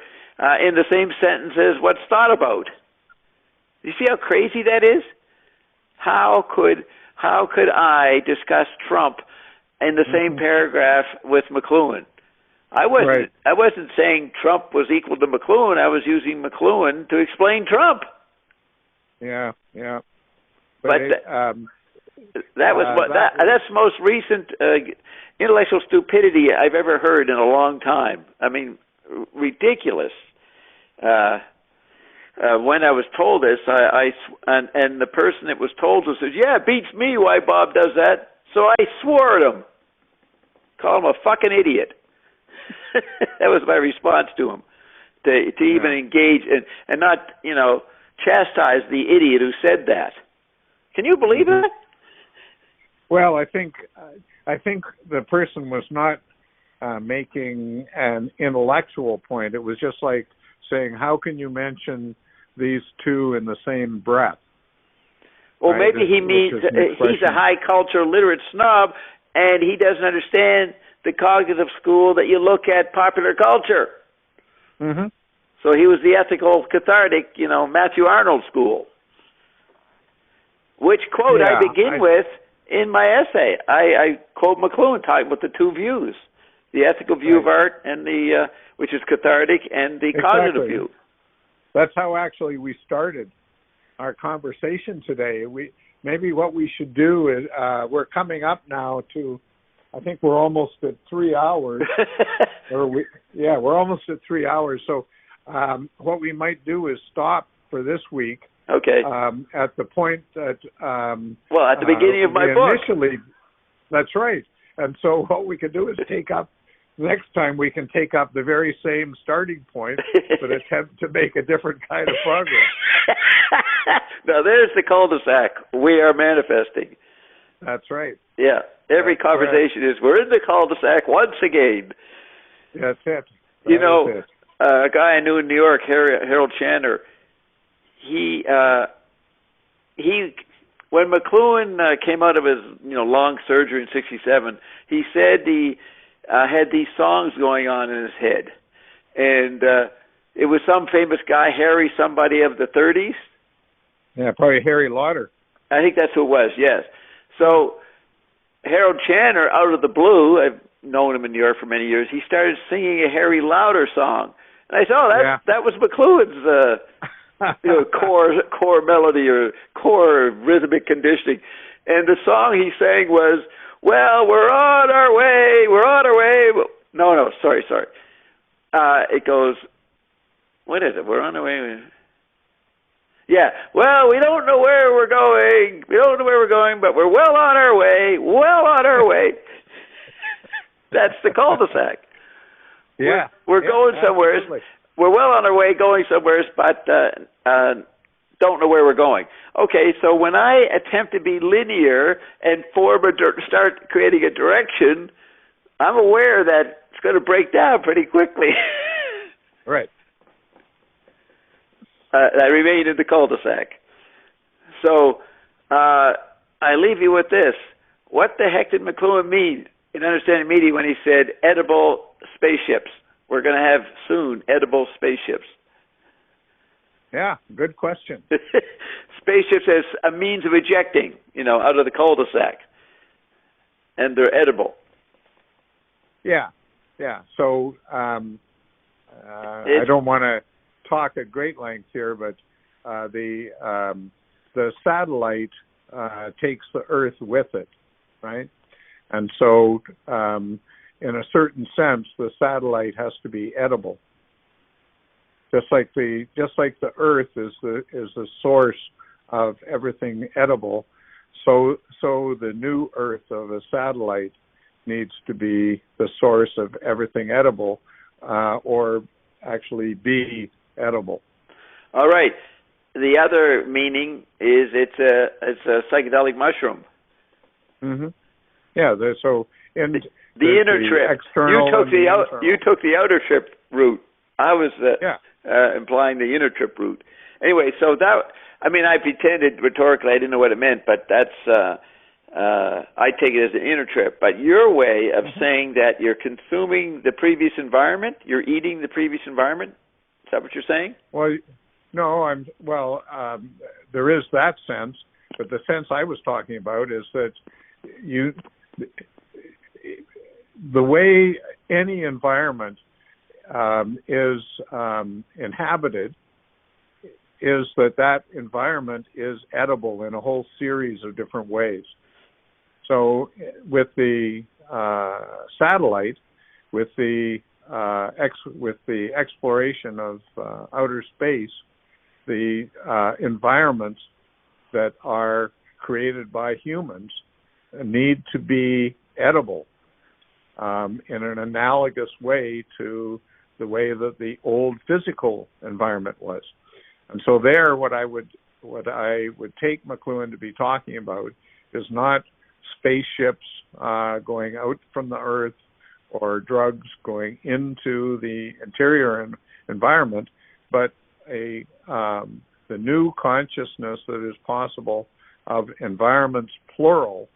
in the same sentence as what's thought about. You see how crazy that is? How could I discuss Trump in the same paragraph with McLuhan? I wasn't saying Trump was equal to McLuhan. I was using McLuhan to explain Trump. Yeah. But that's the most recent intellectual stupidity I've ever heard in a long time. I mean, ridiculous. When I was told this, and the person that was told says, "Yeah, it beats me why Bob does that." So I swore at him, called him a fucking idiot. That was my response to him, to even engage and not, you know, chastise the idiot who said that. Can you believe that? Well, I think the person was not making an intellectual point. It was just like saying, how can you mention these two in the same breath? Well, right? maybe he means he's a high culture literate snob, and he doesn't understand the cognitive school that you look at popular culture. Mm-hmm. So he was the ethical cathartic, you know, Matthew Arnold school, which quote I begin with in my essay. I quote McLuhan talking about the two views, the ethical view of art and the which is cathartic, and the cognitive view. That's how actually we started our conversation today. Maybe what we should do is we're coming up now to, I think we're almost at 3 hours. We're almost at 3 hours. So what we might do is stop for this week. Okay. At the point that at the beginning of my book. Initially, that's right. And so what we can do is next time we can take up the very same starting point, but attempt to make a different kind of progress. Now there's the cul-de-sac. We are manifesting. That's right. Yeah. Every conversation is, we're in the cul-de-sac once again. That's it. You know, a guy I knew in New York, Harold Chandler, he when McLuhan came out of his, you know, long surgery in '67, he said he had these songs going on in his head, and it was some famous guy, Harry somebody of the 30s. Yeah, probably Harry Lauder. I think that's who it was. Yes. So Harold Chandler, out of the blue, I've known him in New York for many years, he started singing a Harry Lauder song, and I said, that was McLuhan's you know, core melody or core rhythmic conditioning. And the song he sang was, well, we're on our way. No, sorry. It goes, what is it? We're on our way. Yeah, well, we don't know where we're going. But we're well on our way. That's the cul-de-sac. Yeah. We're going somewhere. Absolutely. We're well on our way going somewhere, but don't know where we're going. Okay, so when I attempt to be linear and start creating a direction, I'm aware that it's going to break down pretty quickly. Right. I remain in the cul-de-sac. So I leave you with this. What the heck did McLuhan mean in Understanding Media when he said edible spaceships? We're going to have soon edible spaceships. Yeah, good question. Spaceships as a means of ejecting, you know, out of the cul-de-sac. And they're edible. Yeah. So I don't want to talk at great length here, but the satellite takes the Earth with it, right? And so, in a certain sense, the satellite has to be edible. Just like the Earth is the source of everything edible, so the new Earth of a satellite needs to be the source of everything edible, or actually be edible. All right. The other meaning is it's a psychedelic mushroom. Mm-hmm. Yeah. So in the inner trip, you took the outer trip route. I was implying the inner trip route. Anyway, so that, I mean, I pretended rhetorically I didn't know what it meant, but that's I take it as an inner trip. But your way of saying that you're consuming the previous environment, you're eating the previous environment. Is that what you're saying? Well, no, there is that sense, but the sense I was talking about is that the way any environment is inhabited is that environment is edible in a whole series of different ways. So with the satellite, with the exploration of outer space, the environments that are created by humans need to be edible in an analogous way to the way that the old physical environment was. And so there, what I would take McLuhan to be talking about is not spaceships going out from the Earth or drugs going into the interior environment, but the new consciousness that is possible of environments plural,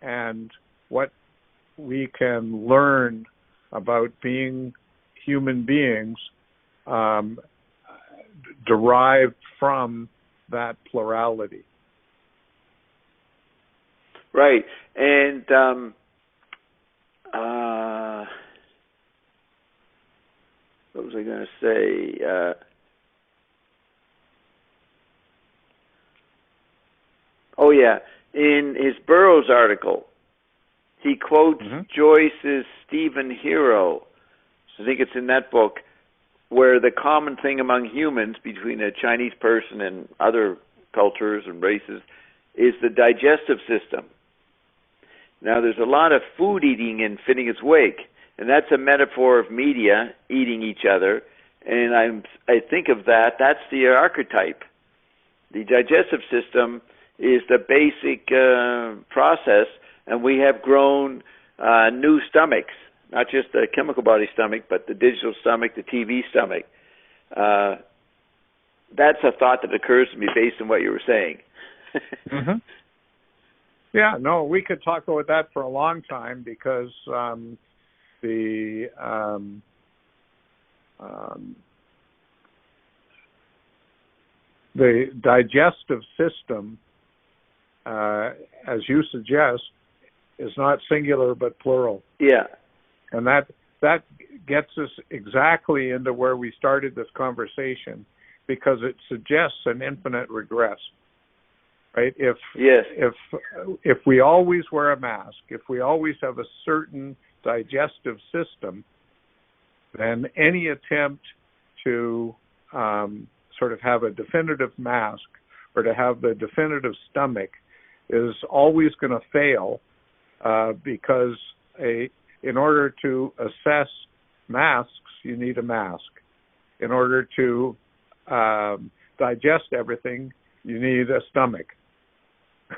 and what we can learn about being human beings derived from that plurality. Right. And what was I going to say? Oh, yeah. In his Burroughs article, he quotes Joyce's Stephen Hero. I think it's in that book, where the common thing among humans between a Chinese person and other cultures and races is the digestive system. Now, there's a lot of food eating in fitting its wake, and that's a metaphor of media eating each other, and I think of that's the archetype. The digestive system is the basic process, and we have grown new stomachs, not just the chemical body stomach, but the digital stomach, the TV stomach. That's a thought that occurs to me based on what you were saying. Yeah, no, we could talk about that for a long time because the digestive system, as you suggest, is not singular but plural. Yeah. And that gets us exactly into where we started this conversation, because it suggests an infinite regress. Right? If we always wear a mask, if we always have a certain digestive system, then any attempt to sort of have a definitive mask or to have the definitive stomach is always going to fail, because in order to assess masks, you need a mask. In order to digest everything, you need a stomach,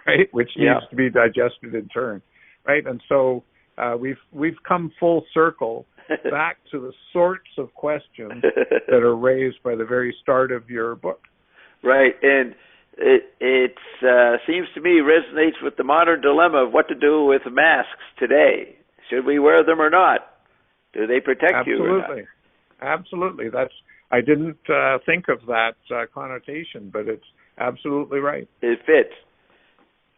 right? Which needs to be digested in turn, right? And so we've come full circle back to the sorts of questions that are raised by the very start of your book. Right, and it seems to me resonates with the modern dilemma of what to do with masks today. Should we wear them or not? Do they protect you or not? Absolutely. I didn't think of that connotation, but it's absolutely right. It fits.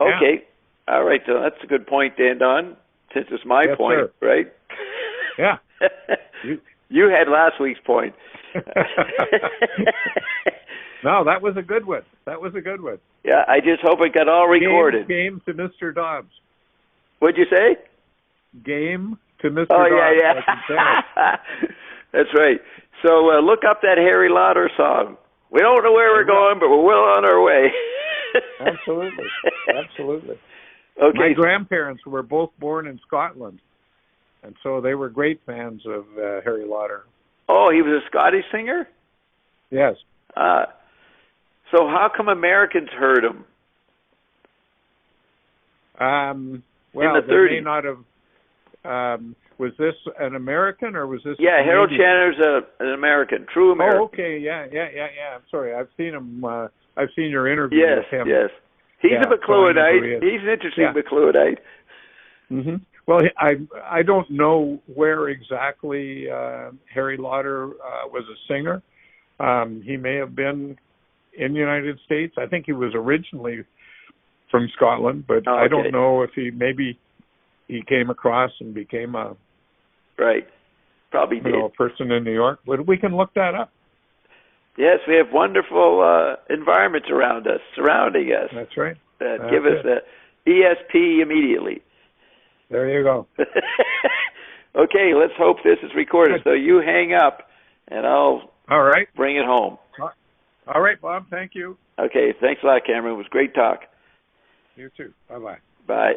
Okay. Yeah. All right. So that's a good point to end on, since it's my point, sir. right? Yeah. You had last week's point. No, that was a good one. Yeah, I just hope it got all recorded. Game to Mr. Dobbs. What'd you say? Game to Mr. Oh, Dobbs. yeah. That's right. So look up that Harry Lauder song. We don't know where we're going, but we're well on our way. Absolutely. Okay. My grandparents were both born in Scotland, and so they were great fans of Harry Lauder. Oh, he was a Scottish singer? Yes. So how come Americans heard him? Well, in the they 30s. may not have. Was this an American or was this? Yeah, Harold Chandler's an American, true American. Oh, okay, yeah. I'm sorry, I've seen him. I've seen your interview with him. Yes. He's a McLuhanite. He's an interesting McLuhanite. Mm-hmm. Well, I don't know where exactly Harry Lauder was a singer. He may have been in the United States. I think he was originally from Scotland, but I don't know if he came across and became a probably did. A person in New York. But we can look that up. Yes, we have wonderful environments surrounding us. That's right. That give us the ESP immediately. There you go. Okay, let's hope this is recorded. So you hang up, and I'll bring it home. All right, Bob. Thank you. Okay, thanks a lot, Cameron. It was great talk. You too. Bye-bye. Bye.